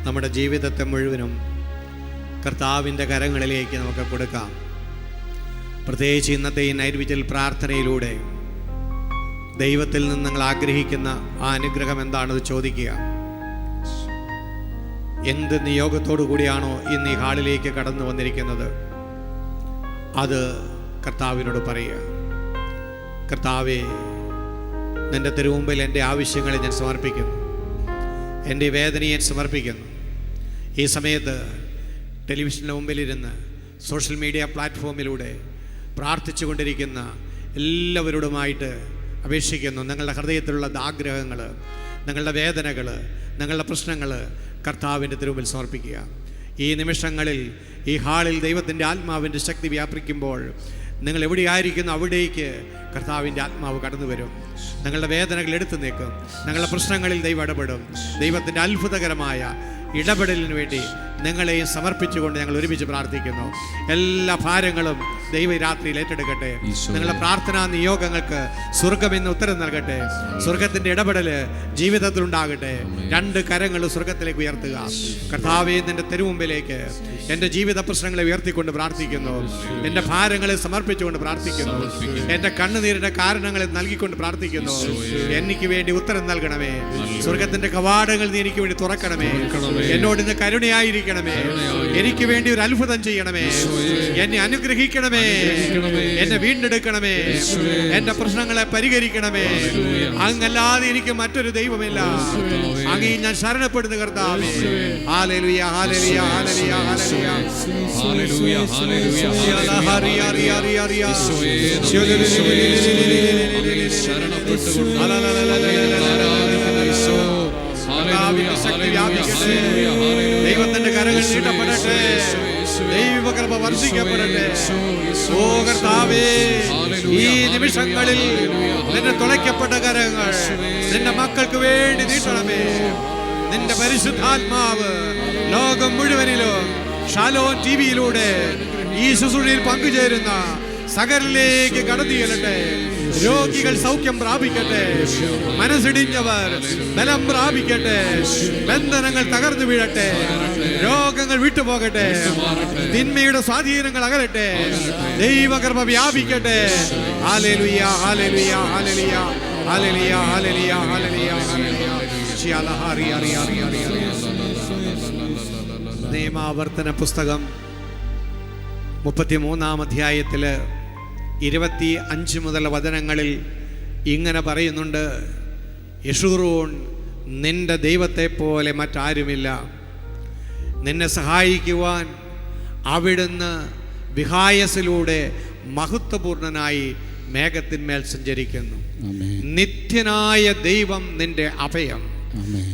നമ്മുടെ ജീവിതത്തെ മുഴുവനും കർത്താവിൻ്റെ കരങ്ങളിലേക്ക് നമുക്ക് കൊടുക്കാം. പ്രത്യേകിച്ച് ഇന്നത്തെ ഈ നൈറ്റ് വിജിൽ പ്രാർത്ഥനയിലൂടെ ദൈവത്തിൽ നിന്ന് നിങ്ങൾ ആഗ്രഹിക്കുന്ന ആ അനുഗ്രഹം എന്താണെന്ന് ചോദിക്കുക. എന്ത് നിയോഗത്തോടു കൂടിയാണോ ഇന്ന് ഈ ഹാളിലേക്ക് കടന്നു വന്നിരിക്കുന്നത്, അത് കർത്താവിനോട് പറയുക. കർത്താവേ, നിൻ്റെ തിരുമുമ്പിൽ എൻ്റെ ആവശ്യങ്ങളെ ഞാൻ സമർപ്പിക്കുന്നു, എൻ്റെ വേദനയെ ഞാൻ സമർപ്പിക്കുന്നു. ഈ സമയത്ത് ടെലിവിഷൻ്റെ മുമ്പിലിരുന്ന് സോഷ്യൽ മീഡിയ പ്ലാറ്റ്ഫോമിലൂടെ പ്രാർത്ഥിച്ചു കൊണ്ടിരിക്കുന്ന എല്ലാവരോടുമായിട്ട് അപേക്ഷിക്കുന്നു. നിങ്ങളുടെ ഹൃദയത്തിലുള്ള ആഗ്രഹങ്ങൾ, നിങ്ങളുടെ വേദനകൾ, നിങ്ങളുടെ പ്രശ്നങ്ങൾ കർത്താവിൻ്റെ തിരുമുമ്പിൽ സമർപ്പിക്കുക. ഈ നിമിഷങ്ങളിൽ ഈ ഹാളിൽ ദൈവത്തിൻ്റെ ആത്മാവിൻ്റെ ശക്തി വ്യാപിക്കുമ്പോൾ നിങ്ങൾ എവിടെയായിരിക്കുന്നു അവിടേക്ക് കർത്താവിൻ്റെ ആത്മാവ് കടന്നു വരും. നിങ്ങളുടെ വേദനകൾ എടുത്തു നീക്കും. നിങ്ങളുടെ പ്രശ്നങ്ങളിൽ ദൈവം ഇടപെടും. ദൈവത്തിൻ്റെ അത്ഭുതകരമായ ഇടപെടലിന് വേണ്ടി നിങ്ങളെയും സമർപ്പിച്ചുകൊണ്ട് ഞങ്ങൾ ഒരുമിച്ച് പ്രാർത്ഥിക്കുന്നു. എല്ലാ ഭാരങ്ങളും ദൈവ രാത്രിയിൽ ഏറ്റെടുക്കട്ടെ. നിങ്ങളുടെ പ്രാർത്ഥനാ നിയോഗങ്ങൾക്ക് സ്വർഗം ഇന്ന് ഉത്തരം നൽകട്ടെ. സ്വർഗത്തിൻ്റെ ഇടപെടൽ ജീവിതത്തിലുണ്ടാകട്ടെ. രണ്ട് കരങ്ങൾ സ്വർഗത്തിലേക്ക് ഉയർത്തുക. കർത്താവേ, നിന്റെ തിരുമുമ്പിലേക്ക് എൻ്റെ ജീവിത പ്രശ്നങ്ങളെ ഉയർത്തിക്കൊണ്ട് പ്രാർത്ഥിക്കുന്നു. എൻ്റെ ഭാരങ്ങളെ സമർപ്പിച്ചുകൊണ്ട് പ്രാർത്ഥിക്കുന്നു. എൻ്റെ കണ്ണുനീരിൻ്റെ കാരണങ്ങളെ നൽകിക്കൊണ്ട് പ്രാർത്ഥിക്കുന്നു. എനിക്ക് വേണ്ടി ഉത്തരം നൽകണമേ. സ്വർഗത്തിൻ്റെ കവാടങ്ങൾ നീ എനിക്ക് വേണ്ടി തുറക്കണമേ. എന്നോട് ഇന്ന് കരുണയായിരിക്കും കരുണയായിരിക്കണമേ. എനിക്ക് വേണ്ടി ഒരു അത്ഭുതം ചെയ്യണമേ. എന്നെ അനുഗ്രഹിക്കണമേ. എന്നെ വീണ്ടെടുക്കണമേ. എന്റെ പ്രശ്നങ്ങളെ പരിഹരിക്കണമേ. അങ്ങല്ലാതെ എനിക്ക് മറ്റൊരു ദൈവമില്ല. അങ്ങേ ഞാൻ ശരണപ്പെടുന്നു കർത്താവേ. Hallelujah hallelujah hallelujah hallelujah hallelujah hallelujah ദൈവത്തിന്റെ കരങ്ങൾ നീട്ടപ്പെടട്ടെ. ദൈവകൃപ വർഷിക്കപ്പെടട്ടെ. ഓ കർത്താവേ, ഈ നിമിഷങ്ങളിൽ നിന്റെ തുളയ്ക്കപ്പെട്ട കരങ്ങൾ നിന്റെ മക്കൾക്ക് വേണ്ടി നീട്ടണമേ. നിന്റെ പരിശുദ്ധാത്മാവ് ലോകം മുഴുവനിലും ഷാലോം ടിവിയിലൂടെ ഈ ശുശ്രൂഷയിൽ പങ്കുചേരുന്ന സകലിലേക്ക് കടന്നു ചെല്ലട്ടെ. രോഗികൾ സൗഖ്യം പ്രാപിക്കട്ടെ. മനസ്സിടിഞ്ഞവർ ബലം പ്രാപിക്കട്ടെ. ബന്ധനങ്ങൾ തകർന്നു വീഴട്ടെ. രോഗങ്ങൾ വിട്ടുപോകട്ടെ. തിന്മയുടെ സ്വാധീനങ്ങൾ അകലട്ടെ. ദൈവകൃപ വ്യാപിക്കട്ടെ. Hallelujah hallelujah hallelujah hallelujah hallelujah hallelujah hallelujah. നിയമാവർത്തന പുസ്തകം 33-ാം അധ്യായത്തില് 25 മുതൽ വചനങ്ങളിൽ ഇങ്ങനെ പറയുന്നുണ്ട്: യെശുറൂൻ, നിന്റെ ദൈവത്തെ പോലെ മറ്റാരുമില്ല. നിന്നെ സഹായിക്കുവാൻ അവിടുന്ന് വിഹായസിലൂടെ മഹത്വപൂർണനായി മേഘത്തിന്മേൽ സഞ്ചരിക്കുന്നു. നിത്യനായ ദൈവം നിന്റെ അഭയം,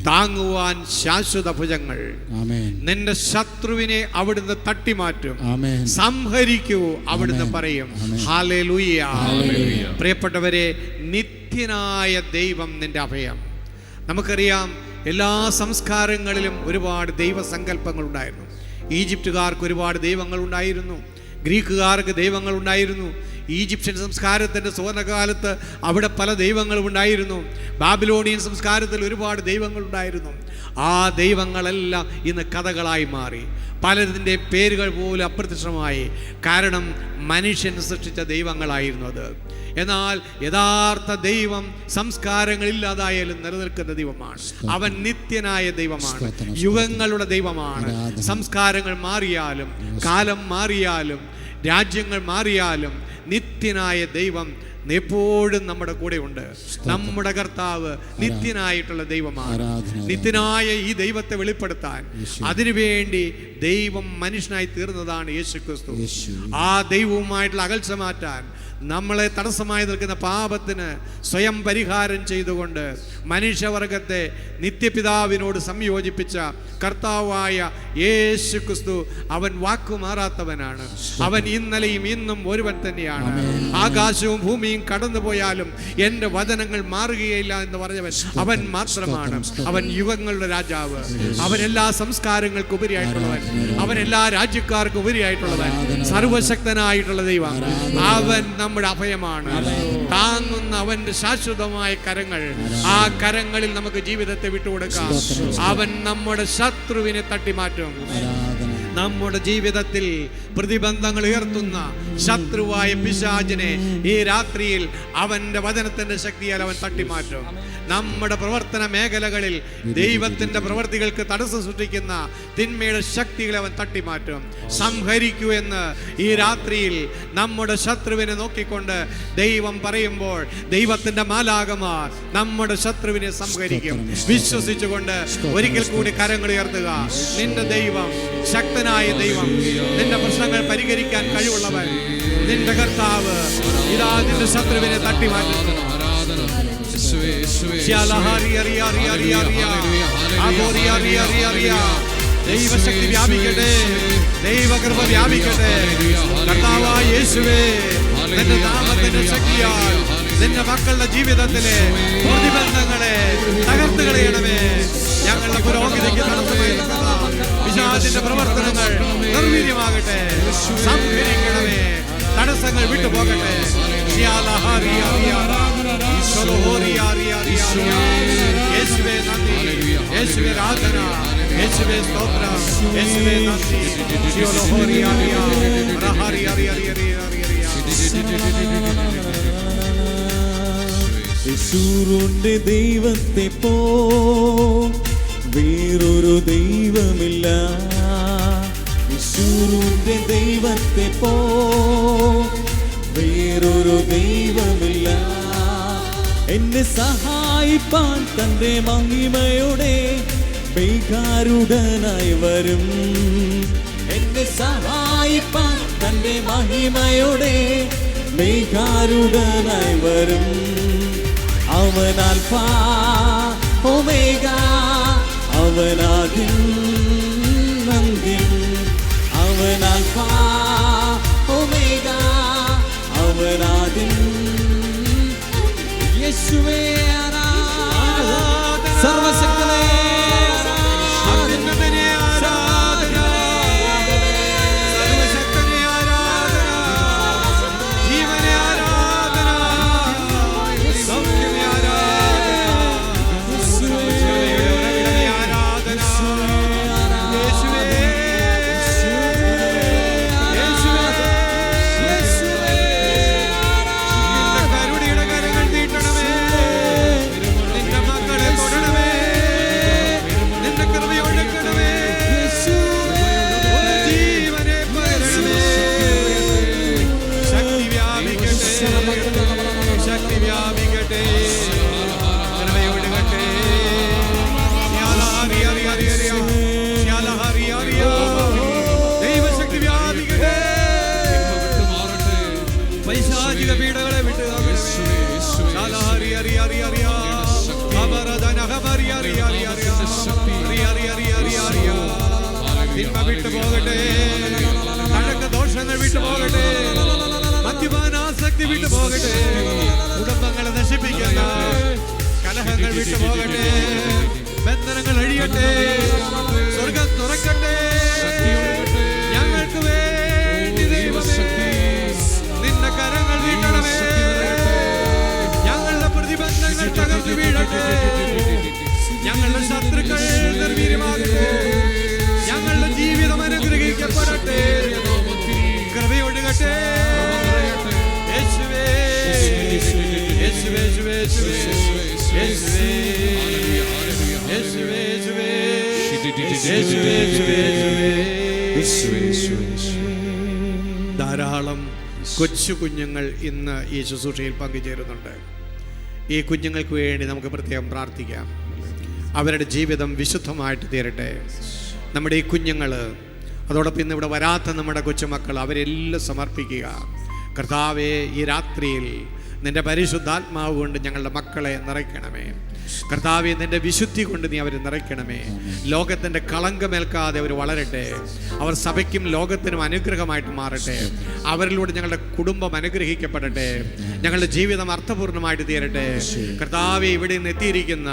താങ്ങുവാൻ ശാശ്വത ഭുജങ്ങൾ. നിന്റെ ശത്രുവിനെ അവിടുന്ന് തട്ടിമാറ്റും. സംഹരിക്കൂ, അവിടുന്ന് പറയും. ഹല്ലേലൂയ. പ്രിയപ്പെട്ടവരെ, നിത്യനായ ദൈവം നിന്റെ അഭയം. നമുക്കറിയാം, എല്ലാ സംസ്കാരങ്ങളിലും ഒരുപാട് ദൈവസങ്കല്പങ്ങൾ ഉണ്ടായിരുന്നു. ഈജിപ്തുകാർക്ക് ഒരുപാട് ദൈവങ്ങൾ ഉണ്ടായിരുന്നു. ഗ്രീക്കുകാർക്ക് ദൈവങ്ങൾ ഉണ്ടായിരുന്നു. ഈജിപ്ഷ്യൻ സംസ്കാരത്തിൻ്റെ സുവർണകാലത്ത് അവിടെ പല ദൈവങ്ങളും ഉണ്ടായിരുന്നു. ബാബിലോണിയൻ സംസ്കാരത്തിൽ ഒരുപാട് ദൈവങ്ങളുണ്ടായിരുന്നു. ആ ദൈവങ്ങളെല്ലാം ഇന്ന് കഥകളായി മാറി. പലതിൻ്റെ പേരുകൾ പോലും അപ്രത്യക്ഷമായി. കാരണം മനുഷ്യൻ സൃഷ്ടിച്ച ദൈവങ്ങളായിരുന്നു അത്. എന്നാൽ യഥാർത്ഥ ദൈവം സംസ്കാരങ്ങളില്ലാതായാലും നിലനിൽക്കുന്ന ദൈവമാണ്. അവൻ നിത്യനായ ദൈവമാണ്. യുഗങ്ങളുടെ ദൈവമാണ്. സംസ്കാരങ്ങൾ മാറിയാലും, കാലം മാറിയാലും, രാജ്യങ്ങൾ മാറിയാലും നിത്യനായ ദൈവം എപ്പോഴും നമ്മുടെ കൂടെ ഉണ്ട്. നമ്മുടെ കർത്താവ് നിത്യനായിട്ടുള്ള ദൈവമാണ്. നിത്യനായ ഈ ദൈവത്തെ വെളിപ്പെടുത്താൻ അതിനുവേണ്ടി ദൈവം മനുഷ്യനായി തീർന്നതാണ് യേശുക്രിസ്തു. ആ ദൈവവുമായിട്ടുള്ള അകൽച്ച മാറ്റാൻ, നമ്മളെ തടസ്സമായി നിൽക്കുന്ന പാപത്തിന് സ്വയം പരിഹാരം ചെയ്തുകൊണ്ട് മനുഷ്യവർഗത്തെ നിത്യപിതാവിനോട് സംയോജിപ്പിച്ച കർത്താവായ യേശുക്രിസ്തു, അവൻ വാക്കുമാറാത്തവനാണ്. അവൻ ഇന്നലെയും ഇന്നും ഒരുവൻ തന്നെയാണ്. ആകാശവും ഭൂമിയും കടന്നുപോയാലും എൻ്റെ വചനങ്ങൾ മാറുകയില്ല എന്ന് പറഞ്ഞവൻ അവൻ മാത്രമാണ്. അവൻ യുഗങ്ങളുടെ രാജാവ്. അവൻ എല്ലാ സംസ്കാരങ്ങൾക്കും ഉപരിയായിട്ടുള്ളവൻ. അവൻ എല്ലാ രാജ്യക്കാർക്കും ഉപരിയായിട്ടുള്ളവൻ. സർവശക്തനായിട്ടുള്ള ദൈവം. അവൻ നമ്മുടെ അഭയമാണ്. താങ്ങുന്ന അവന്റെ ശാശ്വതമായ കരങ്ങൾ. ആ കരങ്ങളിൽ നമുക്ക് ജീവിതത്തെ വിട്ടുകൊടുക്കാം. അവൻ നമ്മുടെ ശത്രുവിനെ തട്ടിമാറ്റും. നമ്മുടെ ജീവിതത്തിൽ പ്രതിബന്ധങ്ങൾ ഉയർത്തുന്ന ശത്രുവായ പിശാചിനെ ഈ രാത്രിയിൽ അവന്റെ വചനത്തിന്റെ ശക്തിയാൽ അവൻ തട്ടിമാറ്റും. നമ്മുടെ പ്രവർത്തന മേഖലകളിൽ ദൈവത്തിന്റെ പ്രവർത്തികൾക്ക് തടസ്സം സൃഷ്ടിക്കുന്ന തിന്മയുടെ ശക്തികളെ അവൻ തട്ടിമാറ്റും. സംഹരിക്കൂ എന്ന് ഈ രാത്രിയിൽ നമ്മുടെ ശത്രുവിനെ നോക്കിക്കൊണ്ട് ദൈവം പറയുമ്പോൾ ദൈവത്തിന്റെ മാലാകമാർ നമ്മുടെ ശത്രുവിനെ സംഹരിക്കും. വിശ്വസിച്ചുകൊണ്ട് ഒരിക്കൽ കൂടി കരങ്ങൾ ഉയർത്തുക. നിന്റെ ദൈവം ശക്തനായ ദൈവം, നിന്റെ പ്രശ്നങ്ങൾ പരിഹരിക്കാൻ കഴിവുള്ളവൻ, നിന്റെ കർത്താവ് ഇതാ നിന്റെ ശത്രുവിനെ തട്ടിമാറ്റുന്നു. ദൈവശക്തി വ്യാപിക്കട്ടെ, ദൈവകൃപ വ്യാപിക്കട്ടെ. കർത്താവായ യേശുവേ, നിന്റെ നാമത്തിന്റെ ശക്തിയാൽ നിന്റെ മക്കളുടെ ജീവിതത്തിലെ പ്രതിബന്ധങ്ങളെ തകർത്ത് കളയണമേ. ഞങ്ങളുടെ പുരോഗതിക്ക് തടസ്സമായി നിൽക്കുന്ന പിശാചിന്റെ പ്രവർത്തനങ്ങൾ നിർവീര്യമാകട്ടെ. സംഹരിക്കണമേ. തടസ്സങ്ങൾ വിട്ടുപോകട്ടെ. യേശുവേ നന്ദി, യേശുവേ ആരാധന, യേശുവേ സ്തോത്രം, യേശുവേ നന്ദി. യേശുവിന്റെ ദൈവത്തെ പോ വേറൊരു ദൈവമില്ല. ഗുരുവിന്റെ ദൈവത്തെ പോ വേറൊരു ദൈവമില്ല. എന്നെ സഹായിപ്പാൻ തന്റെ മഹിമയുടെ മേഘാരൂഢനായി വരും. എന്നെ സഹായിപ്പാൻ തന്റെ മഹിമയുടെ മേഘാരൂഢനായി വരും. അവൻ ആൽഫാ ഒമേഗ, അവനാദ്യം അന്ത്യം. അവൻ ആൽഫാ ഒമേഗ, അവനാദ്യം. യേശുവേ ആരാധന, സർവശക്തനേ അത്യുന്നതനെ ആരാധന, സർവശക്തനെ ആരാധന, ജീവനെ ആരാധന, സൗഖ്യമേ ആരാധന, ഉറവിടമേ ആരാധന. യേശുവേ, യേശുവേ, യേശുവേ, നിന്റെ കരുണയുടെ കരങ്ങൾ നീട്ടണമേ, നിന്റെ മക്കളെ തൊടണമേ, നിന്റെ കൃപയൊഴുക്കണമേ, ജീവനെ പകരണമേ. ശക്തി വ്യാപിക്കട്ടെ, ശക്തി വ്യാപിക്കട്ടെ, കൃപയൊഴുകട്ടെ. ദൈവശക്തി വ്യാപിക്കട്ടെ, പൈശാചിക പീഡകളെ വിട്ട് തിന്മ വിട്ടു പോകട്ടെ, കഴക്ക ദോഷങ്ങൾ വിട്ടു പോകട്ടെ, മദ്യപാനാസക്തി വിട്ടു പോകട്ടെ, കുടുംബങ്ങളെ നശിപ്പിക്കുന്ന കലഹങ്ങൾ വിട്ടു പോകട്ടെ, ബന്ധനങ്ങൾ അഴിയട്ടെ, സ്വർഗം തുറക്കട്ടെ. ഞങ്ങൾക്ക് വേണ്ടി ദൈവമേ നിന്റെ കരങ്ങൾ നീട്ടണമേ, ഞങ്ങളുടെ പ്രതിബന്ധങ്ങൾ തകർന്നു വീഴട്ടെ, ഞങ്ങളുടെ ശത്രുക്കൾ നിർവീര്യമാകട്ടെ, ഞങ്ങളുടെ ജീവിതം അനുഗ്രഹിക്കപ്പെടട്ടെ, കൃപയൊഴുകട്ടെ. യേശുവേ, യേശുവേ, യേശുവേ, യേശുവേ, യേശുവേ, യേശുവേ, യേശുവേ, യേശുവേ. ധാരാളം കൊച്ചു കുഞ്ഞുങ്ങൾ ഇന്ന് ഈ ശുശ്രൂഷയിൽ പങ്കുചേരുന്നുണ്ട്. ഈ കുഞ്ഞുങ്ങൾക്ക് വേണ്ടി നമുക്ക് പ്രത്യേകം പ്രാർത്ഥിക്കാം. അവരുടെ ജീവിതം വിശുദ്ധമായിട്ട് തീരട്ടെ. നമ്മുടെ ഈ കുഞ്ഞുങ്ങൾ, അതോടൊപ്പം ഇന്ന് ഇവിടെ വരാത്ത നമ്മുടെ കൊച്ചുമക്കൾ, അവരെല്ലാം സമർപ്പിക്കുക. കർത്താവേ, ഈ രാത്രിയിൽ നിൻ്റെ പരിശുദ്ധാത്മാവ് കൊണ്ട് ഞങ്ങളുടെ മക്കളെ നിറയ്ക്കണമേ. കർത്താവേ, നിൻ്റെ വിശുദ്ധി കൊണ്ട് നീ അവരെ നിറയ്ക്കണമേ. ലോകത്തിൻ്റെ കളങ്കമേൽക്കാതെ അവർ വളരട്ടെ. അവർ സഭയ്ക്കും ലോകത്തിനും അനുഗ്രഹമായിട്ട് മാറട്ടെ. അവരിലൂടെ ഞങ്ങളുടെ കുടുംബം അനുഗ്രഹിക്കപ്പെടട്ടെ. ഞങ്ങളുടെ ജീവിതം അർത്ഥപൂർണ്ണമായിട്ട് തീരട്ടെ. കർത്താവേ, ഇവിടെ നിന്ന് എത്തിയിരിക്കുന്ന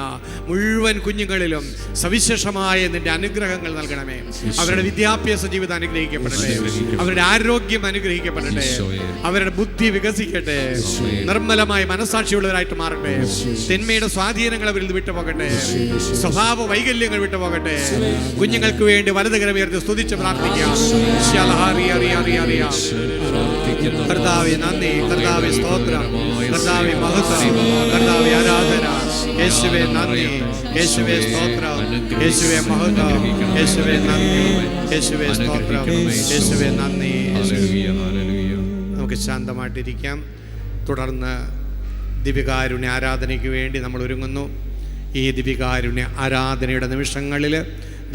മുഴുവൻ കുഞ്ഞുങ്ങളിലും സവിശേഷമായ നിൻ്റെ അനുഗ്രഹങ്ങൾ നൽകണമേ. അവരുടെ വിദ്യാഭ്യാസ ജീവിതം അനുഗ്രഹിക്കപ്പെടട്ടെ, അവരുടെ ആരോഗ്യം അനുഗ്രഹിക്കപ്പെടട്ടെ, അവരുടെ ബുദ്ധി വികസിക്കട്ടെ, നിർമ്മലമായ മനസാക്ഷിയുള്ളവരായിട്ട് മാറട്ടെ. തിന്മയുടെ സ്വാധീനങ്ങൾ അവരിൽ വിട്ടുപോകട്ടെ, സ്വഭാവ വൈകല്യങ്ങൾ വിട്ടുപോകട്ടെ. കുഞ്ഞുങ്ങൾക്ക് വേണ്ടി വലതുകരം ഉയർത്തി സ്തുതിച്ച് പ്രാർത്ഥിക്കാം. കർത്താവേ നന്ദി, കർത്താവേ സ്തോത്രം, കർത്താവേ മഹത്വം, കർത്താവേ ആരാധന. യേശുവേ നന്ദി, യേശുവേ സ്തോത്രം, യേശുവേ മഹത്വം, യേശുവേ നന്ദി, യേശുവേ സ്തോത്രം, യേശുവേ നന്ദി. നമുക്ക് ശാന്തമായിട്ടിരിക്കാം. തുടർന്ന് ദിവ്യകാരുണ്യ ആരാധനയ്ക്ക് വേണ്ടി നമ്മൾ ഒരുങ്ങുന്നു. ഈ ദിവ്യകാരുണ്യ ആരാധനയുടെ നിമിഷങ്ങളിൽ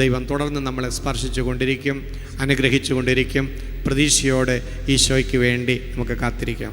ദൈവം തുടർന്ന് നമ്മളെ സ്പർശിച്ചു കൊണ്ടിരിക്കും, അനുഗ്രഹിച്ചു കൊണ്ടിരിക്കും. പ്രതീക്ഷയോടെ ഈശോയ്ക്ക് വേണ്ടി നമുക്ക് കാത്തിരിക്കാം.